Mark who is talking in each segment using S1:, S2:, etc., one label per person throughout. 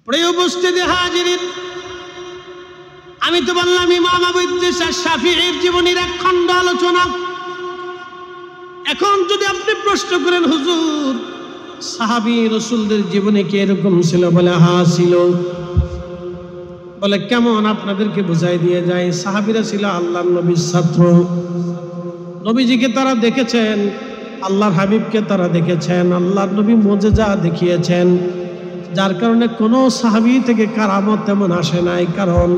S1: প্রিয় উপস্থিতি হাজিরিন, আমি তো বললাম ইমাম আবু ইদ্রিস আশ-শাফিঈর জীবনীর এক খণ্ড আলোচনা। এখন যদি আপনি প্রশ্ন করেন, হুজুর সাহাবী রাসূলদের জীবনে কি এরকম ছিল? বলে হ্যাঁ ছিল। বলে কেমন? আপনাদেরকে বুঝাই দিয়ে যায়। সাহাবীরা ছিল আল্লাহর নবীর ছাত্র। নবীজিকে তারা দেখেছেন, আল্লাহর হাবিবকে তারা দেখেছেন, আল্লাহর নবী মুজিজা দেখিয়েছেন, যার কারণে কোনো সাহাবী থেকে কারামত তেমন আসে নাই। কারণ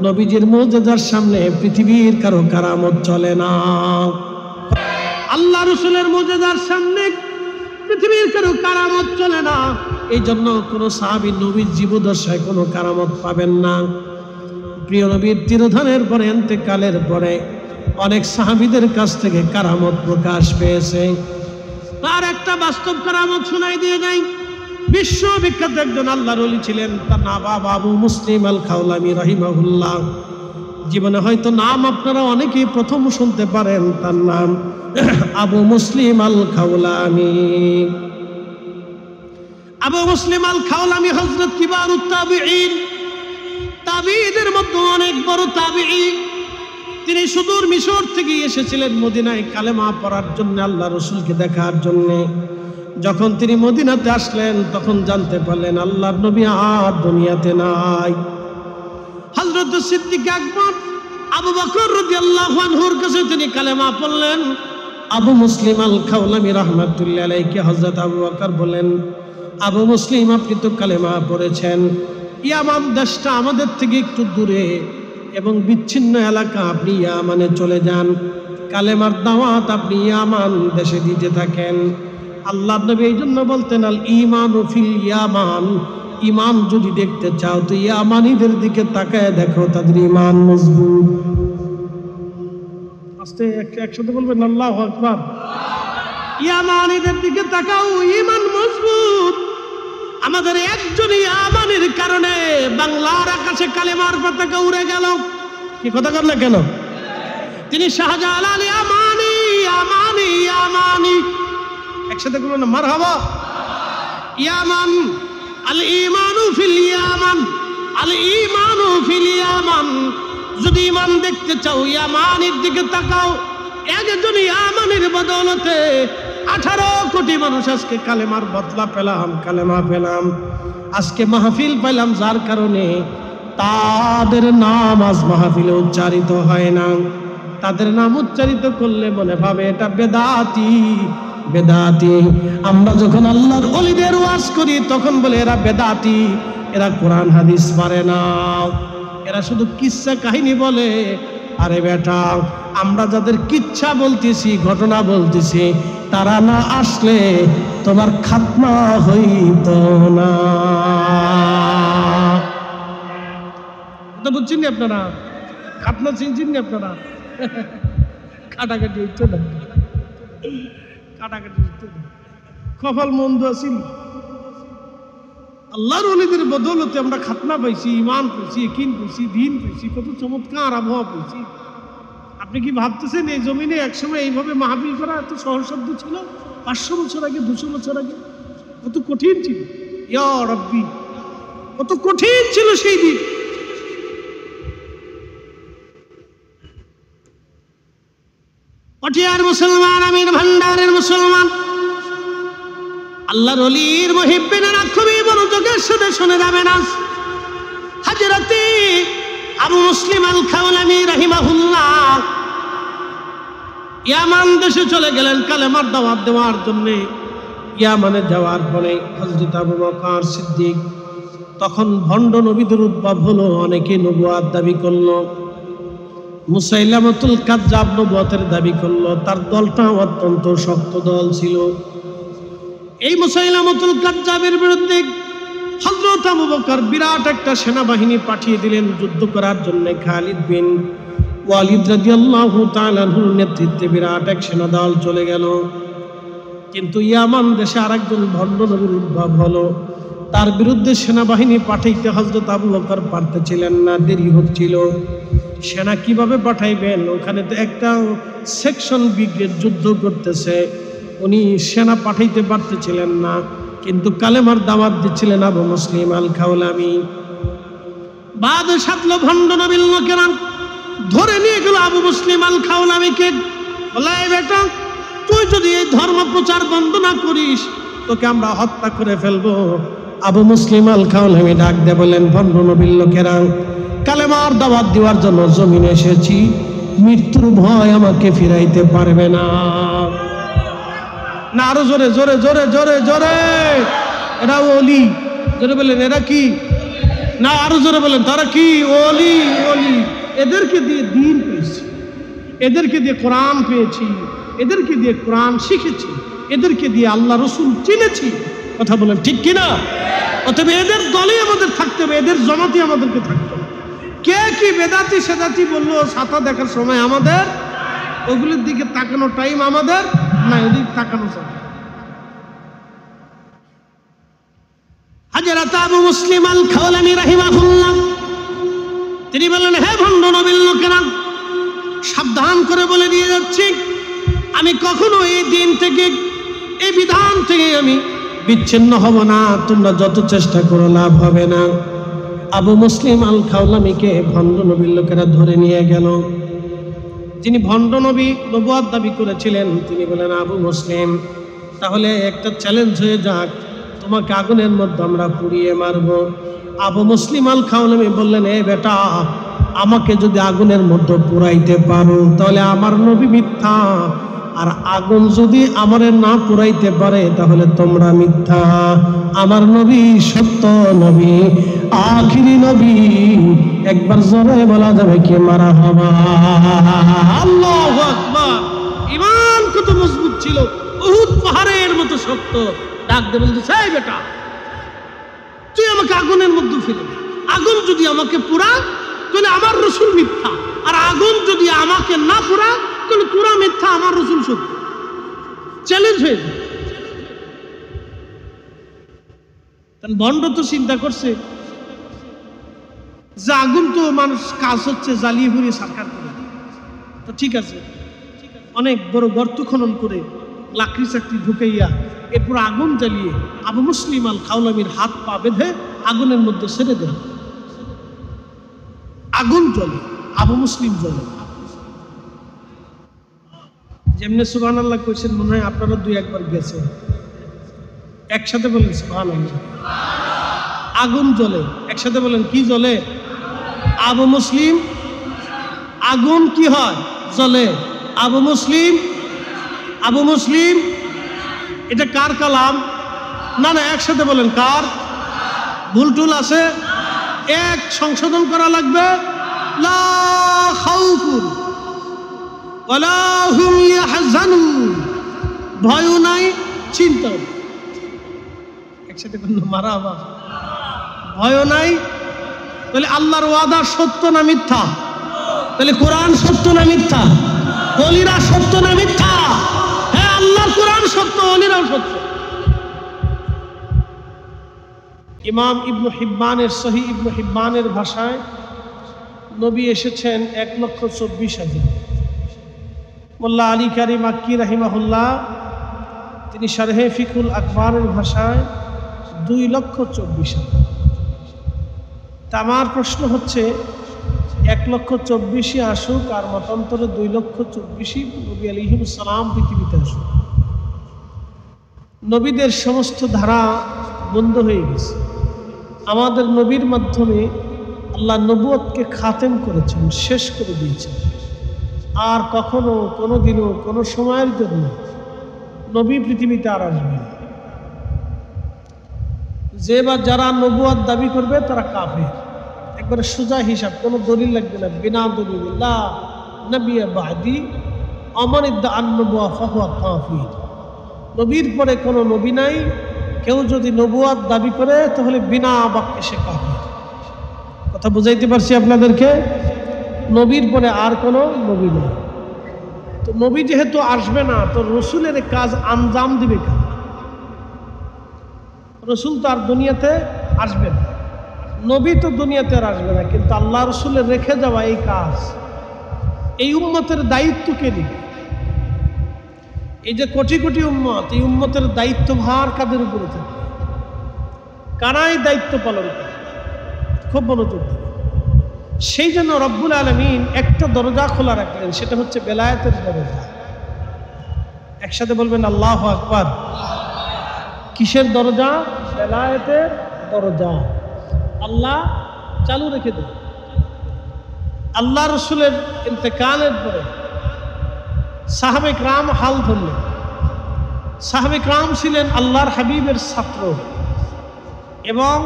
S1: নবীজির মুজিজার সামনে পৃথিবীর কারো কারামত চলে না। আল্লাহ রাসূলের মুজিজার সামনে পৃথিবীর কারো কারামত চলে না। এই জন্য কোনো সাহাবী নবীর জীবদ্দশায় কোনো কারামত পাবেন না। প্রিয় নবীর তিরোধানের পরে, ইন্তেকালের পরে অনেক সাহাবীদের কাছ থেকে কারামত প্রকাশ পেয়েছে। তার একটা বাস্তব কারামত শোনাই দিয়ে যাই। বিশ্ববিখ্যাত একজন আল্লাহর ওলি ছিলেন, তার নাম আবু মুসলিম আল খাওলামি রাহিমাহুল্লাহ। জীবনে হয়তো নাম আপনারা অনেকেই প্রথম শুনতে পারেন, তার নাম আবু মুসলিম আল খাওলামি। আবু মুসলিম আল খাওলামি হযরত কিবারুত তাবিঈন, তাবিঈদের মধ্যে অনেক বড় তাবিঈ। তিনি সুদূর মিশর থেকে এসেছিলেন মদিনায় কালেমা পড়ার জন্য, আল্লাহ রাসূলকে দেখার জন্য। যখন তিনি মদিনাতে আসলেন তখন জানতে পারলেন আল্লাহর নবী আর দুনিয়াতে নাই। হযরত সিদ্দিক আকবর আবু বকর রাদিয়াল্লাহু আনহুর কাছে তিনি কালেমা পড়লেন। আবু মুসলিম আল খাওলামি রাহমাতুল্লাহি আলাইহি হযরত আবু বকর বলেন, আবু মুসলিম আপনি তো কালেমা পড়েছেন, ইয়ামান দেশটা আমাদের থেকে একটু দূরে এবং বিচ্ছিন্ন এলাকা, আপনি ইয়ামানে চলে যান, কালেমার দাওয়াত আপনি ইয়ামান দেশে দিতে থাকেন। আল্লাহ নবী এই জন্য বলতেন আল ঈমানু ফিল ইয়ামান, ঈমান যদি দেখতে চাও তো ইয়ামানিদের দিকে তাকায় দেখো, তাদের ঈমান মজবুত। আস্তে একসাথে বলবেন আল্লাহু আকবার। ইয়ামানিদের দিকে তাকাও, ঈমান মজবুত। আমাদের একজন ইয়ামানির কারণে বাংলার আকাশে কালেমার পতাকা উড়ে গেল। কি কথা বললেন কেন? তিনি শাহজালাল ইয়ামানি, ইয়ামানি, ইয়ামানি। একসাথে বলুন না মারহাবা। ইয়ামান, আল ঈমানু ফিল ইয়ামান, আল ঈমানু ফিল ইয়ামান। যদি ঈমান দেখতে চাও ইয়ামানির দিকে তাকাও। একজন ইয়ামানির বদৌলতে 18 কোটি মানুষ আজকে কালেমার বদলা পেলাম, কালেমা পেলাম, আজকে মাহফিল পেলাম, যার কারণে তাদের নাম আজ মাহফিলে উচ্চারিত হয় না। তাদের নাম উচ্চারিত করলে মনে ভাবে এটা বেদাতি, বেদাতি। আমরা যখন আল্লাহর ওলিদের ওয়াজ করি তখন বলে এরা বেদাতি, এরা কোরআন হাদিস পারে না, এরা শুধু কিচ্ছা কাহিনী বলে। আরে বেটা, আমরা যাদের কিচ্ছা বলতেছি, ঘটনা বলতেছি, তারা না আসলে তোমার খাতনা হইত না। বুঝছেন নি আপনারা? খাতনা চিনছেন নি আপনারা? কাটাকাটি হচ্ছে না, কাটাকাটি হচ্ছে না। কপাল মন্দ আছিল, আল্লাহর ওলিদের বদৌলতে আমরা খাতনা পাইছি, ঈমান পাইছি, ইয়াকিন পাইছি, দ্বীন পাইছি, কত চমৎকার আবহাওয়া পাইছি। আপনি কি ভাবতেছেন এই জমিনে একসময় এইভাবে মাহফিল করা এত সহজসাধ্য ছিল? 500 বছর আগে, 200 বছর আগে কত কঠিন ছিল। ইয়া রাব্বি, কত কঠিন ছিল সেই দিন। পটিয়ার মুসলমান, আমির ভান্ডারের মুসলমান, আল্লাহর ওলির মুহিব্বিনেরা খুবই মনোযোগের সাথে শুনে যাবেন। আজ হযরতে আবু মুসলিম আল খাওলামি রাহিমাহুল্লাহ ইয়ামান দেশে চলে গেলেন কালেমার দাওয়াত দেওয়ার জন্য। ইয়ামানে যাওয়ার পরে হযরত আবু বকর সিদ্দিক, তখন ভণ্ড নবীদের উদ্ভব হলো, অনেকে নবুয়ত দাবি করলো। মুসাইলামাতুল কাজ্জাব নবুয়তের দাবি করলো। তার দলটা অত্যন্ত শক্ত দল ছিল। এই মুসাইলামাতুল কাজ্জাবের বিরুদ্ধে হযরত আবু বকর বিরাট একটা সেনাবাহিনী পাঠিয়ে দিলেন যুদ্ধ করার জন্য। খালিদ বিন ওয়ালিদ রাদিয়াল্লাহু তাআলা আনহুর নেতৃত্বে বিরাট এক সেনাদল চলে গেল। কিন্তু ইয়ামান দেশে আরেকজন ভণ্ড নবীর উদ্ভব হলো। তার বিরুদ্ধে সেনাবাহিনী পাঠাইতে হযরত আবু বকর পারতেছিলেন না, দেরি হচ্ছিল। সেনা কিভাবে পাঠাইবেন? ওখানে তো একটা সেকশন ব্রিগেড যুদ্ধ করতেছে, উনি সেনা পাঠাইতে পারতেছিলেন না। কিন্তু কালেমার দাওয়াত দিচ্ছিলেন আবু মুসলিম আল খাওলামি। বাদে সাতলো ভণ্ড নবীর লোকেরা ধরে নিয়ে গেল আবু মুসলিম আল খাওলামিকে। বলে, এই বেটা, তুই যদি এই ধর্ম প্রচার বন্ধ না করিস তোকে আমরা হত্যা করে ফেলবো। আবু মুসলিম আল খাওলামি ডাক দিয়ে বলেন, ভণ্ড নবীর লোকেরা, কালেমার দাওয়াত দেওয়ার জন্য জমিনে এসেছি, মৃত্যুর ভয় আমাকে ফিরাইতে পারবে না। না, আরো জোরে জোরে জোরে জোরে জোরে। এরা ওলি, জোরে বলেন, এরা কি? না, আরো জোরে বলেন, তারা কি? ওলি। ওলি। এদেরকে দিয়ে দ্বীন পেয়েছি, এদেরকে দিয়ে কোরআন পেয়েছি, এদেরকে দিয়ে কোরআন শিখেছি, এদেরকে দিয়ে আল্লাহ রসুল চিনেছি। কথা বলেন ঠিক কিনা? অতএব এদের দলে আমাদের থাকতে হবে, এদের জমাতে আমাদেরকে থাকতে হবে। কে কি বেদাতি সেদাতি বললো ছাতা দেখার সময় আমাদের, ওগুলোর দিকে তাকানো টাইম আমাদের না, ওদিকে তাকানো যাবে। হযরত আবু মুসলিম আল খাওলামি রাহিমাহুল্লাহ তিনি বললেন, হে ভণ্ড নবীর লোকেরা, সাবধান করে বলে দিয়ে যাচ্ছি, আমি কখনো এই দিন থেকে, এই বিধান থেকে আমি বিচ্ছিন্ন হব না। তোমরা যত চেষ্টা করো লাভ হবে না। আবু মুসলিম আল খাওলামিকে ভণ্ড নবীর লোকেরা ধরে নিয়ে গেল। যিনি ভণ্ড নবী নবুয়ত দাবি করেছিলেন তিনি বলেন, আবু মুসলিম, তাহলে একটা চ্যালেঞ্জ হয়ে যাক, তোমাকে আগুনের মধ্যে আমরা পুড়িয়ে মারব। আবু মুসলিম আল খাওলামি বললেন, এ বেটা, আমাকে যদি আগুনের মধ্যে পুরাইতে পারো তাহলে আমার নবী মিথ্যা, আর আগুন যদি আমারে না পুরাইতে পারে তাহলে তোমরা মিথ্যা। আমার নবী সত্য নবী, আখিরি নবী। একবার জোরে বলা যাবে কি মারহাবা? আল্লাহু আকবার। ঈমান কত মজবুত ছিল, উহুদ পাহাড়ের মতো শক্ত। ডাক দিয়ে বলতেছে, এই বেটা, তুই আমাকে আগুনের মধ্যে ফেলে দে। আগুন যদি আমাকে পুরা তাহলে আমার রসুল মিথ্যা, আর আগুন যদি আমাকে না পুরা তাহলে তোরা মিথ্যা, আমার রসুল সত্য। চ্যালেঞ্জ হয়ে যায়। ভণ্ড তো চিন্তা করছে যে আগুন তো মানুষ কাজ হচ্ছে জ্বালিয়ে পুড়িয়ে সারকার করে, তো ঠিক আছে, অনেক বড় গর্ত খনন করে লাকড়ি চাকরি ঢুকাইয়া এরপর আগুন জ্বালিয়ে আবু মুসলিম আল খাওলামির হাত পা বেঁধে আগুনের মধ্যে ছেড়ে দেন। আগুন জ্বলে, আবু মুসলিম জ্বলে। যেমনি সুবহানাল্লাহ কইছেন, মনে হয় আপনারা দুই একবার গেছেন, একসাথে বলেন সুবহানাল্লাহ। আগুন জ্বলে, একসাথে বলেন, কি জ্বলে? আবু মুসলিম। আগুন কি হয়? জ্বলে। আবু মুসলিম, আবু মুসলিম। এটা কার কালাম? না না, একসাথে বলেন, কার? ভুল টুল আছে? এক সংশোধন করা লাগবে। লা খাউফুন ওয়ালা হুম ইয়াহজানুন, ভয় নাই, চিন্তা। একসাথে বলুন মারহাবা। ভয় নাই, তাহলে আল্লাহর ওয়াদা সত্য না মিথ্যা? তাহলে কোরআন সত্য না মিথ্যা? ওলিরা সত্য না মিথ্যা? হ্যাঁ, আল্লাহর কোরআন সত্য, ওলিরাও সত্য। ইমাম ইবনু হিব্বানের, সহিহ ইবনু হিব্বানের ভাষায় নবী এসেছেন 1,24,000। মোল্লা আলী কারি মাক্কি রাহিমাহুল্লাহ তিনি শারহে ফিকুল আকবারের ভাষায় 2,24,000। তা আমার প্রশ্ন হচ্ছে, 1,24,000 আসুক আর মতান্তরে 2,24,000 নবী আলাইহিস সালাম পৃথিবীতে আসুক, নবীদের সমস্ত ধারা বন্ধ হয়ে গেছে। আমাদের নবীর মাধ্যমে আল্লাহ নবুয়তকে খাতেম করেছেন, শেষ করে দিয়েছেন। আর কখনো কোনো দিনও কোনো সময়ের জন্য নবী পৃথিবীতে আর আসবে না। যে বা যারা নবুয়ত দাবি করবে তারা কাফের। একবারে সোজা হিসাব, কোনো দলিল লাগবে না, বিনা দলিল। লা নবিয়্যা বাদি আমান ইদ্দা আন নবুওয়া ফাহুয়া কাফির। নবীর পরে কোনো নবী নাই, কেউ যদি নবুয়ত দাবি করে তাহলে বিনা বাক্যে সে কাফের। কথা বুঝাইতে পারছি আপনাদেরকে? নবীর পরে আর কোনো নবী নেই। তো নবী যেহেতু আসবে না, তো রসুলের কাজ আঞ্জাম দিবে কেন? রসুল তো আর দুনিয়াতে আসবে না, নবী তো দুনিয়াতে আর আসবে না, কিন্তু আল্লাহ রসুলের রেখে যাওয়া এই কাজ, এই উম্মতের দায়িত্ব কে নিবে? এই যে কোটি কোটি উম্মত, এই উম্মতের দায়িত্বভার কাদের উপরে থাকে? কারাই দায়িত্ব পালন করে। খুব মনোযোগ দিন। সেই জন্য রব্বুল আলামিন একটা দরজা খোলা রাখলেন, সেটা হচ্ছে বেলায়েতের দরজা। একসাথে বলবেন আল্লাহু আকবার। কিসের দরজা? বেলায়েতের দরজা। আল্লাহ চালু রেখে দেন। আল্লাহ রসুলের ইন্তেকালের পরে সাহাবে কিরাম হাল ধরলেন। সাহাবে কিরাম ছিলেন আল্লাহর হাবিবের ছাত্র এবং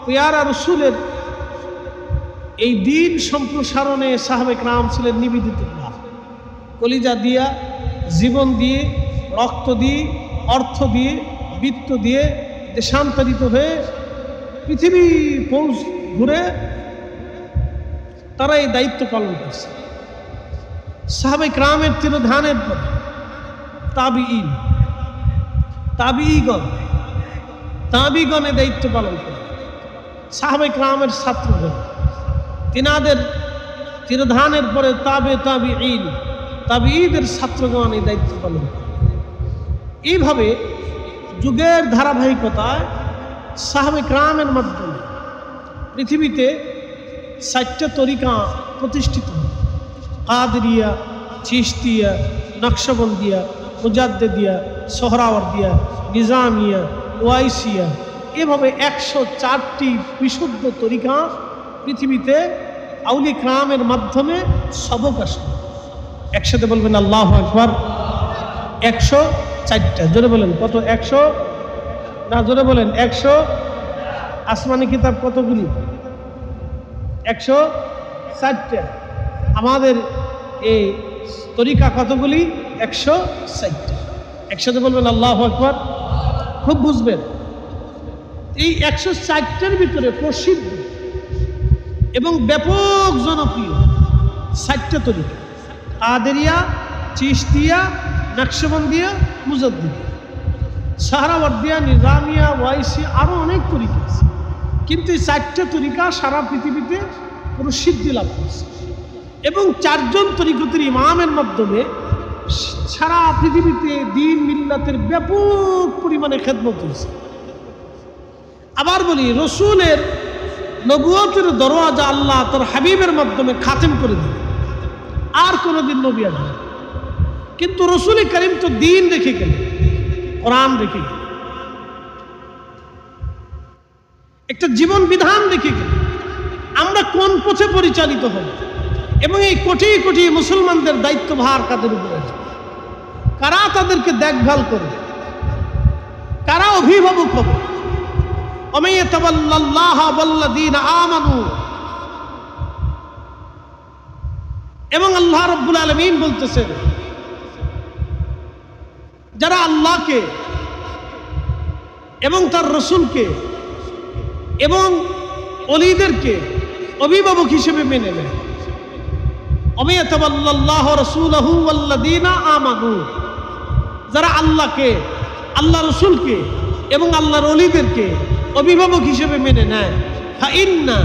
S1: পেয়ারা রসুলের এই দিন সম্প্রসারণে সাহাবে কিরাম ছিলেন নিবেদিত প্রাণ। কলিজা দিয়া, জীবন দিয়ে, রক্ত দিয়ে, অর্থ দিয়ে, বৃত্ত দিয়ে দেশান্তরিত হয়ে পৃথিবী পৌঁছ ঘুরে তারা এই দায়িত্ব পালন করছে। সাহাবে কিরামের তিরোধানের পর তাবিগণে দায়িত্ব পালন করে। সাহাবে কিরামের ছাত্রগণ তিনাদের তিরোধানের পরে তাবিঈদের ছাত্রগণ এই দায়িত্ব পালন করে। এইভাবে যুগের ধারাবাহিকতায় সাহাবে কিরামের মাধ্যমে পৃথিবীতে 4টা তরিকা প্রতিষ্ঠিত হয়। কাদরিয়া, চিশতিয়া, নকশবন্দিয়া, মুজাদ্দিদিয়া, সোহরাওয়ার্দিয়া, নিজামিয়া, ওয়াইসিয়া, এভাবে 104টি বিশুদ্ধ তরিকা পৃথিবীতে আউলিয়া কিরামের মাধ্যমে সবক আসে। একসাথে বলবেন আল্লাহু আকবার। 104টা। জোরে বলেন কত? 100 না, জোরে বলেন 100। আসমানি কিতাব কতগুলি? 104টা। আমাদের এই তরিকা কতগুলি? 104টা। একসাথে বলবেন আল্লাহু আকবার। খুব বুঝবেন, এই 104টার ভিতরে প্রসিদ্ধ এবং ব্যাপক জনপ্রিয় 4টা তরিকা: কাদেরিয়া, চিশতিয়া, নকশবন্দিয়া, মুজাদ্দিদিয়া, সোহরাওয়ার্দিয়া, নিজামিয়া, ওয়াইসি, আরো অনেক তরিকা আছে। কিন্তু এই 4টা তরিকা সারা পৃথিবীতে প্রসিদ্ধি লাভ করছে এবং 4জন তরিকতের ইমামের মাধ্যমে সারা পৃথিবীতে দ্বীন মিল্লাতের ব্যাপক পরিমাণে খেদমত হয়েছে। আবার বলি, রসুলের নবুয়তের দরওয়াজা আল্লাহ তার হাবিবের মাধ্যমে খাতেম করে দিলেন। আর কোনোদিন নবী আসবে, কিন্তু রসুল করিম তো দ্বীন রেখে গেলেন, কোরআন রেখে গেলেন, একটা জীবন বিধান রেখে গেলেন। আমরা কোন পথে পরিচালিত হব এবং এই কোটি কোটি মুসলমানদের দায়িত্বভার কাদের উপরে আছে? কারা তাদেরকে দেখভাল করবে? কারা অভিভাবক হবে? এবং আল্লাহ রাব্বুল আলামিন বলতেছেন, যারা আল্লাহকে এবং তার রসুলকে এবং ওলিদেরকে অভিভাবক হিসেবে মেনে নেয়। যারা আল্লাহকে, আল্লাহ রসুলকে এবং আল্লাহর ওলিদেরকে অভিভাবক হিসেবে মেনে নেয়, ফাইন্না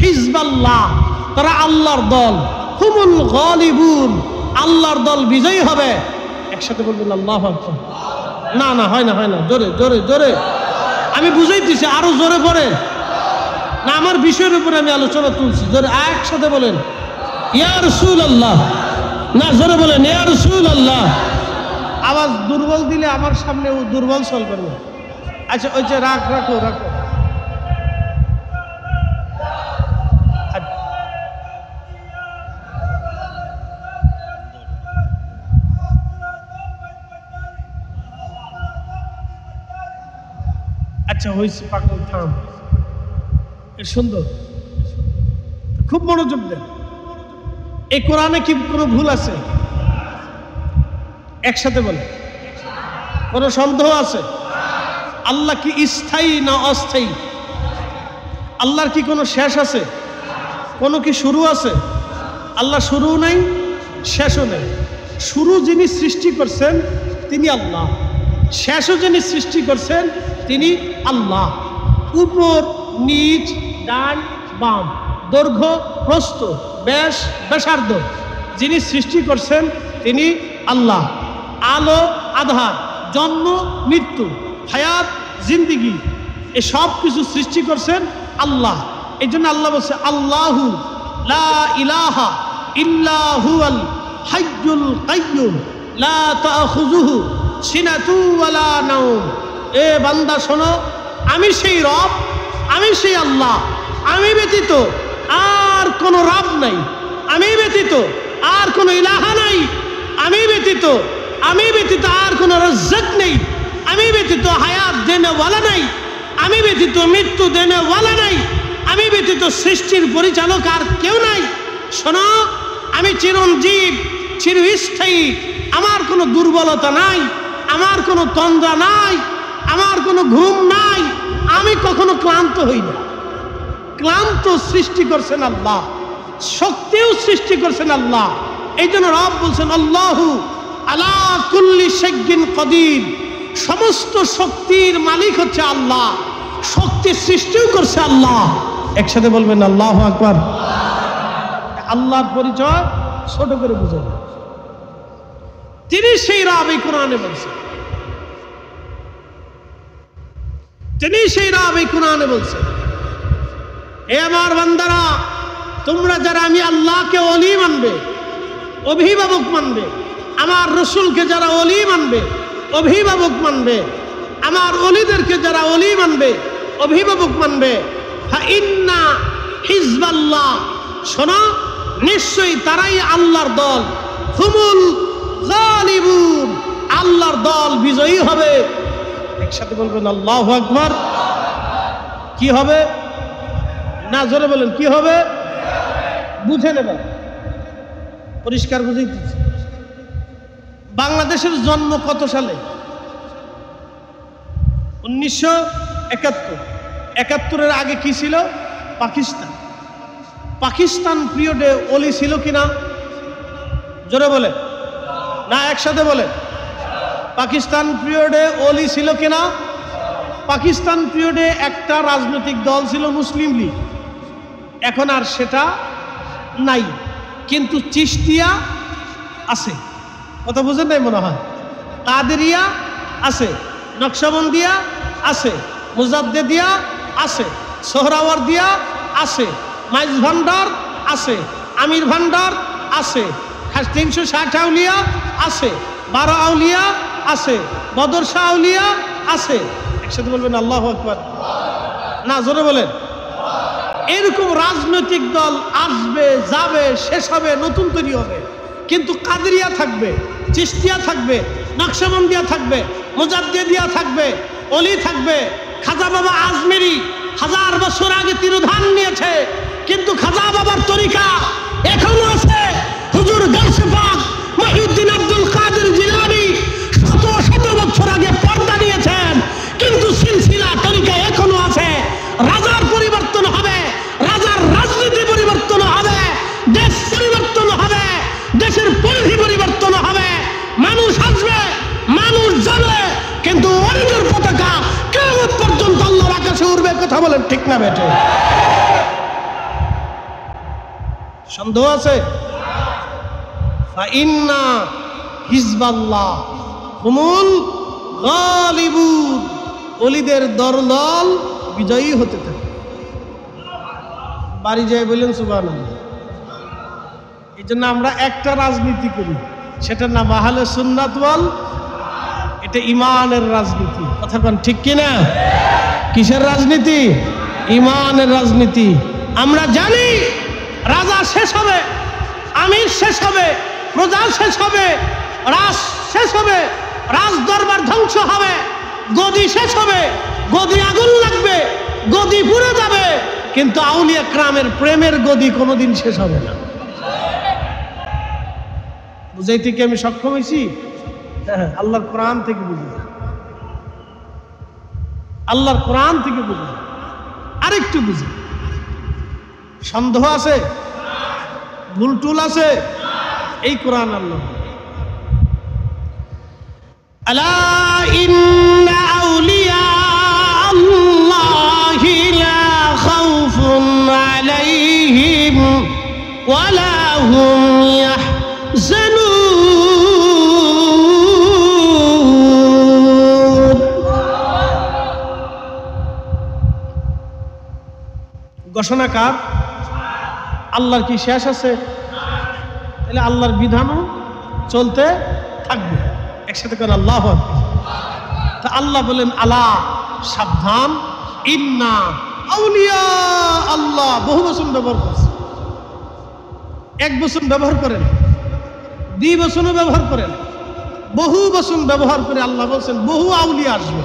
S1: হিজবাল্লাহ, তারা আল্লাহর দল, হুমুল গালিবুন, আল্লাহর দল বিজয়ী হবে। একসাথে বলবেন আল্লাহু আকবার। না না, হয় না, জোরে জোরে জোরে আমি বুঝাইতেছি, আরো জোরে পড়েন না, আমার বিষয়ের উপরে আমি আলোচনা তুলছি। জোরে একসাথে বলেন ইয়া রাসূলুল্লাহ। না, জোরে বলেন ইয়া রাসূলুল্লাহ। আওয়াজ দুর্বল দিলে আমার সামনে ও দুর্বল চলবে না। আচ্ছা, ওই যে রাখো আচ্ছা, হয়েছে, পাগল থাম। সুন্দর, খুব মনোযোগ দেন। এই কোরআনে কি কোনো ভুল আছে? একসাথে বলে, কোনো সন্দেহ আছে? আল্লাহ কি স্থায়ী না অস্থায়ী? আল্লাহর কি কোনো শেষ আছে? কোনো কি শুরু আছে? আল্লাহ শুরু নাই, শেষও নেই। শুরু যিনি সৃষ্টি করছেন তিনি আল্লাহ, শেষও যিনি সৃষ্টি করছেন তিনি আল্লাহ। উপর নিচ, ডান বাম, দৈর্ঘ্য প্রস্থ, ব্যাস ব্যাসার্ধ যিনি সৃষ্টি করছেন তিনি আল্লাহ। আলো আধার, জন্ম মৃত্যু, হায়াত জিন্দিগি, এই সব কিছু সৃষ্টি করছেন আল্লাহ। এই জন্য আল্লাহ বলছে আল্লাহু লা ইলাহা ইল্লা হুয়াল হাইয়ুল কাইয়্যুম লা তাখুযুহু সিনাতু ওয়ালা নাওম। এ বান্দা শোনো, আমি সেই রব, আমি সেই আল্লাহ, আমি ব্যতীত আর কোনো রব নাই, আমি ব্যতীত আর কোনো ইলাহা নাই, আমি ব্যতীত আর কোনো রাজ্জাক নেই, আমি ব্যতীত হায়াত দেনেওয়ালা নাই, আমি ব্যতীত মৃত্যু দেনেওয়ালা নাই, আমি ব্যতীত সৃষ্টির পরিচালক আর কেউ নাই। শোনো, আমি চিরঞ্জীব, চিরস্থায়ী, আমার কোনো দুর্বলতা নাই, আমার কোনো তন্দ্রা নাই, আমার কোনো ঘুম নাই, আমি কখনো ক্লান্ত হই না। ক্লান্ত সৃষ্টি করছেন আল্লাহ, শক্তিও সৃষ্টি করছেন আল্লাহ। এই জন্য রব বলছেন আল্লাহু আলা কুল্লি শাইইন কাদির, সমস্ত শক্তির মালিক হচ্ছে আল্লাহ, শক্তি সৃষ্টিও করছে আল্লাহ। একসাথে বলবেন আল্লাহু আকবার। আল্লাহর পরিচয় ছোট করে বুঝেন, তিনি সেই রব। এই কোরআনে বলছেন, তিনি সেই রব। এই কোরআনে বলছেন, এ আমার বান্দারা, তোমরা যারা আমি আল্লাহকে ওলি মানবে, অভিভাবক মানবে, আমার রসুলকে যারা ওলি মানবে, অভিভাবক মানবে, আমার ওলিদেরকে যারা ওলি মানবে, অভিভাবক মানবে, ফাইন্না হিজবাল্লাহ, শোনো, নিশ্চয়ই তারাই আল্লাহর দল, হুমুল গালিবুন, আল্লাহর দল বিজয়ী হবে। একসাথে বলবেন আল্লাহু আকবার। কি হবে না, জোরে বলেন কি হবে, বুঝে নেবেন, পরিষ্কার বুঝাইতেছি। বাংলাদেশের জন্ম কত সালে? 1971। 71-এর আগে কি ছিল? পাকিস্তান। পাকিস্তান পিরিয়ডে ওলি ছিল কিনা, জোরে বলে না, একসাথে বলে, পাকিস্তান পিরিয়ডে ওলি ছিল কিনা? পাকিস্তান পিরিয়ডে একটা রাজনৈতিক দল ছিল মুসলিম লীগ, এখন আর সেটা নাই, কিন্তু চিশতিয়া আছে। কথা বুঝেন নাই মনে হয়? কাদেরিয়া আছে, নকশবন্দিয়া আছে, মুজাদ্দেদিয়া আছে, সোহরাওয়ার্দিয়া আছে, মাইজ ভান্ডার আছে, আমির ভান্ডার আছে, 360 আউলিয়া আছে, 12 আউলিয়া আছে, বদর শাহ আউলিয়া আছে। একসাথে বলবেন আল্লাহু আকবার। না, জোরে বলেন। এরকম রাজনৈতিক দল আসবে, যাবে, শেষ হবে, নতুন তৈরি হবে, কিন্তু কাদেরিয়া থাকবে, চিশতিয়া থাকবে, নকশবন্দিয়া থাকবে, মুজাদ্দেদিয়া থাকবে, অলি থাকবে। খাজা বাবা আজমেরি 1000 বছর আগে তিরোধান নিয়েছে, কিন্তু খাজা বাবার তরিকা এখনো আছে। হুজুর গাউসে পাক মহিউদ্দিন আব্দুল কাদের জিলানী 100 বছর আগে পর্দা নিয়েছেন, কিন্তু সিলসিলা তরিকা এখনো আছে। রাজার পরিবর্তন হবে, রাজার রাজনীতি পরিবর্তন হবে, দেশ পরিবর্তন হবে, দেশের পরিধি পরিবর্তন হবে, মানুষ আসবে, মানুষ যাবে, কিন্তু ওলিদের পতাকা কিয়ামত পর্যন্ত আল্লাহর আকাশে উড়বে। কথা বলেন ঠিক না বেটে? সন্দেহ আছে? ফাইন্না হিজবাল্লাহ হুমুল গালিবুন, ওলিদের দল বিজয়ী হতে থাকে। বাড়ি যায় বললেন সুবহানাল্লাহ। এই জন্য আমরা একটা রাজনীতি করি, সেটার নাম আহলে সুন্নাত ওয়াল, এটা ইমানের রাজনীতি। কথা বলেন ঠিক কিনা? কিসের রাজনীতি? ইমানের রাজনীতি। আমরা জানি রাজা শেষ হবে, আমির শেষ হবে, প্রজা শেষ হবে, রাজ শেষ হবে, রাজ দরবার ধ্বংস হবে, গদি শেষ হবে, গদি আগুন লাগবে, গদি পুড়ে যাবে, কিন্তু আউলিয়া کرامের প্রেমের গদি কোনোদিন শেষ হবে না। বুঝাইতে কি আমি সক্ষম হয়েছি? হ্যাঁ, আল্লাহর কোরআন থেকে বুঝি, আল্লাহর কোরআন থেকে বুঝি। আরেকটু বুঝি, সন্দেহ আছে, ভুল টুল আছে? এই কোরআন আল্লাহ আলা ইন্না আউলিয়া আল্লাহি লা খাউফুন আলাইহিম ওয়া লা হুম ইয়াহজানুন। ঘোষণা কার? আল্লাহর কি শেষ আছে? তাহলে আল্লাহর বিধানও চলতে থাকবে। একসাথে করে আল্লাহু আকবার। তা আল্লাহ বলেন আলা, সাবধান, ইন্না আউলিয়া আল্লাহ। বহু বচন ব্যবহার করছে, এক বচন ব্যবহার করেন, দ্বি বচনও ব্যবহার করেন, বহু বচন ব্যবহার করে আল্লাহ বলছেন বহু আউলিয়া আসবে।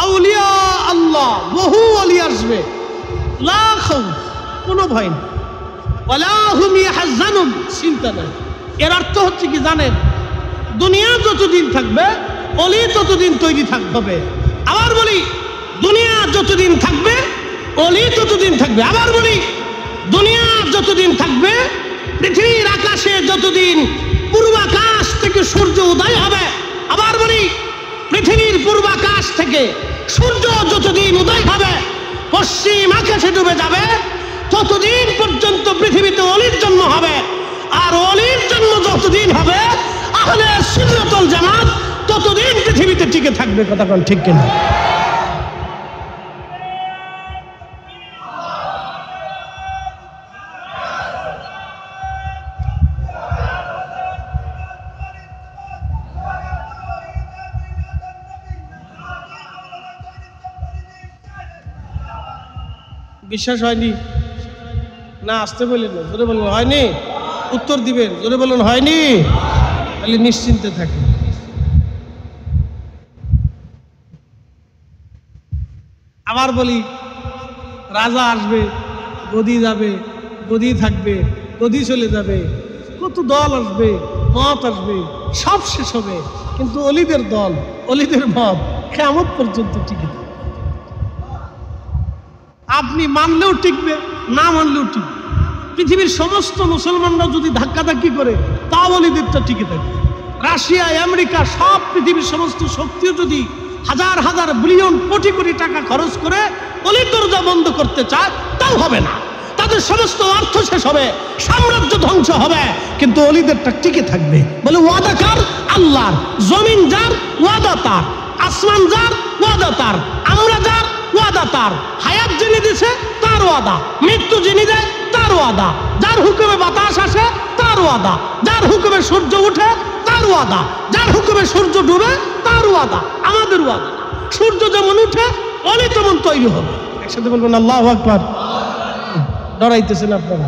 S1: আউলিয়া আল্লাহ, বহু ওলি আসবে। লা খাউফ, কোনো ভয় নেই, ওয়ালা হুম ইয়াহজানুন, চিন্তা নাই। এর অর্থ হচ্ছে কি জানেন? দুনিয়া যতদিন থাকবে ওলি ততদিন তৈরি থাকতে হবে। আবার বলি, দুনিয়া যতদিন থাকবে ওলি ততদিন থাকবে। আবার বলি, দুনিয়া যতদিন থাকবে, পৃথিবীর আকাশে যতদিন পূর্বাকাশ থেকে সূর্য উদয় হবে। আবার বলি, পৃথিবীর পূর্বাকাশ থেকে সূর্য যতদিন উদয় হবে, পশ্চিম আকাশে ডুবে যাবে, ততদিন পর্যন্ত পৃথিবীতে অলির জন্ম হবে। আর অলির জন্ম যতদিন হবে, আহলে সুন্নাত ওয়াল জামাত ততদিন পৃথিবীতে টিকে থাকবে। কথা কোন ঠিক কিনা? বিশ্বাস হয়নি না? আসতে বললেন না, জোরে বলুন হয়নি। উত্তর দিবেন, জোরে বলুন হয়নি। তাহলে নিশ্চিন্তে থাকে। আবার বলি, রাজা আসবে, গদি যাবে, গদি থাকবে, গদি চলে যাবে, কত দল আসবে, মত আসবে, সব শেষ হবে, কিন্তু অলিদের দল, অলিদের মত কিয়ামত পর্যন্ত টিকে থাকবে। আপনি মানলেও টিকবে, না মানলেও টিকবে। পৃথিবীর সমস্ত মুসলমানরা যদি ধাক্কাধাক্কি করে, তাও অলিদেরটা টিকে থাকবে। রাশিয়া, আমেরিকা, সব পৃথিবীর সমস্ত শক্তিও যদি হাজার হাজার বিলিয়ন কোটি কোটি টাকা খরচ করে অলির দরজা বন্ধ করতে চায়, তাও হবে না। তাদের সমস্ত অর্থ শেষ হবে, সাম্রাজ্য ধ্বংস হবে, কিন্তু অলিদেরটা টিকে থাকবে। বলে ওয়াদা কার? আল্লাহর। জমিন যার, ওয়াদা তার। আসমান যার, ওয়াদা তার। আমরা যার, ওয়াদা তার। হায়াত যিনি দিছে তার ওয়াদা, মৃত্যু যিনি দেয় তার ওয়াদা। যার হুকুমে বাতাস আসে তার ওয়াদা, যার হুকুমে সূর্য উঠে তার ওয়াদা, যার হুকুমে সূর্য ডুবে তার ওয়াদা। আমাদের ওয়াদা, সূর্য যেমন উঠে অলি তেমন তৈরি হবে। একসাথে বলবেন আল্লাহু আকবার। ডরাইতেছেন আপনারা,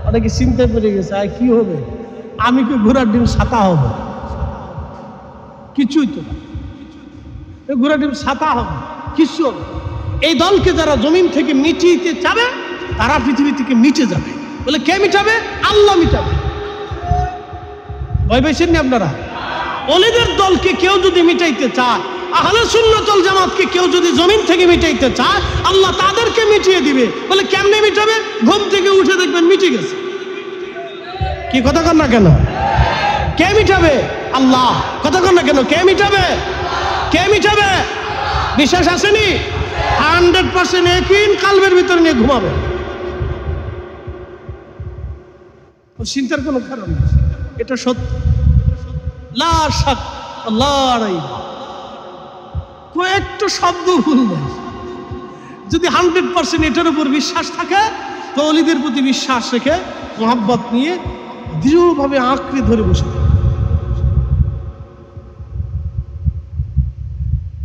S1: অনেকে চিন্তায় পড়ে গেছে, আর কি হবে? আমি কি ঘোড়ার ডিম ছাতা হব? কিছুই তো না, ঘোড়ার ডিম ছাতা হবে, কিছু হবে। এই দলকে যারা জমিন থেকে মিটিয়ে যাবে, তারা পৃথিবী থেকে মিটে যাবে। বলে কে মিটাবে? আল্লাহ মিটাবে। ভয় পাইছেন না আপনারা? ওলিদের দলকে কেউ যদি মিটাইতে চায়, আহলে সুন্নাত ওয়াল জামাতকে কেউ যদি জমিন থেকে মিটাইতে চায়, আল্লাহ তাদেরকে মিটিয়ে দিবে। বলে কেমনে মিটাবে? ঘুম থেকে উঠে দেখবেন মিটে গেছে। কি কথা কন না কেন? কে মিটাবে? আল্লাহ। কথা কন না কেন? কে মিটাবে? কে মিটাবে? বিশ্বাস আসেনি? 100% ইয়াকিন কালবের ভিতর নিয়ে ঘুমাবে, চিন্তার কোনো কারণ নেই। এটা সত্য, লা শাক লা রাইব। কয়েকটা শব্দ ভুল নেই। যদি 100% এটার উপর বিশ্বাস থাকে, তো ওলিদের প্রতি বিশ্বাস রেখে মোহাব্বত নিয়ে দৃঢ়ভাবে আঁকড়ে ধরে বসে থাকে।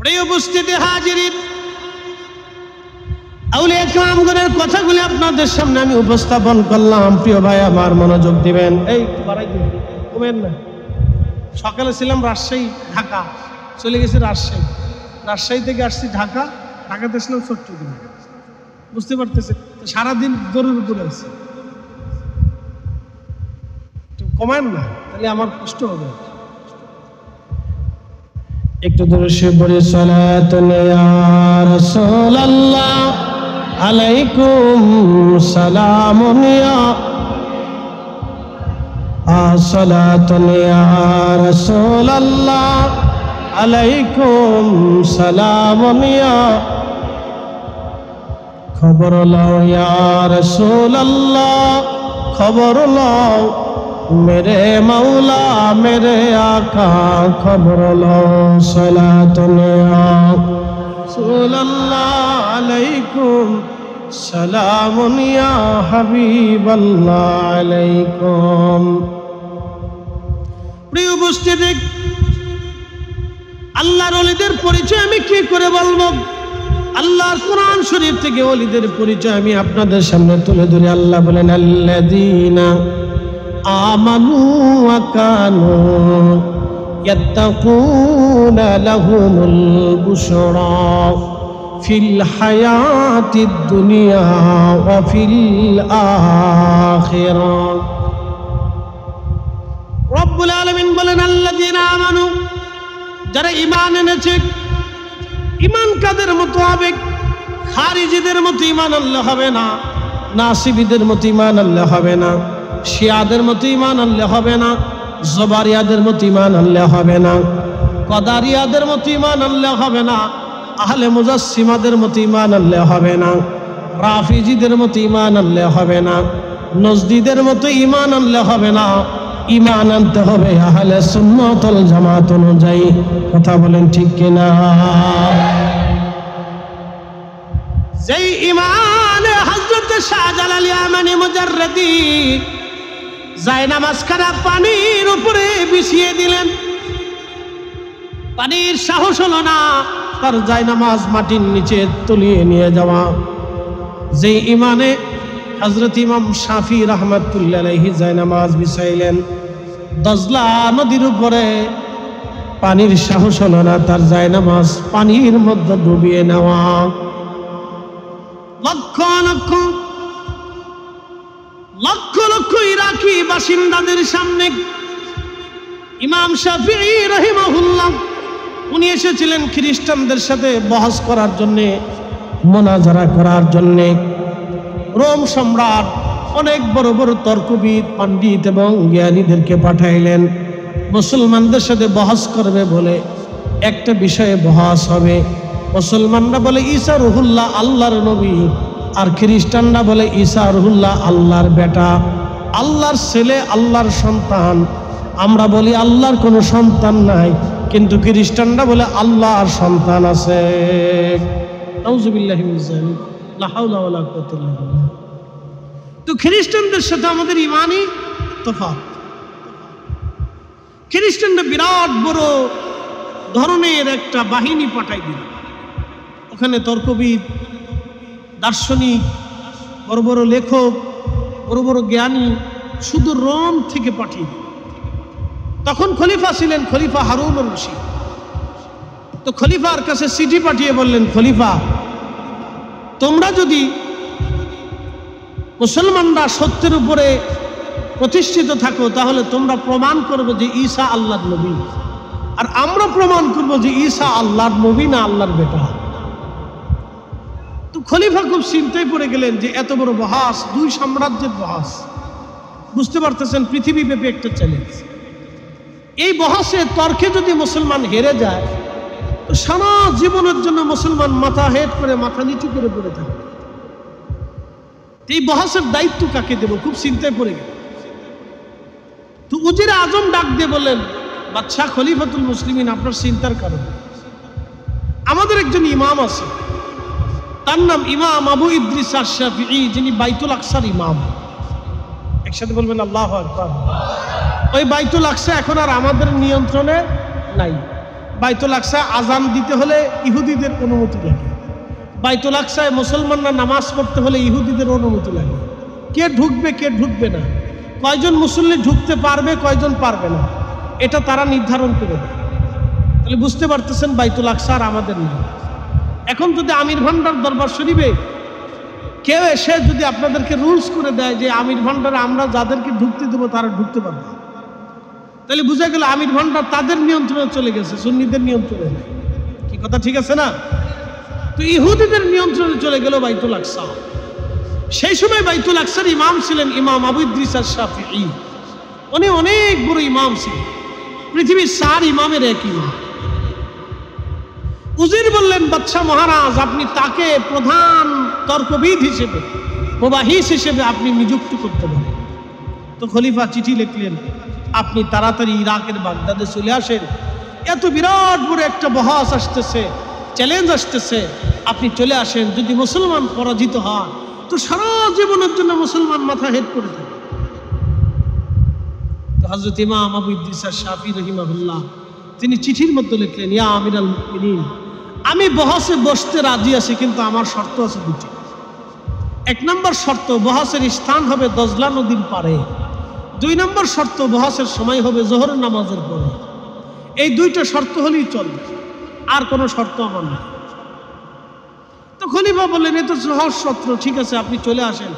S1: প্রিয় উপস্থিতি হাজিরিন, আউলিয়া কেরামগণের কথাগুলি আপনাদের সামনে আমি উপস্থাপন করলাম। প্রিয় ভাই আমার, মনোযোগ দিবেন। এই বাড়াই দিন, কমেন না। সকালে ছিলাম রাজশাহী, ঢাকা, চলে গেছি রাজশাহী, রাজশাহী থেকে আসছি ঢাকা, ঢাকাতে ছিলাম চট্টগ্রাম। বুঝতে পারতেছে? সারাদিন দৌড়ের উপরে আছে। কমেন না, তাহলে আমার কষ্ট হবে। একটু দূরে সে পড়ে সালাতুন ইয়া রাসূলুল্লাহ আলাইকুম সালামুন ইয়া সালাতুন ইয়া রাসূলুল্লাহ আলাইকুম সালামুন ইয়া। খবর লও ইয়া রাসূলুল্লাহ, খবর লও मेरे मौला मेरे आका, खबर लो सलातुन या रसूलल्लाह अलैकुम সালামুন ইয়া হাবিবাল্লাহ আলাইকুম। প্রিয় উপস্থিতি, আল্লাহর ওলিদের পরিচয় আমি কি করে বলবো? আল্লাহর কোরআন শরীফ থেকে ওলিদের পরিচয় আমি আপনাদের সামনে তুলে ধরি। আল্লাহ বলেন, আল্লাযীনা আমানু ওয়া কানু ইয়াত্তাকুনা লাহুমুল বুশরা ফিল হায়াতিদ দুনিয়া ওয়া ফিল আখিরাহ। রব্বুল আলামিন বলেন, আল্লাযীনা আমানু, যারা ঈমান এনেছে। ঈমান কাদের মতো হবে? খারিজিদের মতো ঈমান আনলে হবে না, নাসিবীদের মতো ঈমান আনলে হবে না, শিয়াদের মতো ঈমান আনলে হবে না, জবারিয়াদের মতো ঈমান আনলে হবে না, কদারিয়াদের মতো ঈমান আনলে হবে না, আহলে মুজাসসিমাদের মতো ঈমান আনলে হবে না, রাফিজিদের মতো ঈমান আনলে হবে না, নজদীদের মতো ঈমান আনলে হবে না। ঈমান আনতে হবে আহলে সুন্নাত ওয়াল জামাত অনুযায়ী। কথা বলেন ঠিক কিনা? যেই ঈমানে হযরত শাহজালাল ইয়ামানি মুজাররদি জায়নামাজখানা পানির উপরে বিছিয়ে দিলেন, পানির সাহস হলো না তার জায়নামাজ মাটির নিচে তুলিয়ে নিয়ে যাওয়া। যেই ঈমানে হযরত ইমাম শাফি রাহমাতুল্লাহ আলাইহি জায়নামাজ বিছাইলেন, দজলা নদীর উপরে পানির সাহস হলো না তার জায়নামাজ পানির মধ্যে ডুবিয়ে নেওয়া। লক্ষ লক্ষ লক্ষ লক্ষ ইরাকি বাসিন্দাদের সামনে ইমাম শাফিঈ রাহিমাহুল্লাহ উনি এসেছিলেন খ্রিস্টানদের সাথে বহস করার জন্যে, মোনাজারা করার জন্যে। রোম সম্রাট অনেক বড় বড় তর্কবিদ, পণ্ডিত এবং জ্ঞানীদেরকে পাঠাইলেন মুসলমানদের সাথে বহস করবে বলে। একটা বিষয়ে বহস হবে। মুসলমানরা বলে ঈসা রুহুল্লাহ আল্লাহর নবী, আর খ্রিস্টানরা বলে ঈসা রুহুল্লাহ আল্লাহর বেটা, আল্লাহর ছেলে, আল্লাহর সন্তান। আমরা বলি আল্লাহর কোনো সন্তান নাই, কিন্তু খ্রিস্টানরা বলে আল্লাহর সন্তান আছে। নাউযুবিল্লাহি মিন যালিক, লা হাওলা ওয়ালা কুওয়াতা ইল্লা বিল্লাহ। তো খ্রিস্টানদের সাথে আমাদের ঈমানই তফাৎ। খ্রিস্টানরা বিরাট বড় ধরনের একটা বাহিনী পাঠাই দিল। ওখানে তর্কবিদ, দার্শনিক, বড় বড় লেখক, বড় বড় জ্ঞানী শুধু রোম থেকে পাঠিয়ে দিল। তখন খলিফা ছিলেন খলিফা হারুনুর রশিদ। তো খলিফার কাছে চিঠি পাঠিয়ে বললেন, খলিফা, তোমরা যদি মুসলমানরা সত্যের উপরে প্রতিষ্ঠিত থাকো তাহলে তোমরা প্রমাণ করবে যে ঈসা আল্লাহর নবী, আর আমরা প্রমাণ করব যে ঈসা আল্লাহর নবী না আল্লাহর বেটা। তো খলিফা খুব চিন্তায় পড়ে গেলেন যে এত বড় বহাস, দুই সাম্রাজ্যের বহাস, বুঝতে পারতেছেন পৃথিবীব্যাপী একটা চ্যালেঞ্জ। এই বহাসে তর্কে যদি মুসলমান হেরে যায় তো সারা জীবনের জন্য মুসলমান মাথা হেট করে মাথা নিচু করে পড়ে থাকে। এই বহাসের দায়িত্ব কাকে দেব? খুব চিন্তায় পড়ে গেল। তো উজির আজম ডাক দিয়ে বললেন, বাদশাহ খলিফাতুল মুসলিমিন, আপনার চিন্তার কারণ, আমাদের একজন ইমাম আছে, তার নাম ইমাম আবু ইদ্রিস আশ-শাফিঈ, যিনি বাইতুল আকসার ইমাম। একসাথে বলবেন আল্লাহু আকবার। ওই বাইতুল আকসা এখন আর আমাদের নিয়ন্ত্রণে নাই। বাইতুল আকসায় আজান দিতে হলে ইহুদিদের অনুমতি লাগে, বাইতুল আকসায় মুসলমানরা নামাজ পড়তে হলে ইহুদিদের অনুমতি লাগে। কে ঢুকবে কে ঢুকবে না, কয়জন মুসল্লি ঢুকতে পারবে কয়জন পারবে না, এটা তারা নির্ধারণ করে দেয়। তাহলে বুঝতে পারতেছেন বাইতুল আকসা আর আমাদের নেই। এখন যদি আমির ভান্ডার দরবার শরীফে কেউ এসে যদি আপনাদেরকে রুলস করে দেয় যে আমির ভান্ডারে আমরা যাদেরকে ঢুকতে দেবো তারা ঢুকতে পারবে, তাহলে বুঝা গেল আমির ভান্ডার তাদের নিয়ন্ত্রণে চলে গেছে, সুন্নিদের নিয়ন্ত্রণে নেই। কি কথা ঠিক আছে না? তো ইহুদিদের নিয়ন্ত্রণে চলে গেল বাইতুল আকসা। সেই সময় বাইতুল আকসার ইমাম ছিলেন ইমাম আবু ইদ্রিস আশ-শাফিঈ। উনি অনেক বড় ইমাম ছিলেন, পৃথিবীর 4 ইমামের এক ইমাম। উজির বললেন, বাদশাহ মহারাজ, আপনি তাকে প্রধান তর্কবিদ হিসেবে, মুবাহিস হিসেবে আপনি নিযুক্ত করতে পারেন। তো খলিফা চিঠি লিখলেন, আপনি তাড়াতাড়ি ইরাকের বাগদাদে চলে আসেন, এত বিরাট বড় একটা বহাস আসতেছে, চ্যালেঞ্জ আসতেছে, আপনি চলে আসেন। যদি মুসলমান পরাজিত হয় তো সারা জীবনের জন্য মুসলমান মাথা হেট করে থাকে। তো হযরত ইমাম আবু ইদ্রিস আশ-শাফি রাহিমাহুল্লাহ তিনি চিঠির মধ্যে লিখলেন, ইয়া আমিরাল মুমিনিন, আমি বহসে বসতে রাজি আছি, কিন্তু আমার শর্ত আছে দুটি। এক নম্বর শর্ত, বহসের স্থান হবে দজলা নদীর পাড়ে। দুই নম্বর শর্ত, বহসের সময় হবে যোহরের নামাজের পরে। এই দুইটা শর্ত হলেই চলবে, আর কোনো শর্ত আমার নেই। তো খলিফা বললেন, এ তো সহজ শর্ত, ঠিক আছে আপনি চলে আসেন,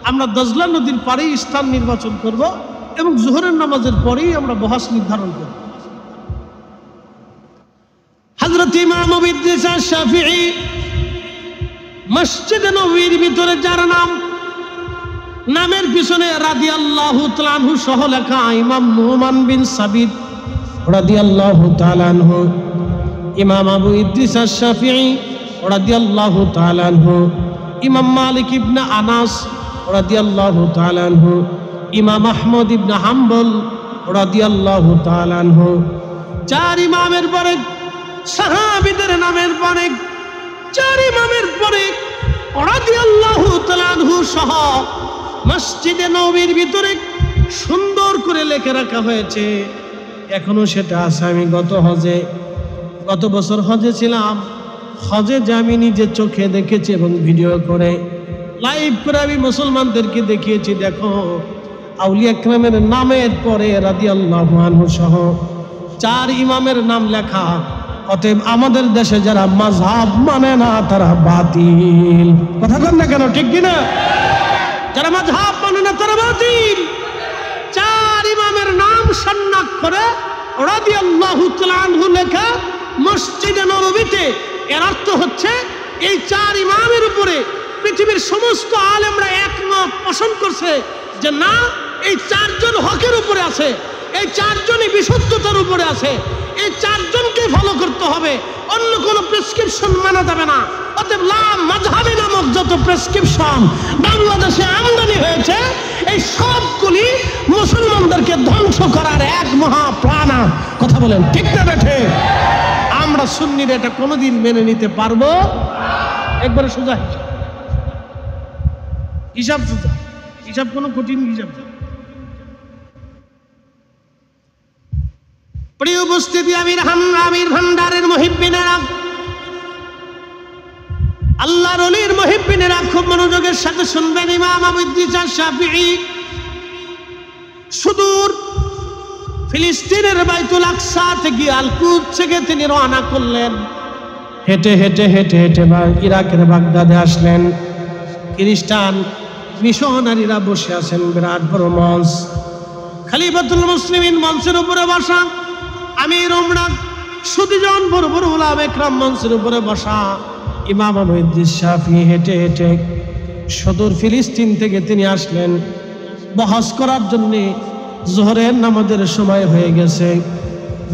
S1: আমরা দজলা নদীর পাড়েই স্থান নির্বাচন করব এবং যোহরের নামাজের পরেই আমরা বহস নির্ধারণ করব। হযরত ইমাম আবু ইদ্রিস আশ-শাফিঈ মসজিদে নববীর ভিতরে যার নামের পিছনে রাদিয়াল্লাহু তাআলা আনহু সহ লেখা ইমাম নুমান বিন সাবিত রাদিয়াল্লাহু তাআলা আনহু, ইমাম আবু ইদ্রিস আশ-শাফিঈ রাদিয়াল্লাহু তাআলা আনহু, ইমাম মালিক ইবনে আনাস রাদিয়াল্লাহু তাআলা আনহু, ইমাম আহমদ ইবনে হাম্বল রাদিয়াল্লাহু তাআলা আনহু, চার ইমামের পরে সাহাবীদের নামের পরে চার ইমামের পরে রাদিয়াল্লাহু তাআলা আনহু সহ মসজিদে নববীর ভিতরে সুন্দর করে লিখে রাখা হয়েছে। এখনো সেটা আছে। আমি গত বছর হজে ছিলাম। হজে যে আমি নিজে চোখে দেখেছি এবং ভিডিও করে লাইভ করে আমি মুসলমানদেরকে দেখিয়েছি। দেখো, আউলিয়া কেরামের নামের পরে রাদিয়াল্লাহু আনহু সহ চার ইমামের নাম লেখা। অতএব আমাদের দেশে যারা মাযহাব মানে না তারা বাতিল। কথা বলেন না কেন, ঠিক কিনা? যারা মাযহাব মানে না তারা বাতিল। চার ইমামের নাম স্বর্ণাক্ষরে রাদিয়াল্লাহু তাআলা আনহু লেখা মসজিদে নববীতে। এর অর্থ হচ্ছে এই চার ইমামের উপরে পৃথিবীর সমস্ত আলেমরা একমত পোষণ করছে যে না, এই চারজন হকের উপরে আছে, এই চারজনই বিশুদ্ধতার উপরে আছে, এই চারজনকে ফলো করতে হবে, অন্য কোনো প্রেসক্রিপশন মানা যাবে না। অতএব মাযহাবি নামক যত প্রেসক্রিপশন বাংলাদেশে আমদানি হয়েছে, এই সবগুলি মুসলমানদেরকে ধ্বংস করার এক মহা প্রাণা। কথা বলেন ঠিক না বেঠে? আমরা সুন্নিরা এটা কোনোদিন মেনে নিতে পারবো? একবারে সোজা হিসাব সোজা হিসাব, কোনো কঠিন হিসাব না। প্রিয় উপস্থিতি, আমির ভান্ডারের মুহিব্বিনেরা, আল্লাহর ওলির মুহিব্বিনেরা খুব মনোযোগের সাথে শুনবেন। ইমাম আবু ইদ্রিস আশ-শাফিঈ সুদূর ফিলিস্তিনের বাইতুল আকসা থেকে আল-কুদস থেকে তিনি রওনা করলেন। হেঁটে হেঁটে হেঁটে হেঁটে ইরাকের বাগদাদে আসলেন। খ্রিস্টান মিশনারিরা বসে আছেন বিরাট বড় মঞ্চ, খলিফাতুল মুসলিমিন মঞ্চের উপরে বসা, আমির উমরা সুদীজন বড় বড় উলামা ইকরাম মঞ্চের উপরে বসা। ইমাম আবু ইদ্রিস শাফিঈ হেঁটে হেঁটে সুদূর ফিলিস্তিন থেকে তিনি আসলেন বহস করার জন্যে। যোহরের নামাজের সময় হয়ে গেছে।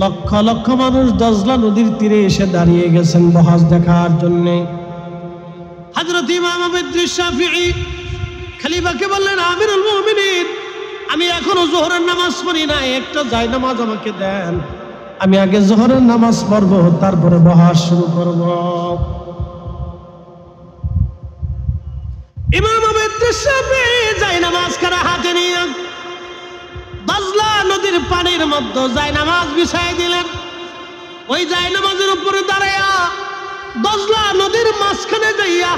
S1: লক্ষ লক্ষ মানুষ দজলা নদীর তীরে এসে দাঁড়িয়ে গেছেন বহস দেখার জন্যে। হযরত ইমাম আবু ইদ্রিস শাফিঈ খলিফাকে বললেন, আমিরুল মুমিনিন, আমি এখনো যোহরের নামাজ পড়ি না, একটা জায়নামাজ আমাকে দেন, আমি আগে যোহরের নামাজ পড়বো, তারপরে বহস শুরু করব। ইমাম আবু ইদ্রিস শাফিঈ জায়নামাজ কারা হাতে নিয়ে দজলা নদীর পানির মধ্যে জায়নামাজ বিছাই দিলেন। ওই জায়নামাজের উপরে দাঁড়াইয়া দজলা নদীর মাঝখানে যাইয়া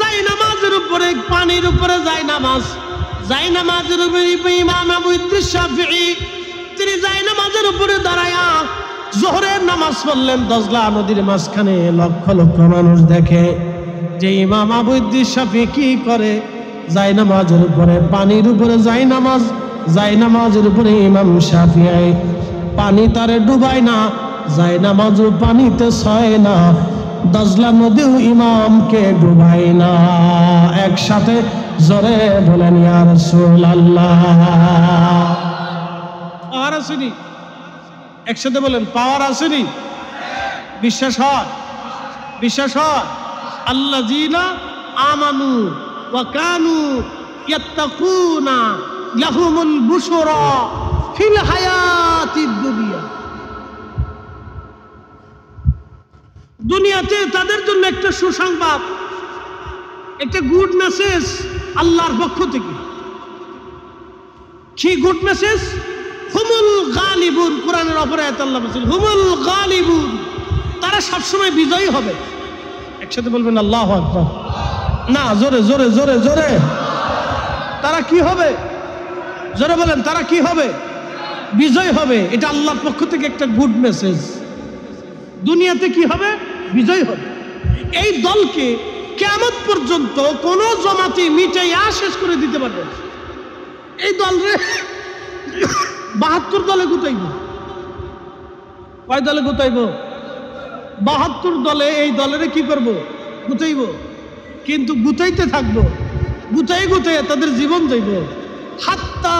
S1: জায়নামাজের উপরে, পানির উপরে জায়নামাজের উপরে ইমাম আবু ইদ্রিস শাফিঈ তিনি জায়নামাজের উপরে দাঁড়াইয়া যোহরের নামাজ পড়লেন দজলা নদীর মাঝখানে। লক্ষ লক্ষ মানুষ দেখে যে ইমাম আবু ইদ্রিস শাফিঈ কি করে, জায়নামাজের উপরে, পানির উপরে জায়নামাজের উপরে ইমাম শাফিঈ পানি তারে ডুবায় না, জায়নামাজও পানিতে ছয় না, দজলা নদীও ইমামকে ডুবায় না। একসাথে জোরে বলেন ইয়া রাসূলুল্লাহ। পাওয়ার আসেনি? একসাথে বলেন পাওয়ার আসেনি? বিশ্বাস হয়? বিশ্বাস হয়? আল্লাযীনা আমানু ওয়া কানু ইয়াত্তাকুনা লাহুমুল বুশরা ফিল হায়াতিদ দুনিয়া। দুনিয়াতে তাদের জন্য একটা সুসংবাদ, একটা গুড মেসেজ আল্লাহর পক্ষ থেকে। কি গুড মেসেজ? হুমুল গালিবুন, কোরআনের অপর আয়াতে আল্লাহ বলেছেন হুমুল গালিবুন, তারা সবসময় বিজয়ী হবে। একসাথে বলবেন আল্লাহু আকবার। না, জোরে জোরে জোরে জোরে। তারা কি হবে? জোরে বলেন, তারা কি হবে? বিজয় হবে। এটা আল্লাহর পক্ষ থেকে একটা গুড মেসেজ। দুনিয়াতে কি হবে? বিজয় হবে। এই দলকে কিয়ামত পর্যন্ত কোন জামাতি মিটাইয়া শেষ করে দিতে পারবে না। এই দলরে 72 দলে গুতাইব। কয় দলে গুতাইব? 72 দলে। এই দলেরে কি করব? গুতাইব। কিন্তু গুতাইতে থাকবো, গুতাই গুতাই তাদের জীবন যাইব। হাত্তা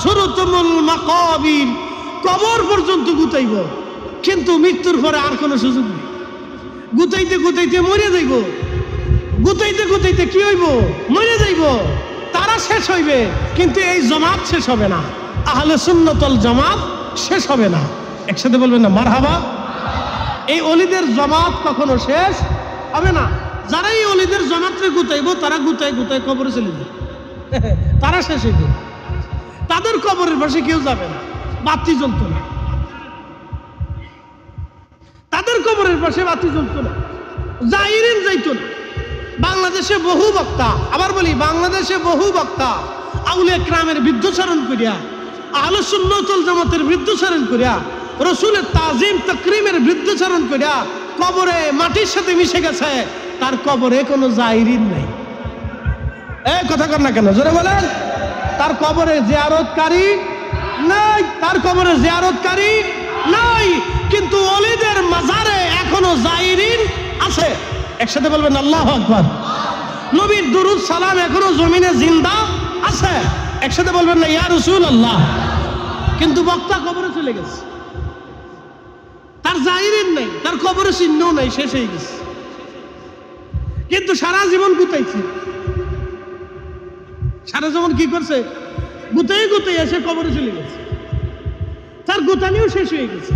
S1: যুরতুমুল মাকাবির, কবর পর্যন্ত গুতাইব। কিন্তু মৃত্যুর পরে আর কোনো সুযোগ নেই। গুতাইতে গুতাইতে মরে যাইব। গুতাইতে গুতাইতে কি হইব? মরে যাইব। তারা শেষ হইবে, কিন্তু এই জামাত শেষ হবে না। আহলে সুন্নাত ওয়াল জামাত শেষ হবে না। একসাথে বলবেন না মারহাবা। এই ওলিদের জামাত কখনো শেষ হবে না। যারা এই ওলিদের জামাতরে গুতাইব, তারা গুতাই গুতাই কবরে চলে যাবে। তারা শেষ হইবে। তাদের কবরের পাশে কেউ যাবে না, বাতি জ্বলতো না। তাদের কবরের পাশে বাতি জ্বলতো না, জাইরিন যাইতো না। বাংলাদেশে বহু বক্তা, আবার বলি বাংলাদেশে বহু বক্তা আউলিয়া কিরামের বিরুদ্ধাচরণ করিয়া, আহলে সুন্নাত ওয়াল জামাতের বিরুদ্ধাচরণ করিয়া, রাসূলের তাজিম তাকরীমের বিরুদ্ধাচরণ করিয়া কবরে মাটির সাথে মিশে গেছে। তার কবরে কোনো জাইরিন নাই। এই কথা কর না কেন? জোরে বলেন। তার কবরে জিয়ারতকারী নাই, তার কবরে জিয়ারতকারী নাই। কিন্তু ওলিদের মাজারে এখনো জাইরিন আছে। একসাথে বলবেন আল্লাহু আকবার। নবীর দুরূদ সালাম এখনো জমিনে জিন্দা আছে। একসাথে বলবেন না ইয়া রাসূলুল্লাহ। কিন্তু বক্তা কবরে চলে গেছে, তার জাইরিন নাই, তার কবরে চিহ্ন নাই, শেষ হয়ে গেছে। কিন্তু সারা জীবন গুতাইছে। সারা জীবন কি করছে? গুতাই গুতাই এসে কবরে চলে গেছে। তার গুতানিও শেষ হয়ে গেছে।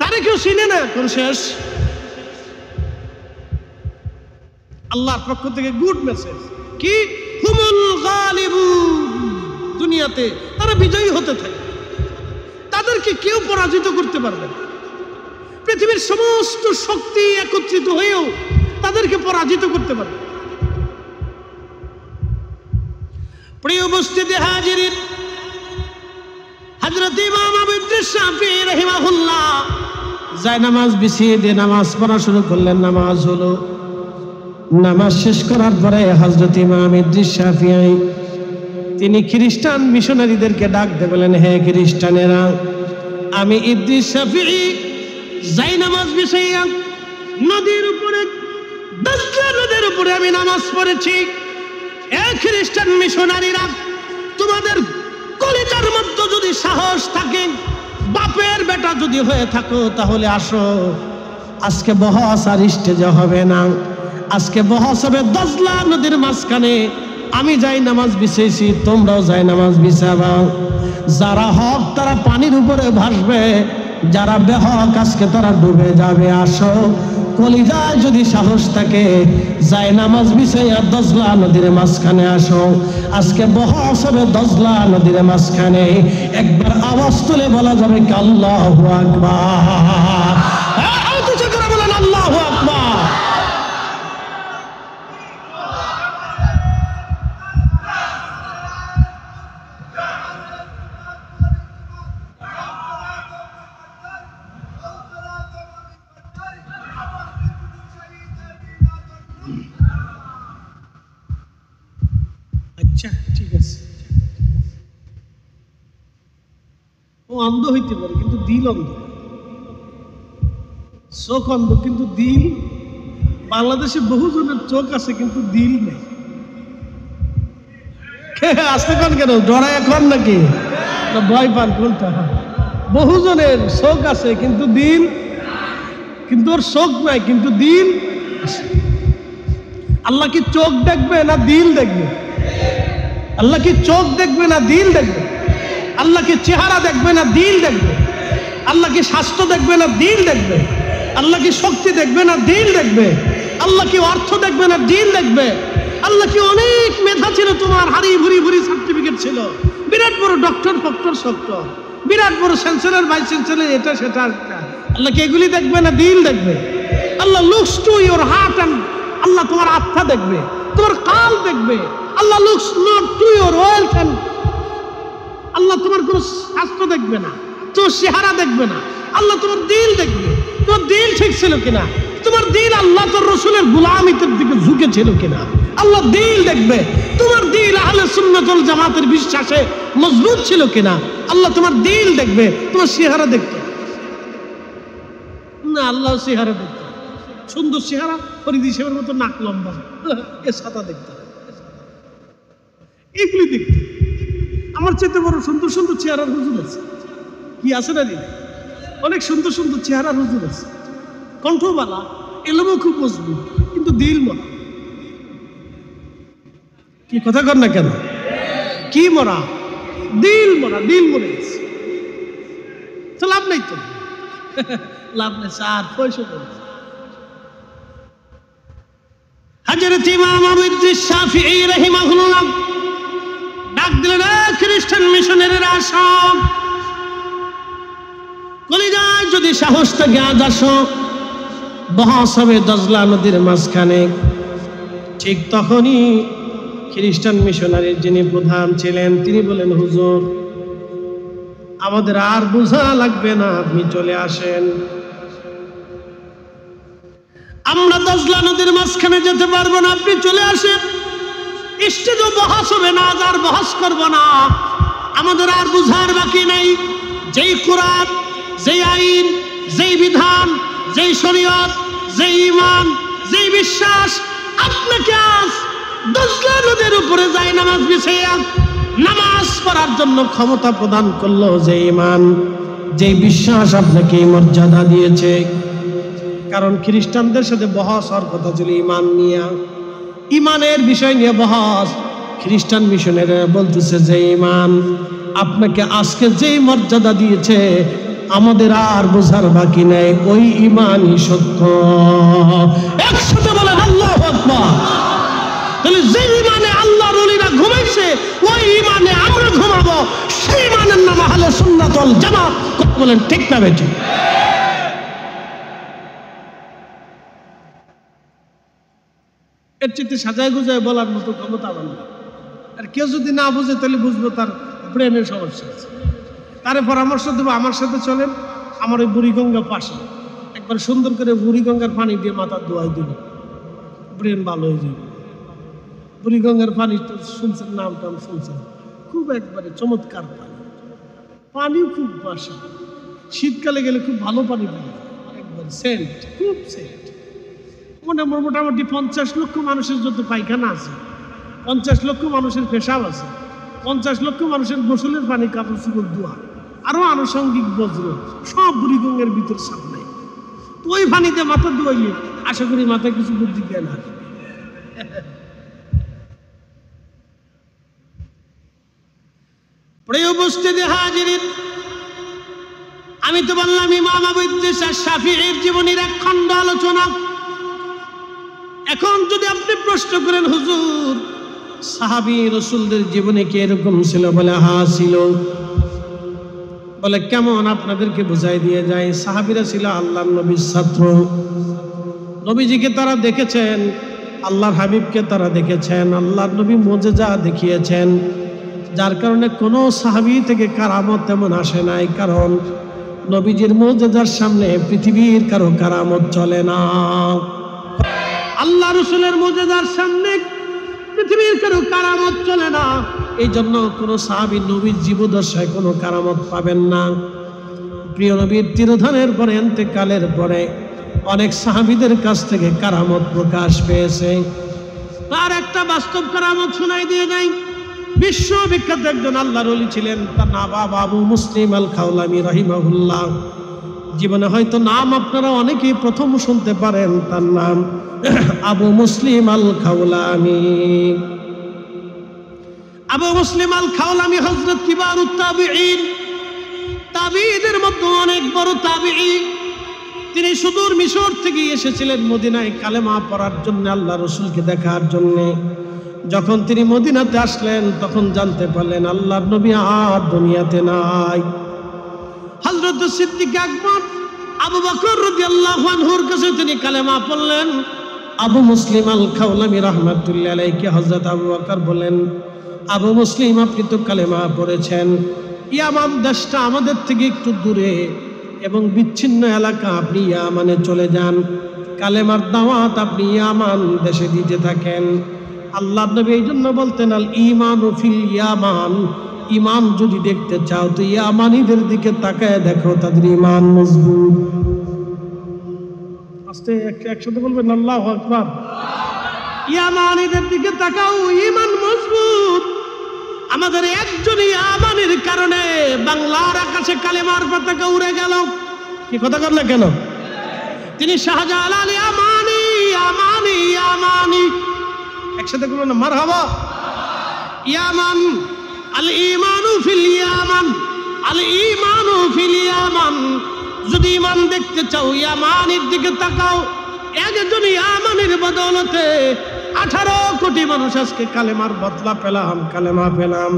S1: তারে কেউ চিনে না, এখন শেষ। আল্লাহর পক্ষ থেকে গুড মেসেজ কি? হুমুল গালিবুন। দুনিয়াতে তারা বিজয়ী হতে থাকে, তাদেরকে কেউ পরাজিত করতে পারবে না। পৃথিবীর সমস্ত শক্তি একত্রিত হয়েও তাদেরকে পরাজিত করতে পারবে। প্রিয় উপস্থিতি হাজিরিন, হযরত ইমাম আবু ইদ্রিস শাফিঈ রাহিমাহুল্লাহ জায়নামাজ বিছিয়ে দিয়ে নামাজ পড়া শুরু করলেন। নামাজ হলো। নামাজ শেষ করার পরে হযরত ইমাম ইদ্রিস শাফিঈ তিনি খ্রিস্টান মিশনারিদেরকে ডাক দিয়ে বলেন, হে খ্রিস্টানেরা, আমি ইদ্রিস শাফিঈ জায়নামাজ বিছাইয়া নদীর উপরে, দজলা নদীর উপরে আমি নামাজ পড়েছি। এ খ্রিস্টান মিশনারিরা, তোমাদের কলিজার মধ্যে যদি সাহস থাকে, বাপের বেটা যদি হয়ে থাকো, তাহলে আসো। আজকে বহস আর স্টেজে হবে না, আজকে বহস হবে দজলা নদীর মাঝখানে। আমি যাই নামাজ বিছাইছি, তোমরাও যাই নামাজ বিছাবা। যারা হক তারা পানির উপরে ভাসবে, যারা বেহক আজকে তারা ডুবে যাবে। আসো, কলিজায় যদি সাহস থাকে, যাই নামাজ বিছাইয়া দজলা নদীর মাঝখানে আসো। আজকে বহস হবে দজলা নদীর মাঝখানে। একবার আওয়াজ তুলে বলা যাবে কি আল্লাহু আকবার। বলেন আল্লাহু আকবার। আচ্ছা, ঠিক আছে। ও অন্ধ হইতে পারে, কিন্তু দিল অন্ধ। চোখ অন্ধ কিন্তু দিল। বাংলাদেশে বহুজনের চোখ আছে কিন্তু দিল নেই। আসতে পান কেন? ডরায় এখন নাকি ভয় পান? কোনটা? বহুজনের চোখ আছে কিন্তু দিল, কিন্তু ওর চোখ নাই কিন্তু দিল। আল্লাহ কি চোখ দেখবে না দিল দেখবে? আল্লাহ কি চোখ দেখবে না দিল দেখবে? আল্লাহ কি চেহারা দেখবে না দিল দেখবে? আল্লাহ কি স্বাস্থ্য দেখবে না দিল দেখবে? আল্লাহ কি শক্তি দেখবে না দিল দেখবে? আল্লাহ কি অর্থ দেখবে না দিল দেখবে? আল্লাহ কি অনেক মেধা ছিল তোমার, হারি ভুরি ভুরি সার্টিফিকেট ছিল, বিরাট বড় ডক্টর ফক্টর সক্টর, বিরাট বড় চ্যান্সেলর ভাইস চ্যান্সেলর, এটা সেটা। আল্লাহ কি এগুলি দেখবে না দিল দেখবে? Allah looks to your heart and, আল্লাহ তোমার আত্মা দেখবে, তোমার কাল দেখবে। Allah looks not to your wealth and, আল্লাহ তোমার কোন স্বাস্থ্য দেখবে না, তোমার চেহারা দেখবে না, আল্লাহ তোমার দিল দেখবে, তোমার দিল ঠিক ছিল কিনা, তোমার দিল আল্লাহ তোর রসুলের গোলামিতের দিকে ঝুঁকেছিল কিনা, আল্লাহ দিল দেখবে। তোমার দিল আহলে সুন্নাত ওয়াল জামাতের বিশ্বাসে মজবুত ছিল কিনা, আল্লাহ তোমার দিল দেখবে, তোমার চেহারা দেখবে না। আল্লাহ চেহারা দেখবে, সুন্দর চেহারা, ফরিদি সাহেবের মতো নাক লম্বা, এ সাদা দেখতে, এগুলি দেখতে। আমার চেয়ে বড় সুন্দর সুন্দর চেহারার হুজুর আছে, কি আছে না দিদি? অনেক সুন্দর সুন্দর চেহারার হুজুর আছে, কণ্ঠবালা, এলোমো খুব মজবুত, কিন্তু দিল মরা। কি কথা কর না কেন? কি মরা? দিল মরা, দিল মরে গেছে। তো লাভ নেই, তো লাভ নেই, আর পয়সা পড়েছে। হযরত ইমাম আবু ইদ্রিস শাফিঈ রাহিমাহুল্লাহ ডাক দিলেন, খ্রিস্টান মিশনারিরা আসো, কলিজায় যদি সাহস থাকে আজ আসো, বহস হবে দজলা নদীর মাঝখানে। ঠিক তখনই খ্রিস্টান মিশনারির যিনি প্রধান ছিলেন তিনি বলেন, হুজুর আমাদের আর বোঝা লাগবে না, আপনি চলে আসেন, আমরা দজলা নদীর মাঝখানে যেতে পারবো না, আপনি চলে আসেন। স্টেজও বহস হবে না, আর বহস করবো না, আমাদের আর বুঝার বাকি নেই। যেই কোরআন, যেই আইন, যেই বিধান, যেই শরীয়ত, যেই ঈমান, যেই বিশ্বাস আপনাকে আজ দজলা নদীর উপরে যাই নামাজ বিছাইয়া নামাজ পড়ার জন্য ক্ষমতা প্রদান করলো, যে ঈমান, যেই বিশ্বাস আপনাকে এই মর্যাদা দিয়েছে। কারণ খ্রিস্টানদের সাথে বহস হওয়ার কথা ছিল ঈমান নিয়ে, ঈমানের বিষয় নিয়ে বহস। খ্রিস্টান মিশনারিরা বলতেছে যে ঈমান আপনাকে আজকে যেই মর্যাদা দিয়েছে আমাদের আর বোঝার বাকি নেই, ওই ঈমানই সত্য। একসাথে বলেন আল্লাহু আকবার। তাহলে যে ঈমানে আল্লাহর ওলিরা ঘুমাইছে, ওই ঈমানে আমরা ঘুমাবো, সেই ঈমানের নাম আহলে সুন্নাত ওয়াল জামাত। বলেন ঠিক না বেঠিক? এর চেয়ে সাজায় গুজায় বলার মতো ক্ষমতা আমার নেই। আর কেউ যদি না বুঝে তাহলে বুঝবো তার ব্রেনের সমস্যা আছে, তারে পরামর্শ দেবো, আমার সাথে চলেন, আমার ওই বুড়িগঙ্গা পাশে, একবার সুন্দর করে বুড়িগঙ্গার পানি দিয়ে মাথা ধোয়াই দেব, ব্রেন ভালো হয়ে যাবে। বুড়িগঙ্গার পানি তো শুনছেন, নাম টাম শুনছেন, খুব একবারে চমৎকার পানি, পানিও খুব বাসা, শীতকালে গেলে খুব ভালো পানি পাওয়া যায়, একবার সেন্ট, খুব সেন্ট। মোটামুটি 50 লক্ষ মানুষের যত পায়খানা আছে, 50 লক্ষ মানুষের পেশাব আছে, 50 লক্ষ মানুষের গোসলের পানি, কাপড় চোপড় ধোয়া, আরো আনুষঙ্গিক বজ্র, সব বুড়িগঙ্গের ভিতর সামনে। তো ওই পানিতে মাথা ধোয়াইলে আশা করি মাথায় কিছু বুদ্ধি জ্ঞান আসবে। প্রিয় উপস্থিতি হাজিরিন, আমি তো বললাম ইমাম আবু ইদ্রিস শাফিঈর জীবনের এক খণ্ড আলোচনা। এখন যদি আপনি প্রশ্ন করেন, হুজুর সাহাবী রাসূলদের জীবনে কি এরকম ছিল? বলে হ্যাঁ ছিল। বলে কেমন? আপনাদেরকে বুঝাই দিয়ে যায়। সাহাবীরা ছিল আল্লাহর নবীর ছাত্র, নবীজিকে তারা দেখেছেন, আল্লাহর হাবিবকে তারা দেখেছেন, আল্লাহর নবী মুজিজা দেখিয়েছেন, যার কারণে কোনো সাহাবী থেকে কারামত তেমন আসে নাই। কারণ নবীজির মুজিজার সামনে পৃথিবীর কারো কারামত চলে না। আল্লাহ রসুলের মুজিজার সামনে পৃথিবীর কারো কারামত চলে না। এই জন্য কোন সাহাবী নবীর জীবদ্দশায় কোনো কারামত পাবেন না। প্রিয় নবীর তিরোধানের পরে, ইন্তেকালের পরে অনেক সাহাবীদের কাছ থেকে কারামত প্রকাশ পেয়েছে। তার একটা বাস্তব কারামত শোনাই দিয়ে যায়। বিশ্ববিখ্যাত একজন আল্লাহর ওলি ছিলেন, তার নাম আবু মুসলিম আল খাওলামি রাহিমাহুল্লাহ। জীবনে হয়তো নাম আপনারা অনেকেই প্রথম শুনতে পারেন, তার নাম আবু মুসলিম আল খাওলামি। আবু মুসলিম আল খাওলামি হযরত কিবারুত তাবিঈন, তাবিঈদের মধ্যে অনেক বড় তাবিঈ। তিনি সুদূর মিশর থেকে এসেছিলেন মদিনায় কালেমা পড়ার জন্য, আল্লাহ রসুলকে দেখার জন্য। যখন তিনি মদিনাতে আসলেন তখন জানতে পারলেন আল্লাহর নবী আর দুনিয়াতে নাই। হযরত সিদ্দিক আকবর আবু বকর রাদিয়াল্লাহু আনহুর কাছে তিনি কালেমা পড়লেন। আবু মুসলিম আল খাওলামি রাহমাতুল্লাহি আলাইহি হযরত আবু বকর বলেন, আবু মুসলিম আপনি তো কালেমা পড়েছেন, ইয়ামান দেশটা আমাদের থেকে একটু দূরে এবং বিচ্ছিন্ন এলাকা, আপনি ইয়ামানে চলে যান, কালেমার দাওয়াত আপনি ইয়ামান দেশে দিতে থাকেন। আল্লাহর নবী এই জন্য বলতেন আল ঈমানু ফিল ইয়ামান, ঈমান যদি দেখতে চাও তো ইয়ামানিদের দিকে তাকায় দেখো, তাদের ঈমান মজবুত। আস্তে একসাথে বলবেন আল্লাহু আকবার। ইয়ামানিদের দিকে তাকাও, ঈমান মজবুত। আমাদের একজন ইয়ামানির কারণে বাংলার আকাশে কালেমার পতাকা উড়ে গেল। কি কথা বললে কেন? তিনি শাহজালাল ইয়ামানি, ইয়ামানি, ইয়ামানি। একসাথে বলবেন না মারহাবা। ইয়ামান, আল ঈমানু ফিল ইয়ামান, আল ঈমানু ফিল ইয়ামান। যদি ঈমান দেখতে চাও ইয়ামানের দিকে তাকাও। একজন ইয়ামানের বদৌলতে 18 কোটি মানুষ আজকে কালেমার বদলা পেলাম, কালেমা পেলাম,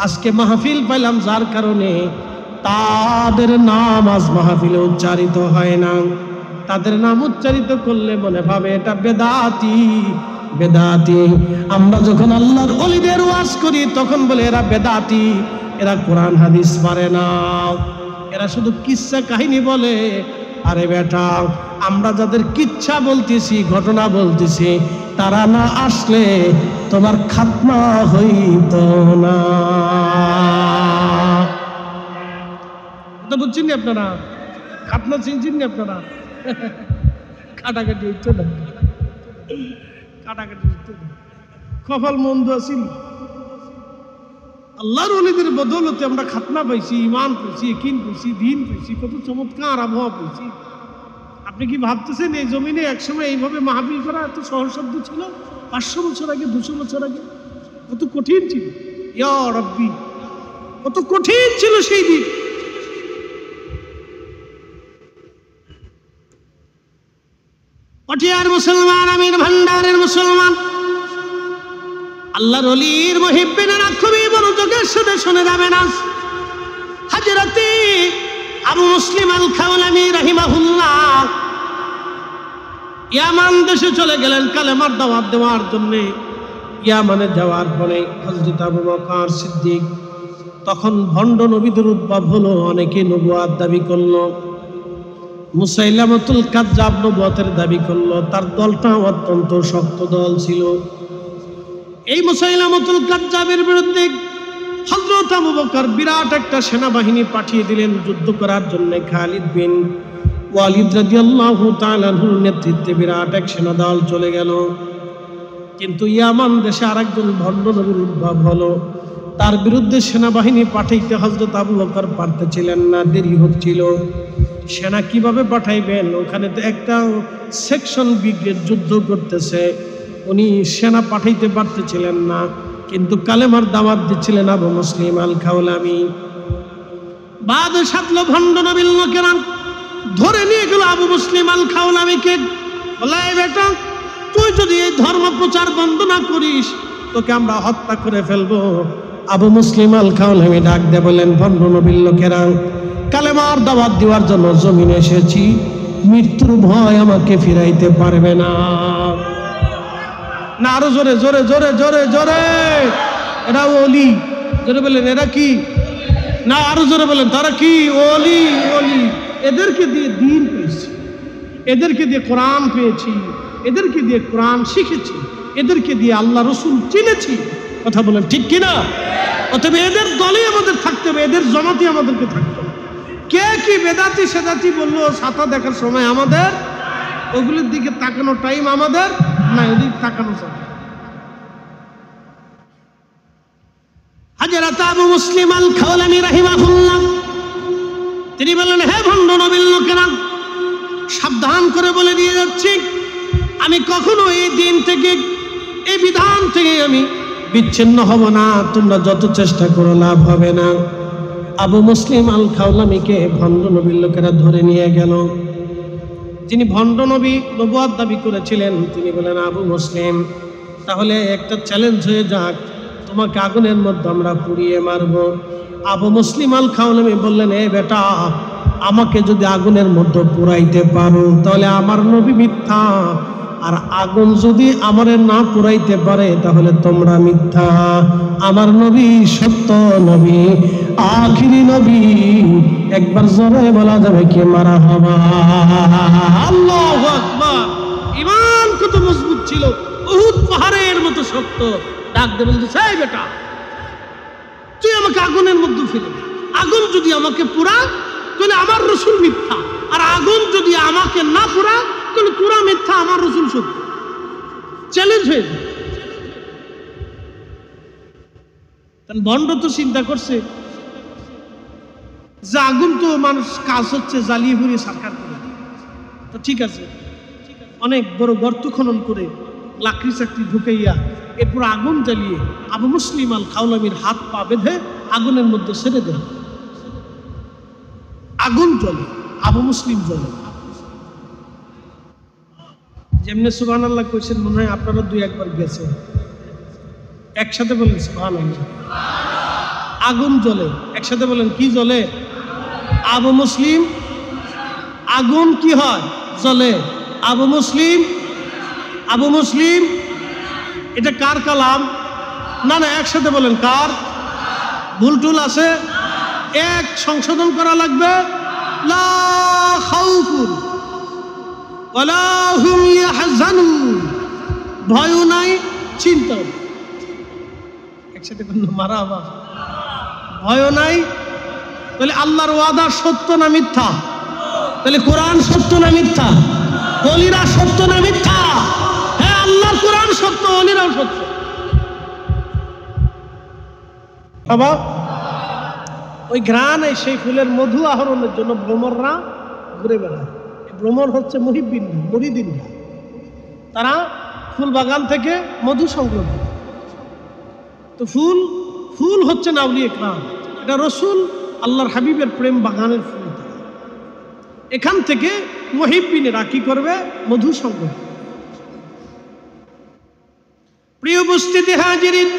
S1: আজকে মাহফিল পেলাম, যার কারণে তাদের নাম আজ মাহফিলে উচ্চারিত হয় না। তাদের নাম উচ্চারিত করলে মনে ভাবে এটা বেদাতি, বেদাতি। আমরা যখন আল্লাহর ওলিদের ওয়াজ করি তখন বলে এরা বেদাতি, এরা কোরআন হাদিস পারে না, এরা শুধু কিচ্ছা কাহিনী বলে। আরে বেটা, আমরা যাদের কিচ্ছা বলতেছি, ঘটনা বলতেছি, তারা না আসলে তোমার খাতনা হইত না। বুঝছেন আপনারা? খাতনা চিনছেন আপনারা? কাটাকাটি হইতো না, কাটাকাটি হইতো না। কপাল মন্দ আছিল। আল্লাহর ওলিদের বদৌলতে আমরা খাতনা পাইছি, ঈমান পাইছি, ইয়াকিন পাইছি, দ্বীন পাইছি, কত চমৎকার আবহাওয়া পাইছি। আপনি কি ভাবতেছেন এই জমিনে একসময় এইভাবে মাহফিল করা এত সহজসাধ্য ছিল? 500 বছর আগে, 200 বছর আগে কত কঠিন ছিল। ইয়া রাব্বি, কত কঠিন ছিল সেই দিন। পটিয়ার মুসলমান, আমির ভান্ডারের মুসলমান, আল্লাহর ওলির মুহিব্বিনেরা খুবই মনোযোগের সাথে শুনে যাবেন। আজ হযরতে আবু মুসলিম আল খাওলামি রাহিমাহুল্লাহ ইয়ামান দেশে চলে গেলেন কালেমার দাওয়াত দেওয়ার জন্য। ইয়ামানে যাওয়ার পরে হযরত আবু বকর সিদ্দিক, তখন ভণ্ড নবীদের উদ্ভব হলো, অনেকে নবুয়াত দাবি করলো। মুসাইলামাতুল কাজ্জাব নবুয়াতের দাবি করলো। তার দলটা অত্যন্ত শক্ত দল ছিল। এই মুসাইলামাতুল কাজ্জাবের বিরুদ্ধে হযরত আবু বকর বিরাট একটা সেনাবাহিনী পাঠিয়ে দিলেন যুদ্ধ করার জন্য। খালিদ বিন ওয়ালিদ রাদিয়াল্লাহু তাআলা আনহুর নেতৃত্বে বিরাট এক সেনাদল চলে গেল। কিন্তু ইয়ামান দেশে আরেকজন ভণ্ড নবীর উদ্ভব হলো। তার বিরুদ্ধে সেনাবাহিনী পাঠাইতে হযরত আবু বকর পারতেছিলেন না, দেরি হচ্ছিল। সেনা কিভাবে পাঠাইবেন? ওখানে তো একটা সেকশন ব্রিগেড যুদ্ধ করতেছে, উনি সেনা পাঠাইতে পারতেছিলেন না। কিন্তু কালেমার দাওয়াত দিচ্ছিলেন আবু মুসলিম আল খাওলামি। বাদ সাতলো ভণ্ড নবীর লোকেরা ধরে নিয়ে গেল আবু মুসলিম আল খাওলামিকে। বলে, বেটা, তুই যদি এই ধর্ম প্রচার বন্ধ না করিস তোকে আমরা হত্যা করে ফেলবো। আবু মুসলিম আল খাওলামি ডাক দিয়ে বলেন, ভণ্ড নবীর লোকেরা, কালেমার দাওয়াত দেওয়ার জন্য জমিনে এসেছি, মৃত্যুর ভয় আমাকে ফিরাইতে পারবে না। না, আরো জোরে জোরে জোরে জোরে জোরে। এরা ওলি। জোরে বলেন, এরা কি? না, আরো জোরে বলেন, তারা কি? ওলি, ওলি। এদেরকে দিয়ে দ্বীন পেয়েছি, এদেরকে দিয়ে কোরআন পেয়েছি, এদেরকে দিয়ে কোরআন শিখেছি, এদেরকে দিয়ে আল্লাহ রসুল চিনেছি। কথা বলেন ঠিক কিনা? অতএব এদের দলে আমাদের থাকতে হবে, এদের জমাতে আমাদেরকে থাকতে হবে। কে কি বেদাতি সেদাতি বললো ছাতা দেখার সময় আমাদের ওগুলোর দিকে তাকানো টাইম আমাদের না, ওদিকে তাকানো যাবে। হযরত আবু মুসলিম আল খাওলামি রাহিমাহুল্লাহ তিনি বললেন, হে ভণ্ড নবীর লোকেরা, সাবধান করে বলে দিয়ে যাচ্ছি, আমি কখনো এই দিন থেকে, এই বিধান থেকে আমি বিচ্ছিন্ন হব না। তোমরা যত চেষ্টা করো লাভ হবে না। আবু মুসলিম আল খাওলামিকে ভণ্ড নবীর লোকেরা ধরে নিয়ে গেল। যিনি ভণ্ড নবী নবুয়াত দাবি করেছিলেন তিনি বলেন, আবু মুসলিম, তাহলে একটা চ্যালেঞ্জ হয়ে যাক, তোমাকে আগুনের মধ্যে আমরা পুড়িয়ে মারব। আবু মুসলিম আল খাওলামি বললেন, এ বেটা, আমাকে যদি আগুনের মধ্যে পুরাইতে পারো তাহলে আমার নবী মিথ্যা, আর আগুন যদি আমারে না পুরাইতে পারে তাহলে তোমরা মিথ্যা। আমার নবী সত্য নবী, আখিরি নবী। একবার জোরে বলা যাবে কি মারহাবা। আল্লাহু আকবার। ঈমান কত মজবুত ছিল, উহুদ পাহাড়ের মতো শক্ত। ডাক দিয়ে বলতেছে, এই বেটা, তুই আমাকে আগুনের মধ্যে ফেলে দে। আগুন যদি আমাকে পোড়া তাহলে আমার রাসূল মিথ্যা, আর আগুন যদি আমাকে না পোড়া তাহলে তোরা মিথ্যা, আমার রাসূল সত্য। চ্যালেঞ্জ হয়ে যায়। ভণ্ড তো চিন্তা করছে যে আগুন তো মানুষ কাজ হচ্ছে জ্বালিয়ে পুড়িয়ে সারকার করে, তো ঠিক আছে, অনেক বড় গর্ত খনন করে লাকড়ি চাকরি ঢুকাইয়া এরপর আগুন জ্বালিয়ে আবু মুসলিম আল খাওলামির হাত পা বেঁধে আগুনের মধ্যে ছেড়ে দেন। আগুন জ্বলে, আবু মুসলিম জ্বলে। যেমনি সুবহানাল্লাহ কইছেন, মনে হয় আপনারা দুই একবার গেছেন, একসাথে বলেন সুবহানাল্লাহ। আগুন জ্বলে, একসাথে বলেন কি জ্বলে? আবু মুসলিম। আগুন কি হয়? জ্বলে। আবু মুসলিম, আবু মুসলিম। এটা কার কালাম? না না, একসাথে বলেন কার? ভুল টুল আছে, এক সংশোধন করা লাগবে। লা খাউফুন ওয়ালা হুম ইয়াহজানুন, ভয় নাই, চিন্তা। একসাথে বলুন মারহাবা। ভয় নাই। তাহলে আল্লাহর ওয়াদা সত্য না মিথ্যা? তাহলে কোরআন সত্য না মিথ্যা? ওলিরা সত্য না মিথ্যা? হ্যাঁ, আল্লাহর কোরআন সত্য, ওলিরাও সত্য। বাবা, ওই ঘ্রাণে সেই ফুলের মধু আহরণের জন্য ভ্রমররা ঘুরে বেড়ায়। ভ্রমর হচ্ছে মুহিব্বিন, মুরিদিনরা। তারা ফুল বাগান থেকে মধু সংগ্রহ করে। তো ফুল ফুল হচ্ছে না আউলিয়া ইকরাম, এটা রসুল আল্লাহর হাবিবের প্রেম বাগানের ফুল। এখান থেকে মুহিব্বিনেরা কি করবে? মধু সংগ্রহ। প্রিয় উপস্থিতি হাজিরিন,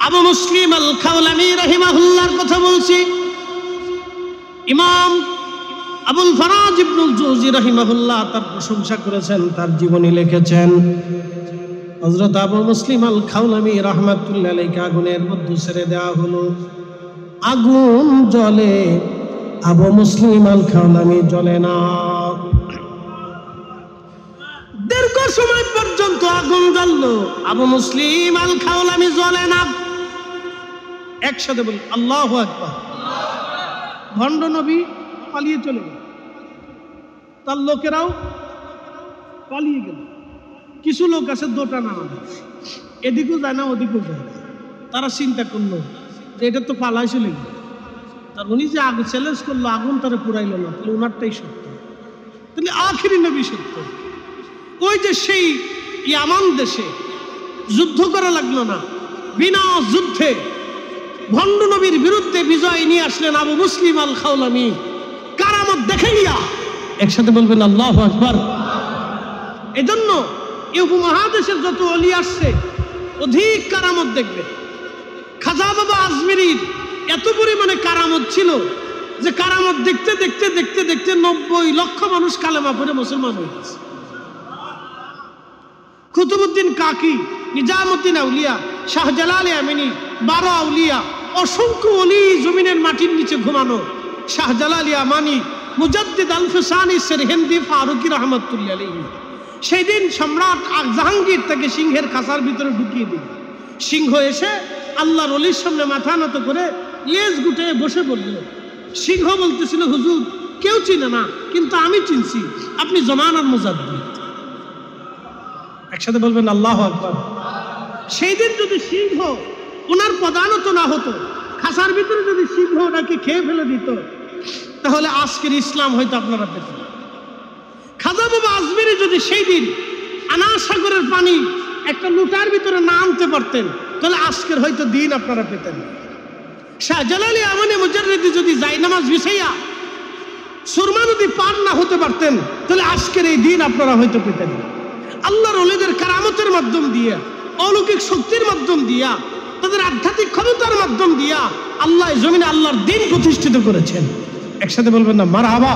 S1: আবু মুসলিম আল খাওলামি রাহিমাহুল্লাহর কথা বলছি। ইমাম আবুল ফারাজ ইবনুল জৌজি রাহিমাহুল্লাহ তার প্রশংসা করেছেন, তার জীবনী লিখেছেন। হযরত আবু মুসলিম আল খাওলামি রাহমাতুল্লাহ আলাইহি আগুনের মধ্যে ছেড়ে দেওয়া হলো। আগুন জ্বলে, আবু মুসলিম আল খাওলামি জ্বলে না। দীর্ঘ সময় পর্যন্ত আগুন জ্বললো, আবু মুসলিম আল খাওলামি জ্বলে না। একসাথে বলি আল্লাহু আকবার। ভণ্ড নবী পালিয়ে চলে গেল, তার লোকেরাও পালিয়ে গেল। কিছু লোক আছে দোটানা মানুষ, এদিকেও যায় না ওদিকেও যায় না। তারা চিন্তা করলো যে এটা তো পালাই চলে গেল, তার উনি যে আগুন চ্যালেঞ্জ করলো, আগুন তারা পুরাইলো না, তাহলে ওনারটাই সত্য, তাহলে আখিরি নবী সত্য। ওই যে সেই ইয়ামান দেশে যুদ্ধ করা লাগলো না, বিনা যুদ্ধে ভণ্ড নবীর বিরুদ্ধে বিজয় নিয়ে আসলেন আবু মুসলিম আল খাওলামি, কারামত দেখাইয়া। একসাথে বলবেন আল্লাহু আকবার। এজন্য এই উপমহাদেশের যত ওলি আসছে অধিক কারামত দেখবে। খাজা বাবা আজমিরির এত পরিমাণে কারামত ছিল যে কারামত দেখতে দেখতে দেখতে দেখতে 90 লক্ষ মানুষ কালেমা পড়ে মুসলমান হয়ে গেছে। কুতুবউদ্দিন কাকি, নিজামুদ্দিন আউলিয়া, শাহজালাল আমিনী, 12 আউলিয়া, অসংখ্য ওলি জমিনের মাটির নিচে ঘুমানো। শাহজালাল আমানি, মুজাদ্দিদ আল ফিসানি সেরহিন্দি ফারুকি রহমাতুল্লাহ আলাইহি। সেই দিন সম্রাট জাহাঙ্গীর তাকে সিংহের খাঁচার ভিতরে ঢুকিয়ে দিল। সিংহ এসে আল্লাহর ওলির সামনে মাথা নত করে লেজ গুটে বসে পড়ল। সিংহ বলতেছিল, হুজুর কেউ চিনে না, কিন্তু আমি চিনছি, আপনি জমানার মুজাদ্দিদ। একসাথে বলবেন আল্লাহু আকবার। সেই দিন যদি সিংহ ওনার প্রধানত না হতো, খাঁচার ভিতরে যদি সিংহ ওনাকে খেয়ে ফেলে দিত, তাহলে আজকের ইসলাম হয়তো আপনারা পেতেন। খাজা বাবা আজমিরি যদি সেই দিন আনার সাগরের পানি একটা লুটার ভিতরে না আনতে পারতেন, তাহলে আজকের হয়তো দিন আপনারা পেতেন। শাহজালাল আমানি মুজাদ্দিদি যদি জায়নামাজ বিছাইয়া সুরমা নদী পার না হতে পারতেন, তাহলে আজকের এই দিন আপনারা হয়তো পেতেন। আল্লাহর ওলিদের কারামতের মাধ্যম দিয়া, অলৌকিক শক্তির মাধ্যম দিয়া, তাদের আধ্যাত্মিক ক্ষমতার মাধ্যম দিয়া আল্লাহ জমিনে আল্লাহর দ্বীন প্রতিষ্ঠিত করেছেন। একসাথে বলবেন না মারহাবা।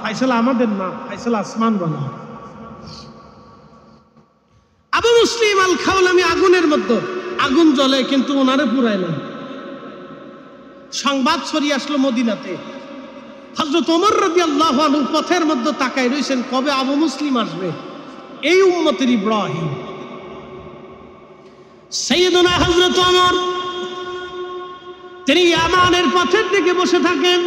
S1: ফায়সালা আমাদের না, ফায়সালা আসমান বলা। আবু মুসলিম আল খাওলামি আগুনের মধ্যে, আগুন জ্বলে কিন্তু ওনারে পুরায় না। সংবাদ ছড়িয়ে আসলো মদিনাতে। হযরত ওমর রাদিয়াল্লাহু আনহু পথের মধ্যে তাকায় রইছেন, কবে আবু মুসলিম আসবে, এই উম্মতের ইব্রাহিম। সাইয়েদুনা হযরত ওমর তিনি ইয়ামানের পথের দিকে বসে থাকেন,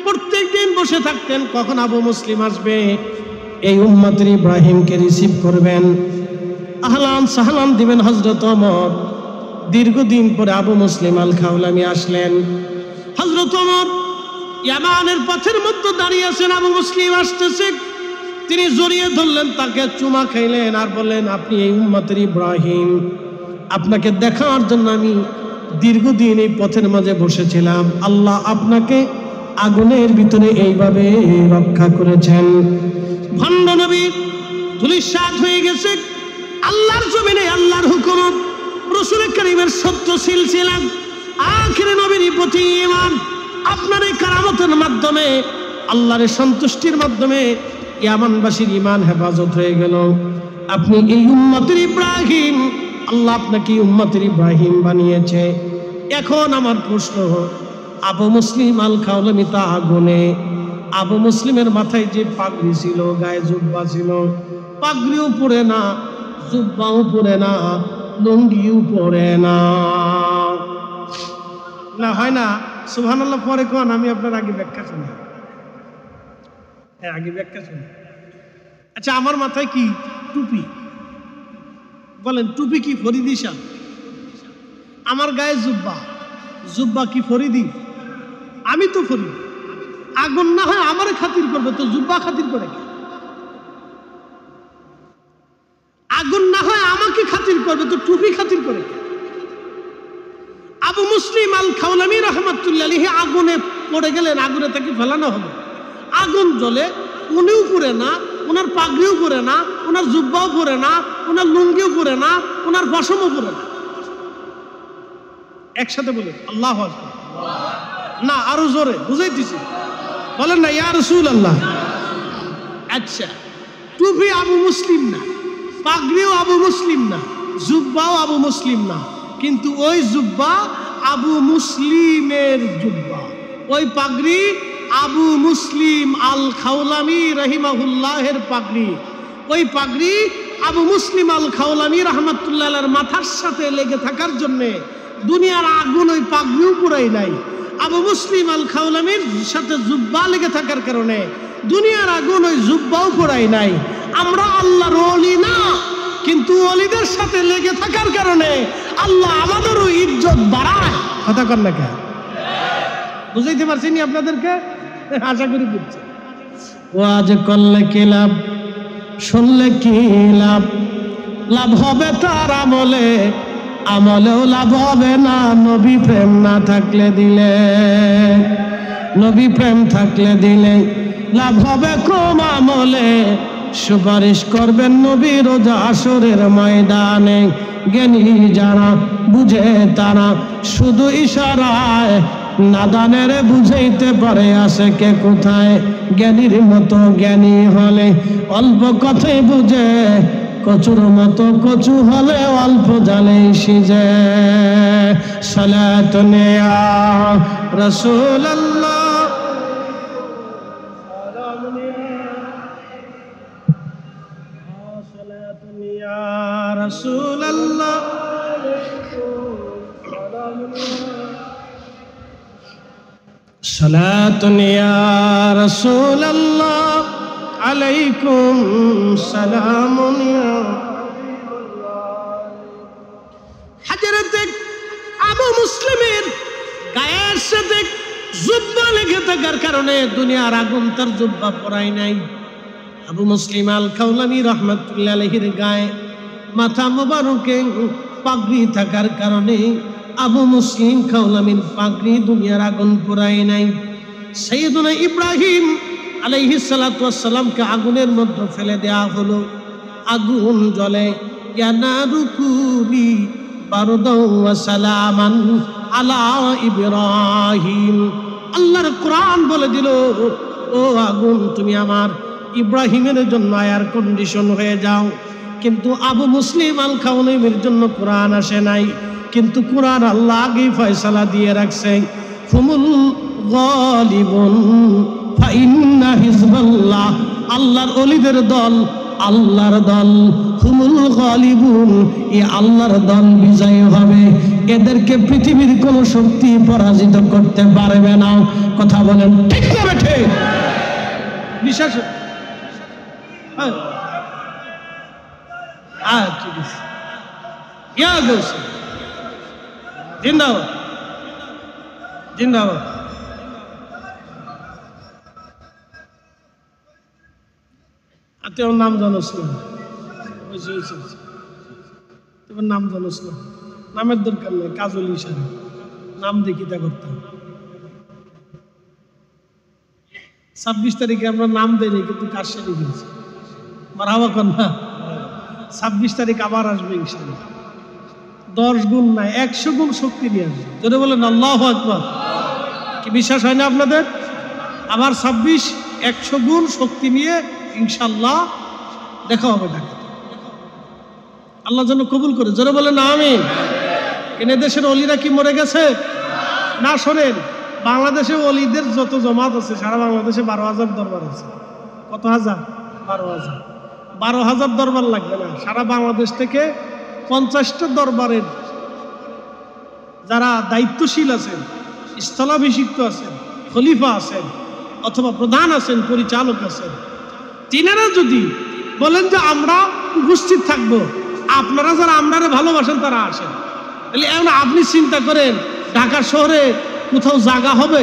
S1: প্রত্যেকদিন বসে থাকতেন, কখন আবু মুসলিম আসবে, এই উম্মতের ইব্রাহিমকে রিসিভ করবেন, আহলান সাহলান দিবেন হযরত ওমর। দীর্ঘদিন পরে আবু মুসলিম আল খাওলামি আসলেন। হযরত ওমর ইয়ামানের পথের মধ্যে দাঁড়িয়ে আছেন, আবু মুসলিম আসতেছে, তিনি জড়িয়ে ধরলেন, তাকে চুমা খাইলেন আর বললেন, আপনি এই উম্মতের ইব্রাহিম, আপনাকে দেখার জন্য আমি দীর্ঘদিন এই পথের মাঝে বসেছিলাম, আল্লাহ আপনাকে আগুনের ভিতরে এইভাবে রক্ষা করেছেন। ভণ্ড নবী ধূলিসাৎ হয়ে গেছে, আল্লাহর জমিনে আল্লাহর হুকুম, রাসূল কারীমের সত্য সিলসিলা, আখির নবীর প্রতি ঈমান, আপনার এই কারামতের মাধ্যমে, আল্লাহর সন্তুষ্টির মাধ্যমে ইয়ামানবাসীর ঈমান হেফাজত হয়ে গেল। আপনি এই উম্মতের ইব্রাহিম, আল্লাহ আপনাকে উম্মতের ইব্রাহিম বানিয়েছে। এখন আমার প্রশ্ন, আবু মুসলিম আল খাওলামি তা আগুনে, আবু মুসলিমের মাথায় যে পাগড়ি ছিল, গায়ে জুব্বা ছিল, পাগড়িও পরে না, জুব্বাও পরে না, লুঙ্গিও পরে না। না হয় না? সুবহানাল্লাহ পরে কোন, আমি আপনার আগে ব্যাখ্যা শুনি। হ্যাঁ, আগে ব্যাখ্যা শুনি। আচ্ছা, আমার মাথায় কি টুপি, বলেন টুপি কি ফরিদি শাহ? আমার গায়ে জুব্বা, জুব্বা কি ফরিদি? আমি তো ফরিদি। আগুন না হয় আমারে খাতির করবে, তো জুব্বা খাতির করে কে? আগুন না হয় আমাকে খাতির করবে, তো টুপি খাতির করে কে? আবু মুসলিম আল খাওলামি রাহমাতুল্লাহ আলাইহি আগুনে পড়ে গেলেন, আগুনে তাকে ফেলানো হলো। আগুন জ্বলে, উনিও পরে না, ওনার পাগড়িও পরে না, ওনার জুব্বাও পরে না, ওনার লুঙ্গিও পরে না, ওনার পশমও পরে না। একসাথে বলে আল্লাহু আকবার। না, আরো জোরে বুঝাইতেছি, বলেন না ইয়া রাসূলুল্লাহ। আচ্ছা, টুপি আবু মুসলিম না, পাগড়িও আবু মুসলিম না, জুব্বাও আবু মুসলিম না, কিন্তু ওই জুব্বা আবু মুসলিমের জুব্বা, ওই পাগড়ি আবু মুসলিম আল খাওলামি রাহিমাহুল্লাহের পাগড়ি। ওই পাগড়ি আবু মুসলিম আল খাওলামি রাহমাতুল্লাহ আলাইহির মাথার সাথে লেগে থাকার জন্যে দুনিয়ার আগুন ওই পাগড়িও পুরাই নাই। আবু মুসলিম আল খাওলামির সাথে জুব্বা লেগে থাকার কারণে দুনিয়ার আগুন ওই জুব্বাও পুরাই নাই। আমরা আল্লাহর ওলি না, কিন্তু ওলিদের সাথে লেগে থাকার কারণে আল্লাহ আমাদেরও ইজ্জত বাড়ায়। কথা কর না কেন? বুঝাইতে পারছি নি আপনাদেরকে? আশা করি বুঝছি। ওয়াজ করলে কি লাভ, শুনলে কি লাভ? লাভ হবে তার আমলে, আমলেও লাভ হবে না নবী প্রেম না থাকলে দিলে। নবী প্রেম থাকলে দিলে লাভ হবে কম আমলে, সুপারিশ করবেন নবী রোজ আসরের ময়দানে। জ্ঞানী যারা বুঝে তারা শুধু ইশারায়, নাদানের বুঝাইতে পারে আসে কে কোথায়। জ্ঞানীর মতো জ্ঞানী হলে অল্প কথাই বুঝে, কচুর মতো কচু হলে অল্প জালেই সিজে। সালাতুন ইয়া রাসূলুল্লাহ, সালাতুন ইয়া রাসূলুল্লাহ, সালাতুন ইয়া রাসূলুল্লাহ, আলাইকুম সালামুন ইয়া। হযরত আবু মুসলিমের গায়ের সাথে জুব্বা লেগে থাকার কারণে দুনিয়ার আগুন তার জুব্বা পরাই নাই। আবু মুসলিম আল খাওলামি রাহমাতুল্লাহ আলাইহির গায়ে মাথা মোবারকে পাগড়ি থাকার কারণে আবু মুসলিম খাওলামির পাগড়ি দুনিয়ার আগুন পোড়ায় নাই। সাইয়েদুনা ইব্রাহিম আলাইহিস সালাতু ওয়াস সালামকে আগুনের মধ্যে ফেলে দেয়া হলো। আগুন জ্বলে, ইয়া নারু কুনি বারদাও ওয়া সালামান আলা ইব্রাহিম। আল্লাহর কোরআন বলে দিল, ও আগুন তুমি আমার ইব্রাহিমের জন্য এয়ার কন্ডিশন হয়ে যাও। কিন্তু আবু মুসলিম আল খাওয়ানির জন্য কোরআন আসে নাই, কিন্তু কোরআন আল্লাহ আগেই ফয়সালা দিয়ে রাখছে, হুমুল গালিবুন ফাইন্না হিজবাল্লাহ, আল্লাহর ওলিদের দল, আল্লাহর দল, হুমুল গালিবুন, এই আল্লাহর দল বিজয়ী হবে, এদেরকে পৃথিবীর কোন শক্তি পরাজিত করতে পারবে না। কথা বলেন ঠিক না বেঠে? বিশ্বাস? ঠিক আছে, ইয়া গৌসে জিন্দাবাদ, জিন্দাবাদ। তোর নাম জানোস না, তোমার নাম জানোস না, নামের দরকার নেই, কাজল ইশারা নাম দেখিতা করতাম। 26 তারিখে আমরা নাম দেয়নি, কিন্তু কাজ সেরে গেছি। মারহাবা কর না। 26 তারিখ আবার আসবে ইনশাআল্লাহ। 10 গুণ না 100 গুণ শক্তি নিয়ে আসবে। যদি বলেন আল্লাহু আকবার, কি বিশ্বাস হয় না আপনাদের? আবার 26 100 গুণ শক্তি নিয়ে ইনশাআল্লাহ দেখা হবে ঢাকা। আল্লাহ যেন কবুল করে। জোরে বলেন আমিন। এনে দেশের অলিরা কি মরে গেছে? না, শোনেন, বাংলাদেশে অলিদের যত জমাত আছে, সারা বাংলাদেশে 12,000 দরবার আছে। কত হাজার? 12,000। 12,000 দরবার লাগবে না, সারা বাংলাদেশ থেকে 50টা দরবারের যারা দায়িত্বশীল আছেন, স্থলাভিষিক্ত আছেন, খলিফা আছেন, অথবা প্রধান আছেন, পরিচালক আছেন, তিনারা যদি বলেন যে আমরা উপস্থিত থাকব, আপনারা যারা আমরারে ভালোবাসেন তারা আসেন। তাহলে এখন আপনি চিন্তা করেন, ঢাকা শহরে কোথাও জায়গা হবে?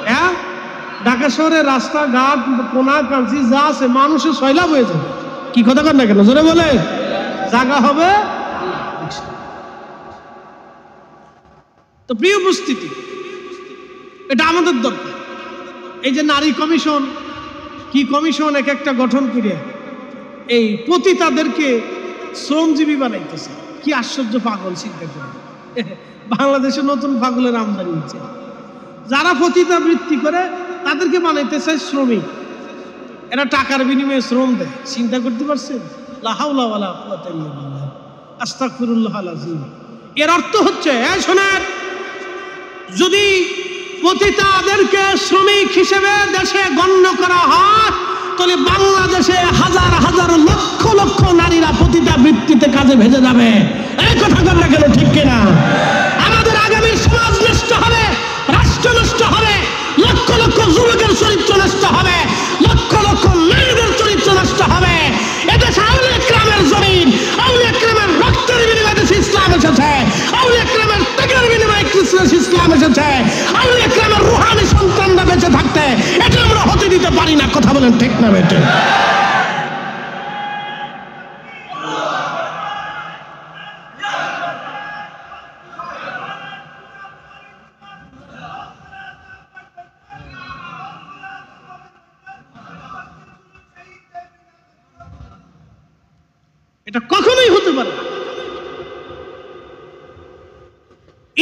S1: হ্যাঁ, ঢাকা শহরে রাস্তাঘাট কোনা কাঞ্চি যা আছে মানুষের সয়লাভ হয়ে যাবে। কি কথা কর না কেন? জোরে বলে জায়গা হবে। তো প্রিয় উপস্থিতি, এটা আমাদের দরকার। এই যে নারী কমিশন, কি কমিশন এক একটা গঠন করে এই পতিতাদেরকে শ্রমজীবী বানাইতেছে। কি আশ্চর্য পাগল, চিন্তা করে। বাংলাদেশে নতুন পাগলের আমদানি হচ্ছে। যারা পতিতা বৃত্তি করে তাদেরকে বানাইতে চায় শ্রমিক। এরা টাকার বিনিময়ে শ্রম দেয়। চিন্তা করতে পারছেন? লা হাওলা ওয়ালা কুওয়াতা ইল্লা বিল্লাহ, আস্তাগফিরুল্লাহাল আযীম। এর অর্থ হচ্ছে, এই শোনেন, যদি পতিতাদেরকে শ্রমিক হিসেবে দেশে গণ্য করা হয়, তাহলে বাংলাদেশে হাজার হাজার লক্ষ লক্ষ নারীরা পতিতা বৃত্তিতে কাজে ভেজে যাবে। এই কথা বল না কেন? ঠিক কিনা? আমাদের আগামী সমাজ নষ্ট হবে, রাষ্ট্র নষ্ট হবে, লক্ষ লক্ষ যুবকের চরিত্র নষ্ট হবে, লক্ষ লক্ষ নারীদের চরিত্র নষ্ট হবে। এদেশে আউলিয়া কেরামের জমিন, আউলিয়া কেরামের রক্তের বিনিময়ে দেশে ইসলাম এসেছে, আউলিয়া কেরামের ত্যাগের বিনিময়ে ইসলাম এসেছে, আউলিয়া কেরামের রুহানি সন্তানরা বেঁচে থাকতে এটা আমরা হতে দিতে পারি না। কথা বলেন ঠিক না বেটে? এটা কখনোই হতে পারে না।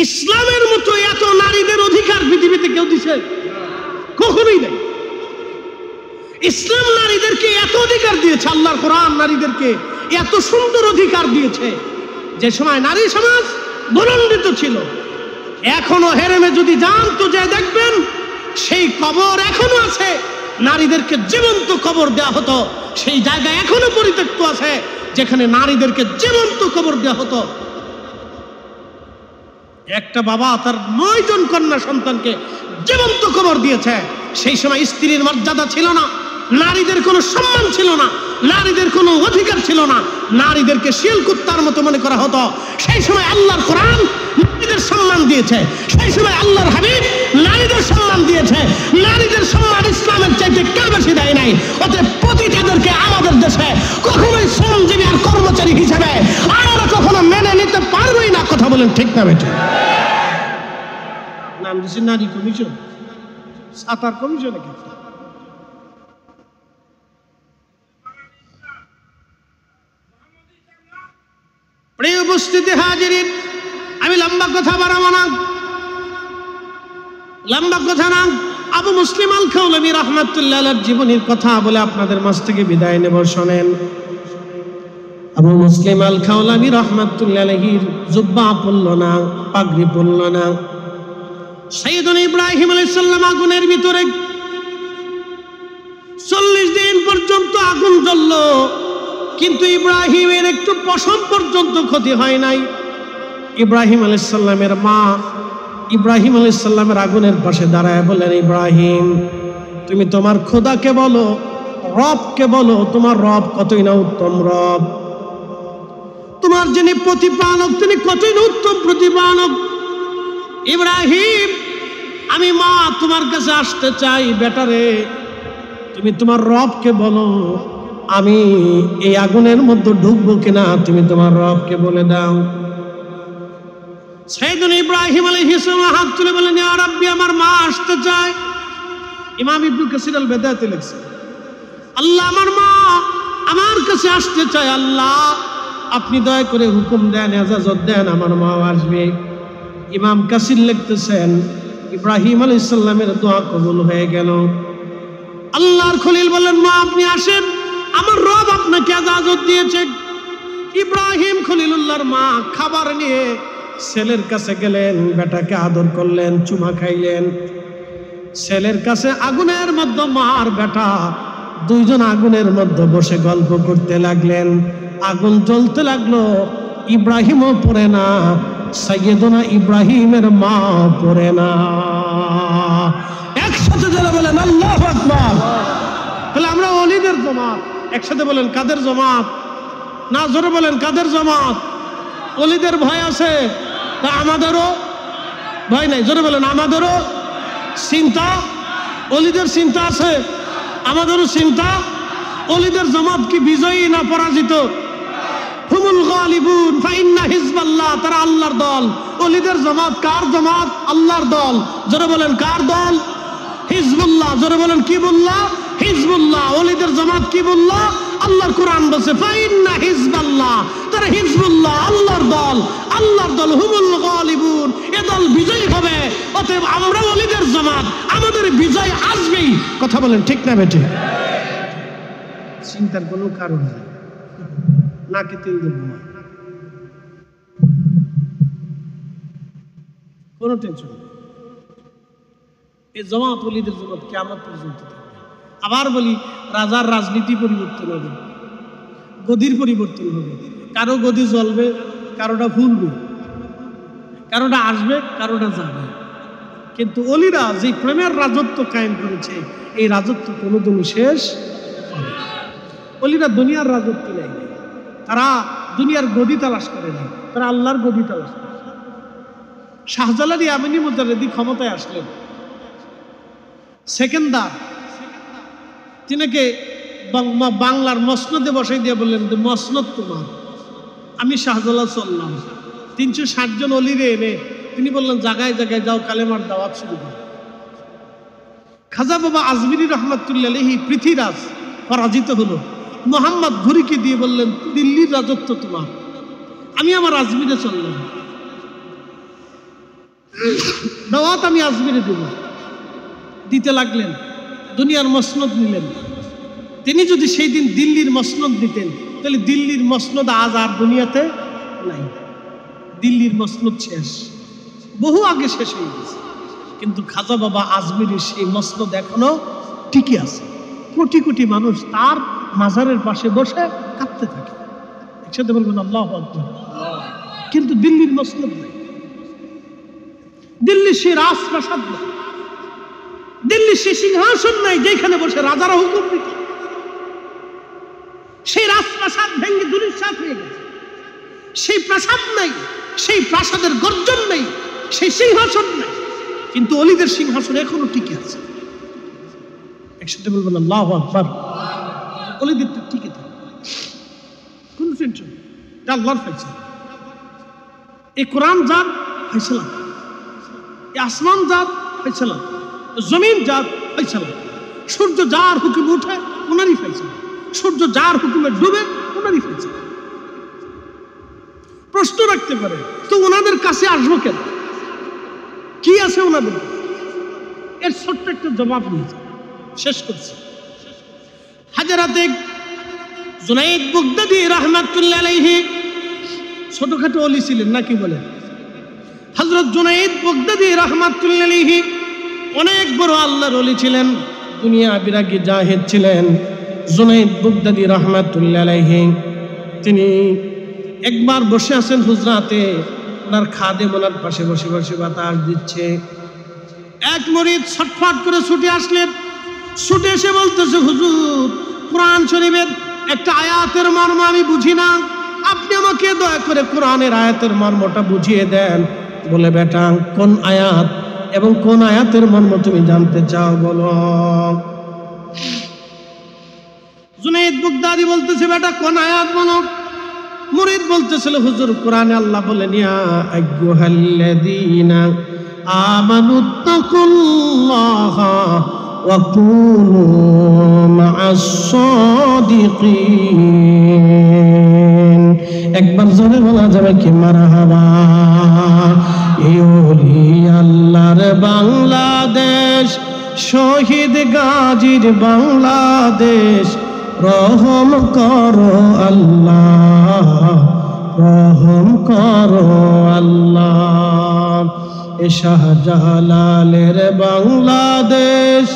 S1: ইসলামের মতো এত নারীদের অধিকার পৃথিবীতে কেউ দিছে? কখনোই নাই। ইসলাম নারীদেরকে এত অধিকার দিয়েছে, আল্লাহর কোরআন নারীদেরকে এত সুন্দর অধিকার দিয়েছে। যে সময় নারী সমাজ গলণ্ডিত ছিল, এখনো হেরেমে যদি যান তো যে দেখবেন সেই কবর এখনো আছে। নারীদেরকে জীবন্ত কবর দেওয়া হতো, সেই জায়গা এখনো পরিত্যক্ত আছে যেখানে নারীদেরকে জীবন্ত কবর দেওয়া হতো। একটা বাবা তার 9 জন কন্যা সন্তানকে জীবন্ত কবর দিয়েছে। সেই সময় স্ত্রীর মর্যাদা ছিল না, নারীদের কোনো সম্মান ছিল না, নারীদের কোনো অধিকার ছিল না, নারীদেরকে শিল কুত্তার মতো মনে করা হতো। সেই সময় আল্লাহর কোরআন নারীদের সম্মান দিয়েছে, সেই সময় আল্লাহর হাবিব নারীদের সম্মান দিয়েছে। নারীদের সম্মান ইসলামের চাইতে কেউ বেশি দেয় নাই। অতএব প্রতিটাদেরকে আমাদের দেশে কখনোই শ্রমজীবী আর কর্মচারী হিসেবে আমরা কখনো মেনে নিতে পারবোই না। কথা বলেন ঠিক না বেটে? নাম দিয়েছে নারী কমিশন, সাঁতার কমিশনে প্রিয় উপস্থিতি হাজিরিন, আমি লম্বা কথা বাড়াবো না, লম্বা কথা না। আবু মুসলিম আল খাওলানি রাহমাতুল্লাহ আলাইহির জীবনের কথা বলে আপনাদের মাঝ থেকে বিদায় নেব। শোনেন, আবু মুসলিম আল খাওলানি রাহমাতুল্লাহ আলাইহির জুব্বা পরল না, পাগড়ি পরল না। সাইয়েদুনা ইব্রাহিম আলাইহিস সালাম আগুনের ভিতরে 40 দিন পর্যন্ত আগুন জ্বলল, কিন্তু ইব্রাহিমের একটু পশম পর্যন্ত ক্ষতি হয় নাই। ইব্রাহিম আলাইহিস সালামের মা ইব্রাহিম আলাইহিস সালামের আগুনের পাশে দাঁড়ায় বলেন, ইব্রাহিম, তুমি তোমার খোদাকে বলো, রবকে বলো, তোমার রব কতই না উত্তম রব, তোমার যিনি প্রতিপালক তিনি কতই না উত্তম প্রতিপালক। ইব্রাহিম, আমি মা তোমার কাছে আসতে চাই, বেটারে তুমি তোমার রবকে বলো, আমি এই আগুনের মধ্যে ঢুকবো কিনা তুমি তোমার রবকে বলে দাও। সাইয়েদুনা ইব্রাহিম আলাইহিস সালাম হাত তুলে বলেন, ইয়া রাব্বি, আমার মা আসতে চায়। ইমাম ইবনে কাসির আল বেদায়াতে লিখছেন, আল্লাহ আমার মা আমার কাছে আসতে চায়, আল্লাহ আপনি দয়া করে হুকুম দেন, ইজাজত দেন, আমার মা আসবে। ইমাম কাসির লিখতেছেন, ইব্রাহিম আলাইহিস সালামের দোয়া কবুল হয়ে গেল। আল্লাহর খলিল বলেন, মা আপনি আসেন, আমার রব আপনাকে ইজাজত দিয়েছে। ইব্রাহিম খলিলুল্লাহর মা খাবার নিয়ে ছেলের কাছে গেলেন, বেটাকে আদর করলেন, চুমা খাইলেন। ছেলের কাছে আগুনের মধ্যে মা আর বেটা দুইজন আগুনের মধ্যে বসে গল্প করতে লাগলেন। আগুন জ্বলতে লাগলো, ইব্রাহিমও পড়ে না, সাইয়েদুনা ইব্রাহিমের মা পড়ে না। একসাথে যারা বলেন আল্লাহু আকবার। তাহলে আমরা ওলিদের জামাত, একসাথে বলেন কাদের জামাত? না, জোরে বলেন কাদের জামাত? ওলিদের ভয় আছে, তা আমাদেরও ভয় নাই। জোরে বলেন আমাদেরও চিন্তা, ওলিদের চিন্তা আছে, আমাদেরও চিন্তা। ওলিদের জামাত কি বিজয়ী না পরাজিত? হুমুল গালিবুন ফাইন্না হিজবাল্লাহ, তারা আল্লাহর দল। ওলিদের জামাত কার জামাত? আল্লাহর দল। জোরে বলেন কার দল? হিজবুল্লাহ। জোরে বলেন কি বললা? হিজবুল্লাহ। ওলিদের জামাত কি বললা? আল্লাহর কোরআন বলছে ফাইন্না হিজবাল্লাহ, তারা হিজবুল্লাহ, আল্লাহর দল। আল্লাহর দল হুমুল গালিবুন, এ দল বিজয়ী হবে। অতএব আমরা ওলিদের জামাত, আমাদের বিজয় আসবেই। কথা বলেন ঠিক না বেটে? চিন্তার কোনো কারণ নেই, নাকি তিল দেব না, কোনো টেনশন নেই। এই জামাত ওলিদের জামাত কিয়ামত পর্যন্ত থাকবে। আবার বলি, রাজার রাজনীতি পরিবর্তন হবে, গদির পরিবর্তন হবে। কারো গদি জ্বলবে, কারোটা ফুলবে, কারোটা আসবে, কারোটা যাবে। কিন্তু ওলিরা যে প্রেমের রাজত্ব কায়েম করেছে, এই রাজত্ব কোনোদিনই শেষ হবে না। ওলিরা দুনিয়ার রাজত্ব নেয়, তারা দুনিয়ার গদি তালাশ করে নেয়, তারা আল্লাহর গদি তালাশ করে। শাহজালাল ইয়ামানি মুজাদ্দিদ ক্ষমতায় আসলেন, সেকেন্দার তিনাকে বাংলার মসনদে বসাই দিয়ে বললেন, মসনদ তোমার, আমি শাহজালাল চললাম। 360 জন অলিরে এনে তিনি বললেন, জায়গায় জায়গায় যাও, কালেমার দাওয়াত শুরু করো। খাজা বাবা আজমিরি রহমাতুল্লাহ আলাইহি পৃথ্বীরাজ পরাজিত হলো। মোহাম্মদ ঘুরিকে দিয়ে বললেন, দিল্লির রাজত্ব তোমার, আমি আমার আজমিরে চললাম, দাওয়াত আমি আজমিরে দেব। দিতে লাগলেন, দুনিয়ার মসনদ নিলেন। তিনি যদি সেই দিন দিল্লির মসনদ দিতেন, তাহলে দিল্লির মসনদ আজ আর দুনিয়াতে নাই। দিল্লির মসনদ শেষ, বহু আগে শেষ হয়ে গেছে। কিন্তু খাজা বাবা আজমিরের সেই মসনদ এখনো টিকে আছে। কোটি কোটি মানুষ তার মাজারের পাশে বসে কাঁদতে থাকে। একসাথে বলবেন আল্লাহু আকবার। কিন্তু দিল্লির মসনদ নাই, দিল্লির সেই রাজপ্রাসাদ নাই, দিল্লির সেই সিংহাসন নাই যেখানে বসে রাজারা হুকুম দিত। সেই রাজপ্রাসাদ ভেঙে ধূলিসাৎ হয়ে গেছে। সেই প্রাসাদ নাই, সেই প্রাসাদের গর্জন নেই, সেই সিংহাসন নেই। কিন্তু অলিদের সিংহাসন এখনো টিকে আছে। একসাথে বলবেন আল্লাহু আকবার। অলিদের টিকে থাকে, কোন টেনশন, এটা আল্লাহর ফয়সালা। এই কোরআন জাত ফয়সালা, এই আসমান জাত ফয়সালা, জমিন জাত ফয়সালা। সূর্য যার হুকুমে উঠে ওনারই ফয়সালা, সূর্য যার হুকুমে ডুবে ওনারই ফয়সালা। প্রশ্ন রাখতে পারে, তো ওনাদের কাছে আসবো কেন? কি আছে ওনাদের? এর ছোট্ট একটা জবাব নিয়ে শেষ করছি। হাজরাতে জুনাইদ বাগদাদী রাহমাতুল্লাহ আলাইহি ছোটখাটো ওলি ছিলেন নাকি বলেন? হযরত জুনাইদ বাগদাদী রাহমাতুল্লাহ আলাইহি অনেক বড় আল্লাহর ওলি ছিলেন, দুনিয়া বিরাগী জাহিদ ছিলেন। জুনাইদ বাগদাদী রাহমাতুল্লাহ আলাইহি তিনি একবার বসে আছেন হুজরাতে, ওনার খাদেম ওনার পাশে বসে বসে বাতাস দিচ্ছে। এক মুরিদ ছটফট করে ছুটে আসলেন, ছুটে এসে বলতেছে, হুজুর কোরআন শরীফের একটা আয়াতের মর্ম আমি বুঝি না, আপনি আমাকে দয়া করে কোরআনের আয়াতের মর্মটা বুঝিয়ে দেন। বলে, বেটা কোন আয়াত এবং কোন আয়াতের মর্ম তুমি জানতে চাও বলো। জুনাইদ বাগদাদী বলতেছে, বেটা কোন আয়াত বলো। মুরিদ বলতেছিল, হুজুর কোরআনে আল্লাহ বলেন, ইয়া আইয়ুহাল্লাযীনা আমানুত্তাকুল্লাহা ওয়া কুনু মা'আস সাদিকিন। একবার জোরে বলা যাবে কি মারহাবা। এই ওলি আল্লাহর বাংলাদেশ, শহীদ গাজীর বাংলাদেশ, রহম করো আল্লাহ, রহম করো আল্লাহ। এ শাহজালালের বাংলাদেশ,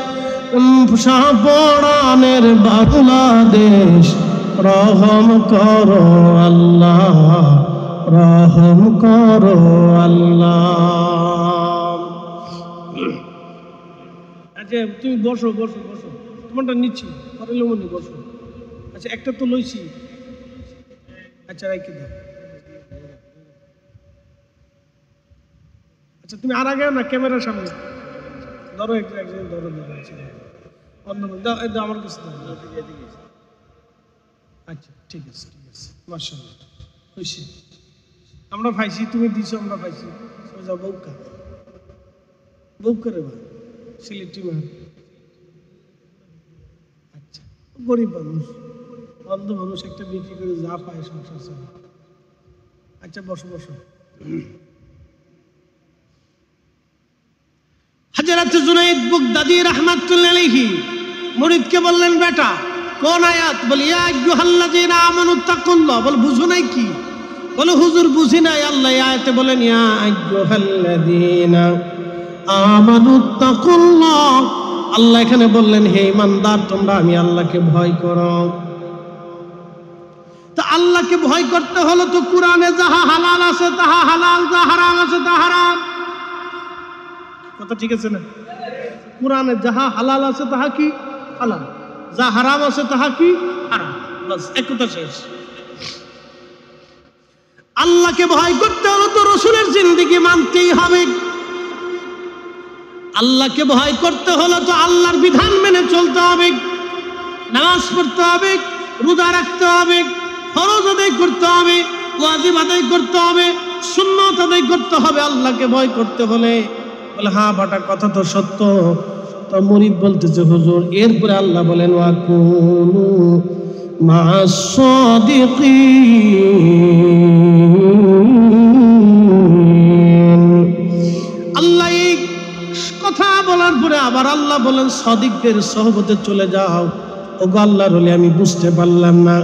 S1: শাহপরানের বাংলাদেশ, রহম করো আল্লাহ, রহম করো আল্লাহ। আচ্ছা তুমি বসো বসো বসো, তোমারটা নিচ্ছি, পারলে মনে বসো। আচ্ছা একটা তো লইছি, আচ্ছা রাখি দাও। আচ্ছা তুমি আর আগে না ক্যামেরার সামনে ধরো, একজন ধরো, অন্য আমার কাছে। আচ্ছা ঠিক আছে ঠিক আছে, মাশাআল্লাহ খুশি আমরা পাইছি, তুমি দিছো আমরা পাইছি। সোজা বউকা বউকা রে ভাই, সিলেক্টিভ। আচ্ছা গরিব মানুষ, অন্ধ মানুষ, একটা বিক্রি করে যা পায় সংসার চলে। আচ্ছা বসো বসো। হযরত জুনাইদ বাগদাদী রাহমাতুল্লাহ আলাইহি মুরিদকে বললেন, বেটা কোন আয়াত? বলি ইয়া আইয়ুহাল্লাযীনা আমানুত্তাকুল্লাহ। বল বুঝো নাই কি? বলে হুজুর বুঝি নাই। আল্লাহ আয়াতে বলেন, ইয়া আইয়ুহাল্লাযীনা আমানুত্তাকুল্লাহ। আল্লাহ এখানে বললেন, হে ইমানদার তোমরা আমি আল্লাহকে ভয় করো। তো আল্লাহকে ভয় করতে হলো তো কোরআনে যাহা হালাল আছে তাহা হালাল, যা হারাম আছে তা হারাম। কথা ঠিক আছে না? কোরআনে যাহা হালাল আছে তাহা কি হালাল, যা হারাম আছে তাহা কি হারাম। বাস এক কথা শেষ। আল্লাহকে ভয় করতে হলে তো রাসূলের জিন্দেগি মানতেই হবে। আল্লাহকে ভয় করতে হলে তো আল্লাহর বিধান মেনে চলতে হবে, নামাজ পড়তে হবে, রোজা রাখতে হবে, ফরজ আদায় করতে হবে, ওয়াজিব আদায় করতে হবে, সুন্নাত আদায় করতে হবে। আল্লাহকে ভয় করতে হলে বলে, হ্যাঁ বাটা কথা তো সত্য। তো মুরিদ বলতেছে, হুজুর এরপরে আল্লাহ বলেন, ওয়া কুনু মা'আস সাদিকিন। আল্লাহ এই কথা বলার পরে আবার আল্লাহ বলেন, সাদিকদের সহবতে চলে যাও। ওগো আল্লাহর ওলি, আমি বুঝতে পারলাম না,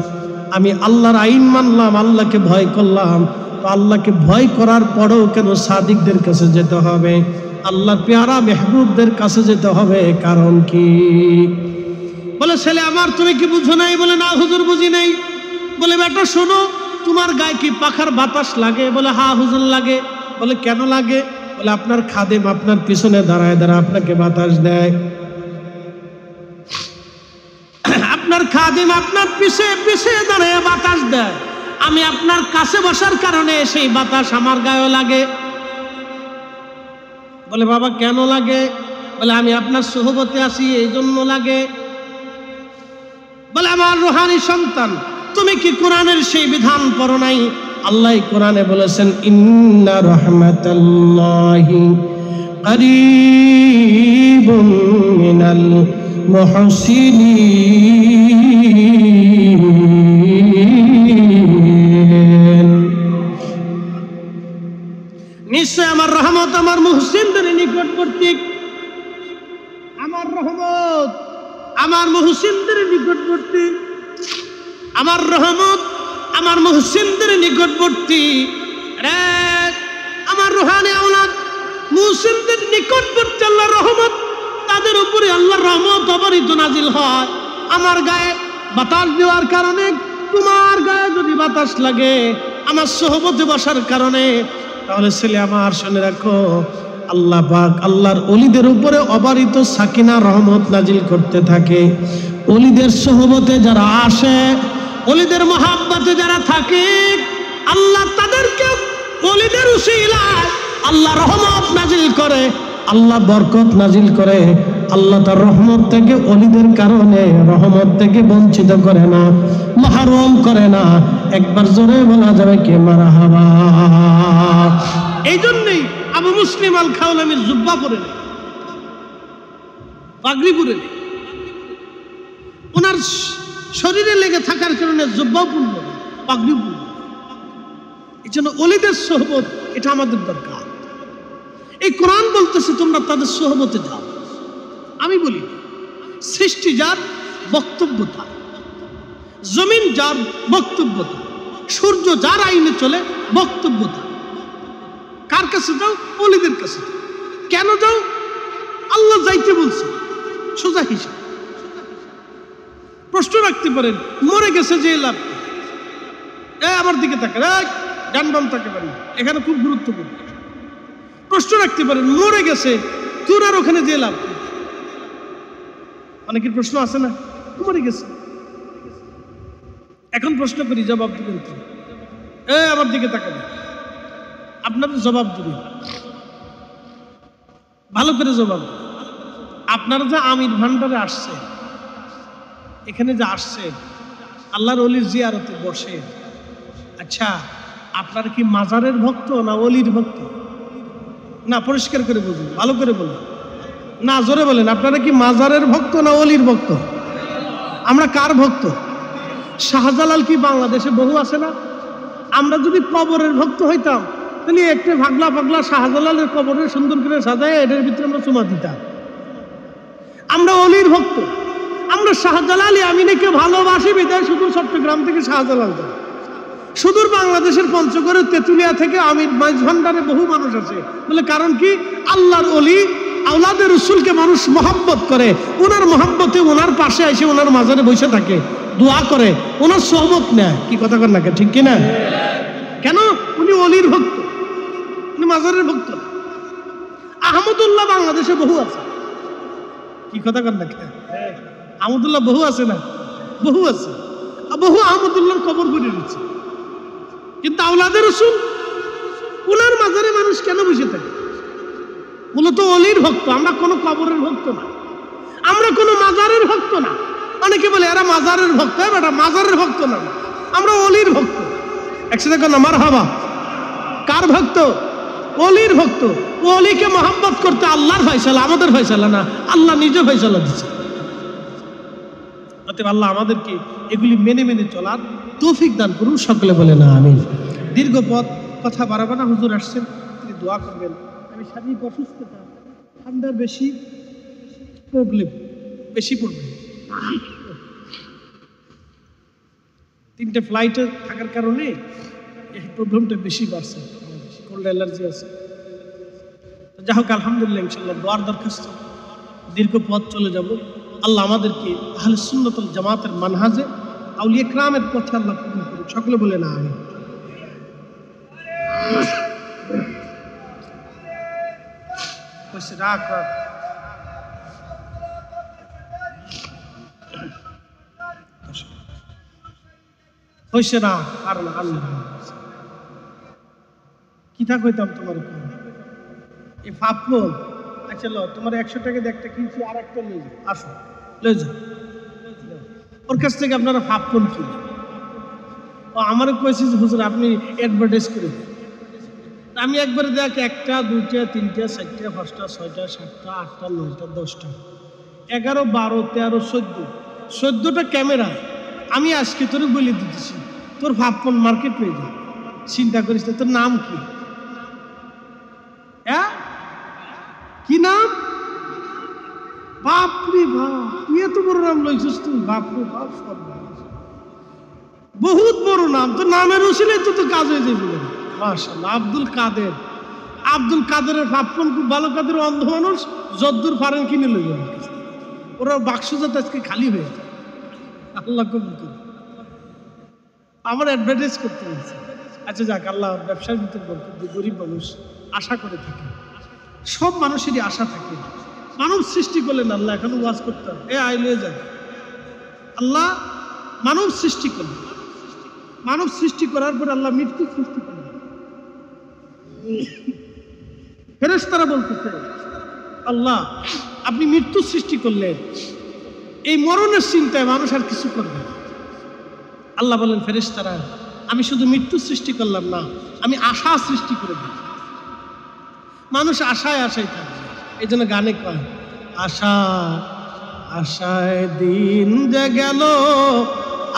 S1: আমি আল্লাহর আইন মানলাম, আল্লাহকে ভয় করলাম, তো আল্লাহকে ভয় করার পরেও কেন সাদিকদের কাছে যেতে হবে, আল্লাহর পেয়ারা মেহবুবদের কাছে যেতে হবে? কারণ কি? বলে, ছেলে আমার তুমি কি বুঝো নাই? বলে, না হুজুর বুঝি নাই। বলে, বেটা শোনো, তোমার গায়ে কি পাখার বাতাস লাগে? বলে, হ্যাঁ হুজুর লাগে। বলে, কেন লাগে? বলে, আপনার খাদেম আপনার পিছনে দাঁড়ায় দাঁড়ায় আপনাকে বাতাস দেয়। আপনার খাদেম আপনার পিছে পিছে দাঁড়ায় বাতাস দেয়, আমি আপনার কাছে বসার কারণে সেই বাতাস আমার গায়ে লাগে। বলে, বাবা কেন লাগে? বলে, আমি আপনার সোহবতে আছি এই জন্য লাগে। বলে, আমার রুহানি সন্তান, তুমি কি কোরআনের সেই বিধান পড়ো নাই? আল্লাহ কোরআনে বলেছেন, ইন্না রাহমাতাল্লাহি করিবুম মিনাল মুহসিনিন। নিশ্চয় আমার রহমত আমার মুহসিনদের নিকটবর্তী, আমার রহমত আমার মুহসিনদের নিকটবর্তী, আমার রহমত আমার মুহসিনদের নিকটবর্তী। রে আমার রুহানি আওলাদ মুহসিনদের নিকটবর্তী আল্লাহর রহমত, তাদের উপরে আল্লাহর রহমত অবারিত নাজিল হয়। আমার গায়ে বাতাস দেওয়ার কারণে, তোমার গায়ে যদি বাতাস লাগে আমার সোহবতে বসার কারণে, তাহলে ছেলে আমার শুনে রাখো, আল্লাহ পাক আল্লাহর ওলিদের উপরে অবারিত সাকিনা রহমত নাজিল করতে থাকে। ওলিদের সোহবতে যারা আসে, ওলিদের মহাব্বতে যারা থাকে, আল্লাহ তাদেরকে ওলিদের উসিলায় আল্লাহ রহমত নাজিল করে, আল্লাহ বরকত নাজিল করে। আল্লাহ তার রহমত থেকে ওলিদের কারণে রহমত থেকে বঞ্চিত করে না, মাহরুম করে না। একবার জোরে বলা যাবে কে মারহাবা। এই জন্যই আবু মুসলিম আল খাওলামির জুব্বা পরে নেই, পাগড়ি পরে নেই, ওনার শরীরে লেগে থাকার কারণে জুব্বাও পরল, পাগড়ি পরল। এই জন্য ওলিদের সোহবত এটা আমাদের দরকার। এই কোরআন বলতেছে তোমরা তাদের সোহবতে যাও। আমি বলি সৃষ্টি যার বক্তব্য তার, জমিন যার বক্তব্য তার, সূর্য যার আইনে চলে বক্তব্য তার। কার কাছে যাও? ওলিদের কাছে। কেন যাও? আল্লাহ যাইতে বলছে, সোজা হিসাব। প্রশ্ন রাখতে পারেন, মরে গেছে যে লাভ, আমার দিকে তাকে ডান বাম তাকে পারি, এখানে খুব গুরুত্বপূর্ণ। প্রশ্ন রাখতে পারেন, মরে গেছে তোর আর ওখানে যে লাভ। অনেকের প্রশ্ন আছে না, মরে গেছে। এখন প্রশ্ন করি, জবাব দিবেন তো? আমার দিকে তাকাবে, আপনাদের জবাব দিবেন, ভালো করে জবাব। আপনারা যে আমির ভান্ডারে আসছে, এখানে যে আসছে আল্লাহর ওলির জিয়ারতে বসে, আচ্ছা আপনারা কি মাজারের ভক্ত না ওলির ভক্ত? না, পরিষ্কার করে বুঝুন, ভালো করে বলুন, না জোরে বলেন। আপনারা কি মাজারের ভক্ত না ওলির ভক্ত? আমরা কার ভক্ত? শাহজালাল কি বাংলাদেশে বহু আছে না? আমরা যদি কবরের ভক্ত হইতাম তাহলে একটা ভাগলা ভাগলা শাহজালালের কবরের সুন্দর করে সাজায় এটার ভিতরে আমরা চুমা দিতাম। আমরা অলির ভক্ত, আমরা শাহজালালি আমিনাকে ভালোবাসি বিদায় শুধু চট্টগ্রাম থেকে শাহজালাল যায়, সুদূর বাংলাদেশের পঞ্চগড়ে তেঁতুলিয়া থেকে আমির মাইজ ভান্ডারে বহু মানুষ আছে। বলে কারণ কি? আল্লাহর অলি আওলাদের রসুলকে মানুষ মহাব্বত করে, ওনার মহাব্বতে ওনার পাশে এসে ওনার মাজারে বসে থাকে, দোয়া করে, ওনার সহমত নেয়। কি কথা কর না, ঠিক কিনা? কেন? উনি অলির ভক্ত, উনি মাজারের ভক্ত। আহমদুল্লাহ বাংলাদেশে বহু আছে। কি কথা কর না, আহমদুল্লাহ বহু আছে না? বহু আছে, বহু আহমদুল্লাহর কবর করে দিচ্ছে। কিন্তু আওলাদের রসুল ওনার মাজারে মানুষ কেন বসে থাকে? মূলত অলির ভক্ত। আমরা কোনো কবরের ভক্ত না, আমরা কোনো মাজারের ভক্ত না। অনেকে বলে এরা মাজারের ভক্ত, বেটা মাজারের ভক্ত না, আমরা অলির ভক্ত। একসাথে কোন আমার হাবা কার ভক্ত? অলির ভক্ত। অলিকে মহব্বত করতে আল্লাহর ফয়সালা, আমাদের ফয়সালা না, আল্লাহ নিজে ফয়সালা দিচ্ছে। অতএব আল্লাহ আমাদেরকে এগুলি মেনে মেনে চলার তৌফিক দান করুন, সকলে বলে না আমিন। দীর্ঘ পথ, কথা বাড়াবো না, হুজুর আসছেন, তিনি দোয়া করবেন। আমি শারীরিক অসুস্থতা, ঠান্ডার বেশি প্রবলেম, বেশি প্রবলেম, 3টে ফ্লাইটে থাকার কারণে এই প্রবলেমটা বেশি বাড়ছে, কোল্ড অ্যালার্জি আছে। যাই হোক আলহামদুলিল্লাহ, ইনশাল্লাহ দোয়ার দরখাস্ত, দীর্ঘ পথ চলে যাব। আল্লাহ আমাদেরকে আহলে সুন্নাত ওয়াল জামাতের মানহাজে আউলিয়া কিরামের পথে আল্লাহ কবুল করুন, সকলে বলে না আমিন। রাখ রাখ হইছে না, আর না আল্লাহ কি থাক হইতাম তোমার এই ফাপল। আচ্ছা লো, তোমার 100 টাকা দিয়ে একটা কিনছি, আর একটা লয়ে যাও, আসো লয়ে যাও। ওর কাছ থেকে আপনারা ফাপল কিনে, ও আমারও কয়েছে যে হুজুর আপনি অ্যাডভার্টাইজ করে দেন। আমি একবারে দেখ 1টা 2টা 3টা 4টা 5টা 6টা 7টা 8টা 9টা 10টা 11 12 13 14টা ক্যামেরা আমি আজকে তোর বলে দিতেছি, তোর ভাবপন মার্কেট পেয়ে যাবে। চিন্তা করিস না, তোর নাম কি? বাপ, তুই এত বড় নাম লইছিস তুই? বাপ রে বাপ, বহুত বড় নাম। তো নামের উসিলে তো কাজ হয়ে যাবে। মাশাআল্লাহ, আব্দুল কাদের। আব্দুল কাদেরের ভাবপন খুব ভালো। কাদের অন্ধ মানুষ, যদ্দুর ফারেন কিনে লই গেল। ওরা বাক্স যাতে আজকে খালি হয়ে যায়। আল্লাহ কবুল করে। আমার অ্যাডভার্টাইজ করতে হয়েছে। আচ্ছা যাক, আল্লাহ ব্যবসার ভিতরে বরকত দিয়ে। গরিব মানুষ আশা করে থাকে, সব মানুষেরই আশা থাকে। মানব সৃষ্টি করলেন আল্লাহ, এখনো ওয়াজ করতে হবে, এ আইলে যাক। আল্লাহ মানব সৃষ্টি করলেন, মানব সৃষ্টি করার পর আল্লাহ মৃত্যু সৃষ্টি করলেন। ফেরেশতারা বলতেছে, আল্লাহ আপনি মৃত্যু সৃষ্টি করলেন, এই মরণের চিন্তায় মানুষ আর কিছু করবে না। আল্লাহ বলেন, ফেরেশতারা আমি শুধু মৃত্যু সৃষ্টি করলাম না, আমি আশা সৃষ্টি করে দিই। মানুষ আশায় আশায় থাকবে। এই জন্য গানে কয়, আশা আশায় দিন যে গেল,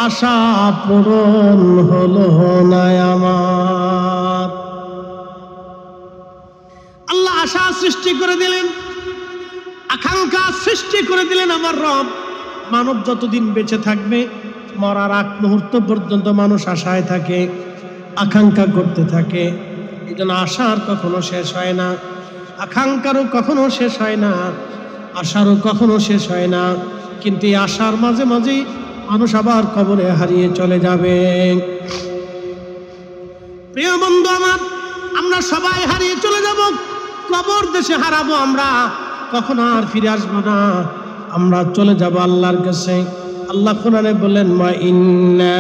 S1: আশা পূরণ হলো না আমার। আল্লাহ আশা সৃষ্টি করে দিলেন, আকাঙ্ক্ষা সৃষ্টি করে দিলেন আমার রব। মানব যতদিন বেঁচে থাকবে, মরার আগ মুহূর্ত পর্যন্ত মানুষ আশায় থাকে, আকাঙ্ক্ষা করতে থাকে। এই জন্য আশার কখনো শেষ হয় না, আকাঙ্ক্ষারও কখনো শেষ হয় না, আশারও কখনো শেষ হয় না। কিন্তু এই আশার মাঝে মাঝেই মানুষ আবার কবরে হারিয়ে চলে যাবে। প্রিয় বন্ধু আমার, আমরা সবাই হারিয়ে চলে যাব, কবর দেশে হারাবো আমরা, কখনো আর ফিরে আসবো না। আমরা চলে যাব আল্লাহর কাছে। আল্লাহ কোরআনে বলেন, মা ইন্না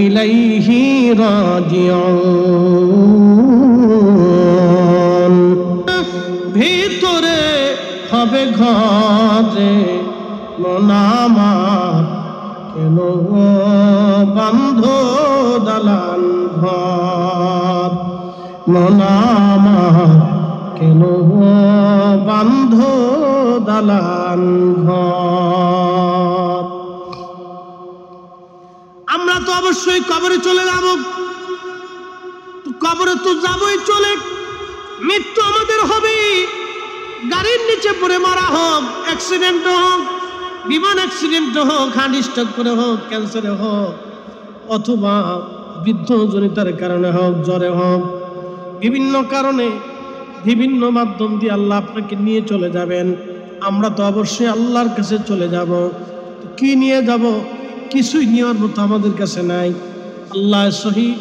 S1: ইলাইহি রাজিউন। ভিতরে হবে ঘরে মন আমার, কেন বন্ধ দালান ঘর, মন আমার কেন বন্ধ দালান ঘর। আমরা তো অবশ্যই কবরে চলে যাব, কবরে তো যাবই চলে। মৃত্যু আমাদের হবে, গাড়ির নিচে পড়ে মারা হোক, অ্যাক্সিডেন্ট হোক, বিমান অ্যাক্সিডেন্ট হোক, হার্ট স্ট্রোক করে হোক, ক্যান্সারে হোক, অথবা বৃদ্ধজনিতার কারণে হোক, জ্বরে হোক, বিভিন্ন কারণে বিভিন্ন মাধ্যম দিয়ে আল্লাহ আপনাকে নিয়ে চলে যাবেন। আমরা তো অবশ্যই আল্লাহর কাছে চলে যাব। কি নিয়ে যাব? কিছুই নেওয়ার মতো আমাদের কাছে নাই। আল্লাহ সহিহ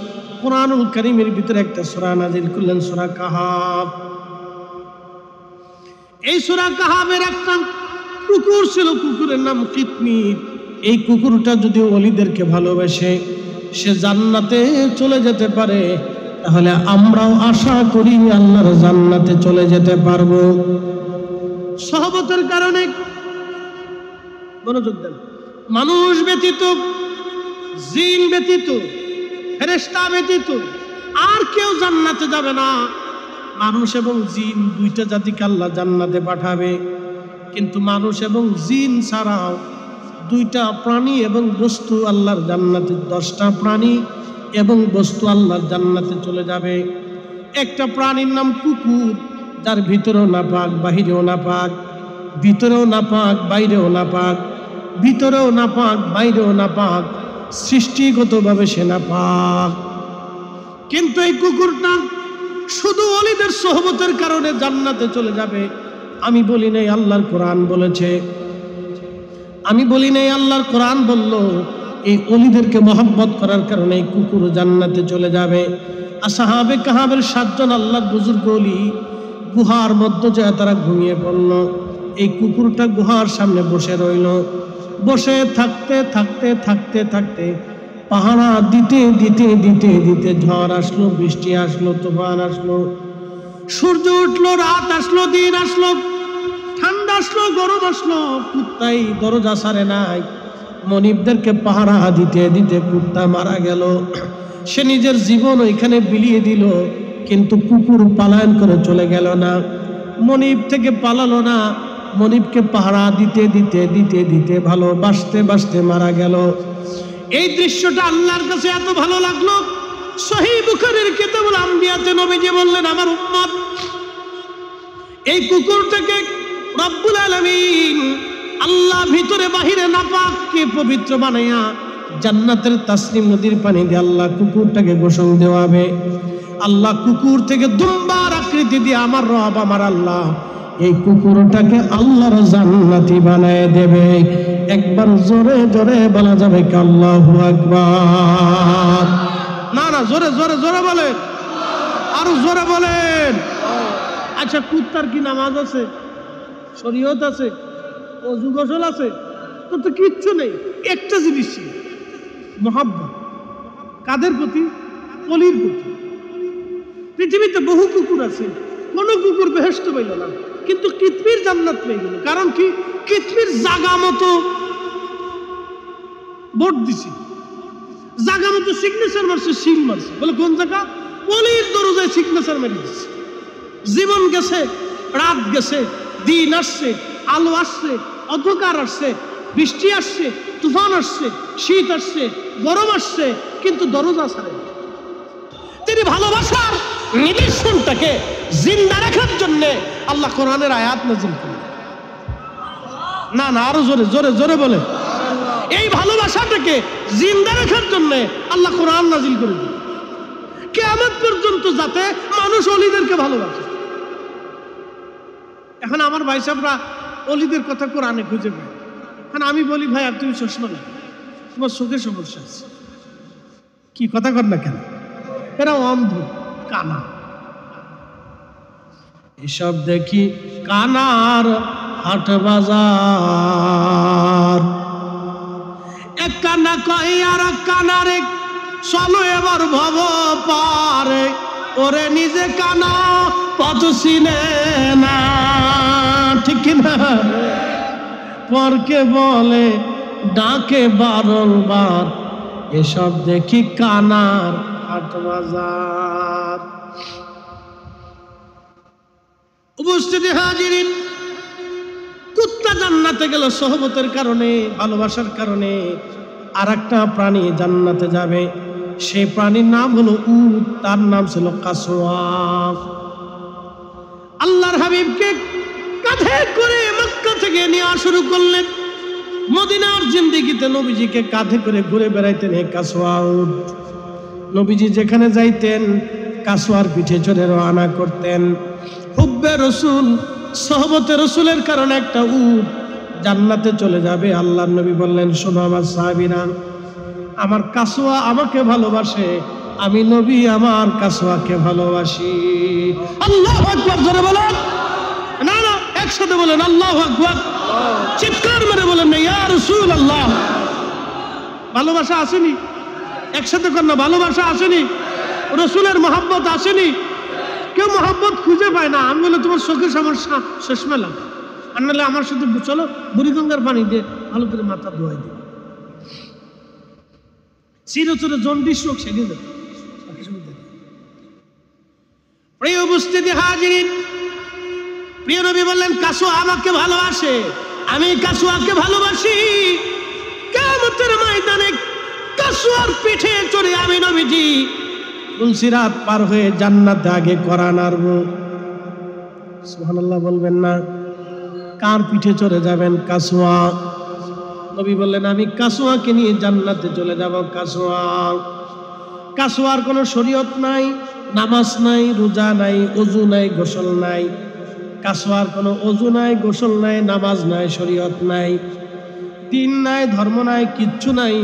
S1: কুরআনুল কারীমের ভিতরে একটা সূরা নাযিল করলেন, সূরা কাহাফ। এই সূরা কাহাফের একটা কুকুর ছিল, কুকুরের নাম কিতমির। এই কুকুরটা যদি ওলিদেরকে ভালোবাসে সে জান্নাতে চলে যেতে পারে, তাহলে আমরাও আশা করি আল্লাহর জান্নাতে চলে যেতে পারবো। সহবতের কারণে, মনোযোগ দেন, মানুষ ব্যতীত, জিন ব্যতীত, ফেরেশতা ব্যতীত আর কেউ জান্নাতে যাবে না। মানুষ এবং জিন দুইটা জাতিকে আল্লাহ জান্নাতে পাঠাবে, কিন্তু মানুষ এবং জিন ছাড়াও দুইটা প্রাণী এবং বস্তু আল্লাহর জান্নাতে, 10টা প্রাণী এবং বস্তু আল্লাহর জান্নাতে চলে যাবে। একটা প্রাণীর নাম কুকুর, যার ভিতরেও নাপাক বাহিরেও নাপাক, ভিতরেও নাপাক বাইরেও নাপাক, ভিতরেও নাপাক বাইরেও নাপাক, সৃষ্টিগতভাবে সে নাপাক। কিন্তু এই কুকুরটা শুধু ওলিদের সোহবতের কারণে জান্নাতে চলে যাবে। আমি বলি নাই, আল্লাহর কোরআন বলেছে। আমি বলি নাই, আল্লাহর কোরআন বলল এই ওলিদেরকে মহব্বত করার কারণে এই কুকুর জান্নাতে চলে যাবে। আসহাবে কাহাবের 7 জন আল্লাহর বুজুর্গ ওলি গুহার মধ্যে যায়, তারা ঘুমিয়ে পড়ল। এই কুকুরটা গুহার সামনে বসে রইল। বসে থাকতে থাকতে থাকতে থাকতে পাহারা দিতে দিতে দিতে দিতে ঝড় আসলো, বৃষ্টি আসলো, তুফান আসলো, সূর্য উঠলো, রাত আসলো, দিন আসলো, ঠান্ডা আসলো, গরম আসলো, কুত্তাই দরজা ছাড়ে নাই। মনিবদেরকে পাহারা দিতে দিতে কুত্তা মারা গেল। সে নিজের জীবন ওইখানে বিলিয়ে দিল, কিন্তু কুকুর পালায়ন করে চলে গেল না, মনিব থেকে পালালো না। মনিবকে পাহারা দিতে দিতে দিতে দিতে ভালোবাসতে বাসতে মারা গেল। এই দৃশ্যটা আল্লাহর কাছে এত ভালো লাগলো, সহিহ বুখারীর কিতাবুল আম্বিয়াতে নবীজি বললেন, আমার উম্মত এই কুকুরটাকে রব্বুল আলামিন আল্লাহ ভিতরে বাহিরে নাপাককে পবিত্র বানাইয়া জান্নাতের তাসনিম নদীর পানি দিয়ে আল্লাহ কুকুরটাকে গোসল দেওয়াবে। আল্লাহ কুকুর থেকে দুম্বার আকৃতি দিয়ে আমার রব আমার আল্লাহ এই কুকুরটাকে আল্লাহর জান্নাতি বানায় দেবে। একবার জোরে জোরে বলা যাবে কি আল্লাহু আকবার? না না, জোরে জোরে জোরে বলেন, আরো জোরে বলেন। আচ্ছা, কুত্তার কি নামাজ আছে, শরীয়ত আছে, ওযু গোসল আছে? তো কিচ্ছু নেই। একটা জিনিস, মোহাব্বত। কাদের প্রতি? অলির প্রতি। পৃথিবীতে বহু কুকুর আছে, কোন কুকুর বেহেশত পাইল না, কিন্তু কিতমির জান্নাত পেয়ে গেল। কারণ কি? কিতমির জাগা মতো ভোট দিছি, জাগা মতো সিগনেচার মারছে, সিল মারছে। বলে কোন জায়গা? অলির দরজায় সিগনেচার মেরে দিচ্ছে। জীবন গেছে, রাত গেছে, দিন আসছে, আলো আসছে, অন্ধকার আসছে, বৃষ্টি আসছে, তুফান আসছে, শীত আসছে, গরম আসছে, কিন্তু দরজা ছাড়ে। তিনি ভালোবাসার নিদর্শনটাকে জিন্দা রাখার জন্য আল্লাহ কোরআনের আয়াত নাযিল করেন। না না, আরো জোরে জোরে জোরে বলে। এই ভালোবাসাটাকে জিন্দা রাখার জন্য আল্লাহ কোরআন নাযিল করে দিন, কিয়ামত পর্যন্ত যাতে মানুষ অলিদেরকে ভালোবাসে। এখন আমার ভাই সাহেবরা অলিদের কথা কোরআনে খুঁজে পায়। এখন আমি বলি, ভাই আর তুমি চশমা লাগো, তোমার চোখের সমস্যা আছে। কি কথা কর না কেন? এরা অন্ধ, কানা। এসব দেখি কানার হাট বাজার। এক কানা কয় আর এক কানারে, চলো এবার ভব পারে। ওরে নিজে কানা পথ চিনে না, ঠিক কিনা? পরকে বলে ডাকে বারংবার। এসব দেখি কানার হাট বাজার। উপস্থিতি হাজিরিন, কুত্তা জান্নাতে গেল সহবতের কারণে, ভালোবাসার কারণে। আর একটা প্রাণী জান্নাতে যাবে, সেই প্রাণীর নাম হলো উট, তার নাম ছিল কাসওয়া। আল্লাহর হাবিবকে কাঁধে করে মক্কা থেকে নেওয়া শুরু করলেন। মদিনার জিন্দেগিতে নবীজিকে কাঁধে করে ঘুরে বেড়াইতেন এই কাসওয়া উট। নবীজি যেখানে যাইতেন কাসওয়ার পিঠে চড়ে রওনা করতেন। হুব্বে রসুল, সহবতে রসুলের কারণে একটা উট জান্নাতে চলে যাবে। আল্লাহর নবী বললেন, শোনো আমার সাহাবীরা, আমার কাসওয়া আমাকে ভালোবাসে, আমি নবী আমার কাসওয়াকে ভালোবাসি। আল্লাহু আকবার, জোরে বলেন। না না, একসাথে বলেন আল্লাহু আকবার, চিৎকার মেরে বলেন না ইয়া রাসূলুল্লাহ। ভালোবাসা আসেনি? একসাথে কর না, ভালোবাসা আসেনি? রসুলের মহব্বত আসেনি? কেউ মহব্বত খুঁজে পায় না। আমি বলে তোমার চোখের সমস্যা, চশমা লাগবে। আর নাহলে আমার সাথে চলো বুড়িগঙ্গার পানি দিয়ে ভালো করে মাথা ধোয়াই দিই, চিরচরে জন্ডিস রোগ সেরে যাবে। প্রিয় উপস্থিতি হাজিরিন, প্রিয় নবী বললেন, কাসওয়া আমাকে ভালোবাসে, আমি কাসওয়াকে ভালোবাসি। কিয়ামতের ময়দানে কাসওয়ার পিঠে চড়ে আমি নবীজি পুলসিরাত পার হয়ে জান্নাতে আগে করা নাড়ব। সুবহানাল্লাহ বলবেন না? কার পিঠে চড়ে যাবেন? কাসওয়া। নবী বললেন, আমি কাসওয়াকে নিয়ে জান্নাতে চলে যাব। কাসওয়া, কাসওয়ার কোনো শরীয়ত নাই, নামাজ নাই, রোজা নাই, ওযু নাই, গোসল নাই। কাসওয়ার কোনো ওযু নাই, গোসল নাই, নামাজ নাই, শরীয়ত নাই, দিন নাই, ধর্ম নাই, কিচ্ছু নাই।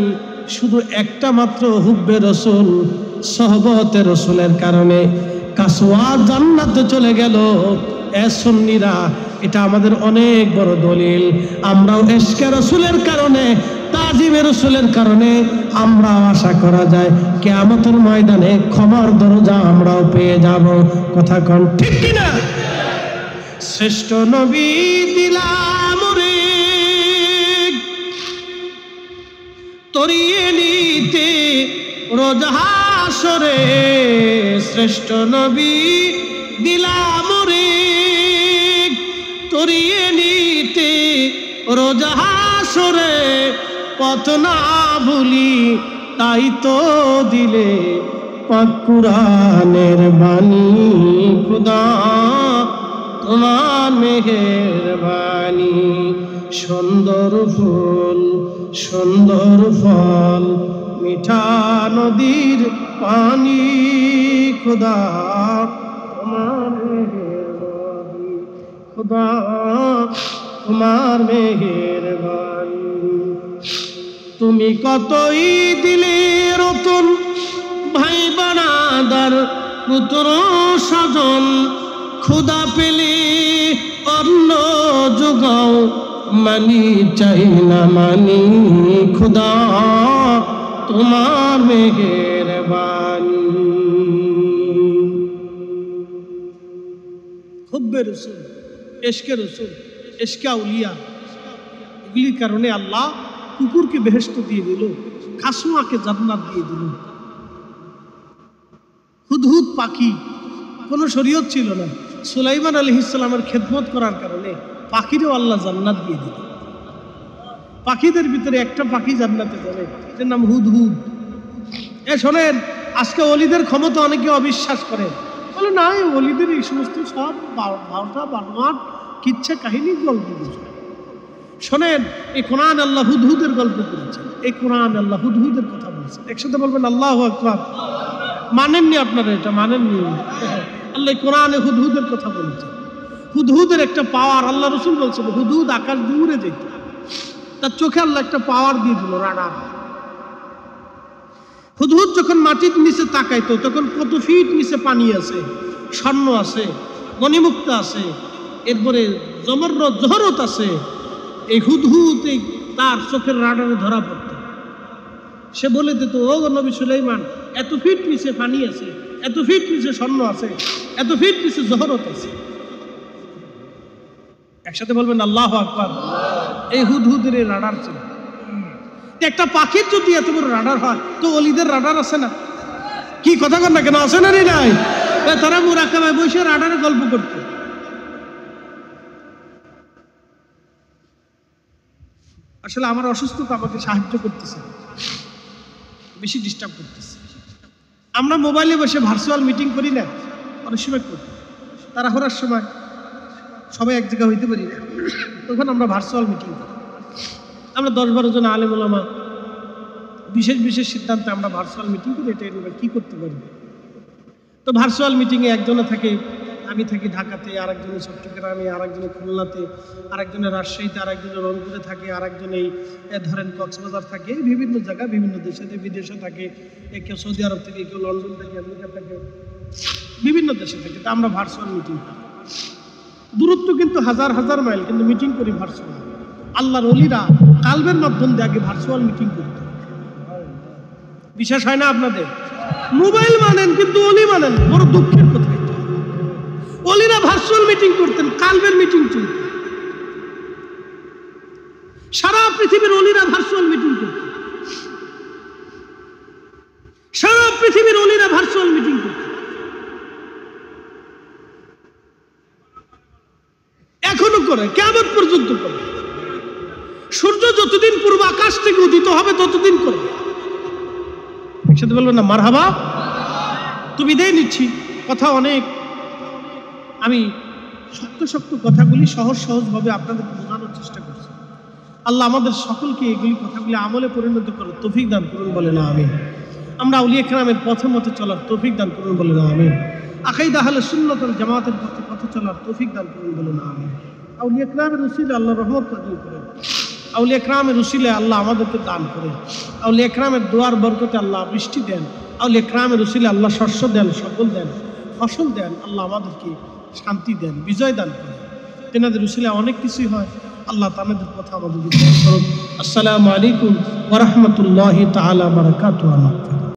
S1: শুধু একটা মাত্র হুব্বে রসুল, সহবতে রসুলের কারণে কাসওয়া জান্নাতে চলে গেল। এ সুন্নিরা, এটা আমাদের অনেক বড় দলিল। আমরাও ইশকে রসুলের কারণে, তাজিমে রসুলের কারণে আমরাও আশা করা যায় কিয়ামতের ময়দানে ক্ষমার দরজা আমরাও পেয়ে যাব। কথা কোন ঠিক কিনা? শ্রেষ্ঠ নবী দিলাম রে তরিয়ে নিতে রোজ হাসরে, শ্রেষ্ঠ নবী দিলাম রে তরিয়ে নিতে রোজ হাসরে। পথ না ভুলি তাই তো দিলে পাক কুরআনের বাণী, খুদা তোমার মেহেরবানি। সুন্দর ফুল সুন্দর ফল মিঠা নদীর পানি, খোদা তোমার মেহেরবানি, খোদা তোমার মেহেরবানি। তুমি কতই দিলে রতন, ভাই বানাদার পুত্র স্বজন, খোদা পেলে অন্ন যোগাও, মানি চাই না মানি, খোদা তোমার মেহেরবানি। হুব্বে রসুল, এশকে রসুল, এশকে আউলিয়া, এগুলির কারণে আল্লাহ কুকুরকে বেহেশত দিয়ে দিল, খাসুয়াকে জান্নাত দিয়ে দিল। হুদহুদ পাখি, কোনো শরীয়ত ছিল না, সুলাইমান আলাইহিস সালামের খেদমত করার কারণে পাখিরও আল্লাহ জান্নাত দিয়ে দিল। পাখিদের ভিতরে একটা পাখি জান্নাতে যাবে, এটার নাম হুদহুদ। শোনেন, আজকে ওলিদের ক্ষমতা অনেকে অবিশ্বাস করে, বলে না এই ওলিদের এই সমস্ত সব বারোটা বানোয়াট কিচ্ছা কাহিনী গল্প বুঝে। শোনেন, এই কোরআন আল্লাহ হুদহুদের গল্প করেছেন, এই কোরআন আল্লাহ হুদহুদের কথা বলছেন। একসাথে বলবেন আল্লাহু আকবার। মানেননি আপনারা? এটা মানেননি? আল্লাহ কোরআনে হুদহুদের কথা বলেছেন। হুদহুদের একটা পাওয়ার, আল্লাহ রসুল বলছেন হুদহুদ আকাশ দূরে যেত, তার চোখে আল্লাহ একটা পাওয়ার দিয়ে দিল, রাডার। হুদহুদ যখন মাটির নিচে তাকাইতো তখন কত ফিট নিচে পানি আছে, স্বর্ণ আছে, মণিমুক্তা আছে, এরপরে জমররত জহরত আছে। এই হুদহুদ তার চোখের রাডারে ধরা পড়ত। সে বলে দিত, ও নবী সুলাইমান, এত ফিট নিচে পানি আছে, এত ফিট নিচে স্বর্ণ আছে, এত ফিট নিচে জহরত আছে। একসাথে বলবেন আল্লাহু আকবার। এই হুদহুদের এই রাডার ছিল। একটা পাখির যদি এত বড় রাডার হয়, তো ওলিদের রাডার আছে না? কি কথা কর না কেন? আছে না? নাই? তারা মুরাকাবায় বসে রাডারে গল্প করত। আসলে আমার অসুস্থতা আমাকে সাহায্য করতেছে, বেশি ডিস্টার্ব করতেছে। আমরা মোবাইলে বসে ভার্চুয়াল মিটিং করি না, অনেক সময় করি, তাড়াহুড়ার সময় সবাই এক জায়গায় হইতে পারি না, তখন আমরা ভার্চুয়াল মিটিং করি। আমরা 10-12 জন আলেম ওলামা বিশেষ বিশেষ সিদ্ধান্তে আমরা ভার্চুয়াল মিটিং করি। এটা আমরা কী করতে পারি? তো ভার্চুয়াল মিটিংয়ে একজনে থাকে, আমি থাকি ঢাকাতে, আরেকজনে চট্টগ্রামে, আরেকজনে খুলনাতে, আরেকজনে রাজশাহীতে, আরেকজনে রংপুরে থাকে, আরেকজনে ধরেন কক্সবাজার থাকে, বিভিন্ন জায়গায় বিভিন্ন দেশে বিদেশে থাকে, কেউ সৌদি আরব থেকে, কেউ লন্ডন থেকে, আমেরিকা থেকে, বিভিন্ন দেশে থাকে। তা আমরা ভার্চুয়াল মিটিং করি। দূরত্ব কিন্তু হাজার হাজার মাইল, কিন্তু মিটিং করি ভার্চুয়াল। আল্লাহর ওলিরা কালবের মাধ্যম দিয়ে আগে ভার্চুয়াল মিটিং করত। বিশ্বাস হয় না আপনাদের? মোবাইল মানেন কিন্তু ওলি মানেন, বড় দুঃখের কথা। ওলিরা ভার্চুয়াল মিটিং করতেন, কালবের মিটিং চলত। সারা পৃথিবীর ওলিরা ভার্চুয়াল মিটিং করতেন, সারা পৃথিবীর ওলিরা ভার্চুয়াল মিটিং করতেন। এখনো করে, কিয়ামত পর্যন্ত করে। সূর্য যতদিন পূর্ব আকাশ থেকে উদিত হবে ততদিন করবে। একসাথে বলবেন না মারহাবা? তো বিদায় নিচ্ছি, কথা অনেক। আমি শক্ত শক্ত কথাগুলি সহজ সহজভাবে আপনাদেরকে বোঝানোর চেষ্টা করছি। আল্লাহ আমাদের সকলকে এগুলি কথাগুলি আমলে পরিণত করার তৌফিক দান করুন, বলে না আমিন। আমরা আউলিয়া কেরামের পথে মতে চলার তৌফিক দান করুন, বলে না আমিন। আকাইদা আহলে সুন্নাত ওয়াল জামাতের পথে চলার তৌফিক দান করুন, বলে না আমিন। আউলিয়া কেরামের উসিলে আল্লাহ রহমত নাযিল করেন, আউলিয়া কেরামের উসিলে আল্লাহ আমাদেরকে দান করেন, আউলিয়া কেরামের দোয়ার বরকতে আল্লাহ বৃষ্টি দেন, আউলিয়া কেরামের উসিলে আল্লাহ শস্য দেন, সকল দেন, ফসল দেন। আল্লাহ আমাদেরকে শান্তি দেন, বিজয় দান করেন। তেনাদের উসিলে অনেক কিছুই হয়। আল্লাহ তাদের কথা আমাদের। আসসালামু আলাইকুম ওয়া রাহমাতুল্লাহি তাআলা ওয়া বারাকাতুহু।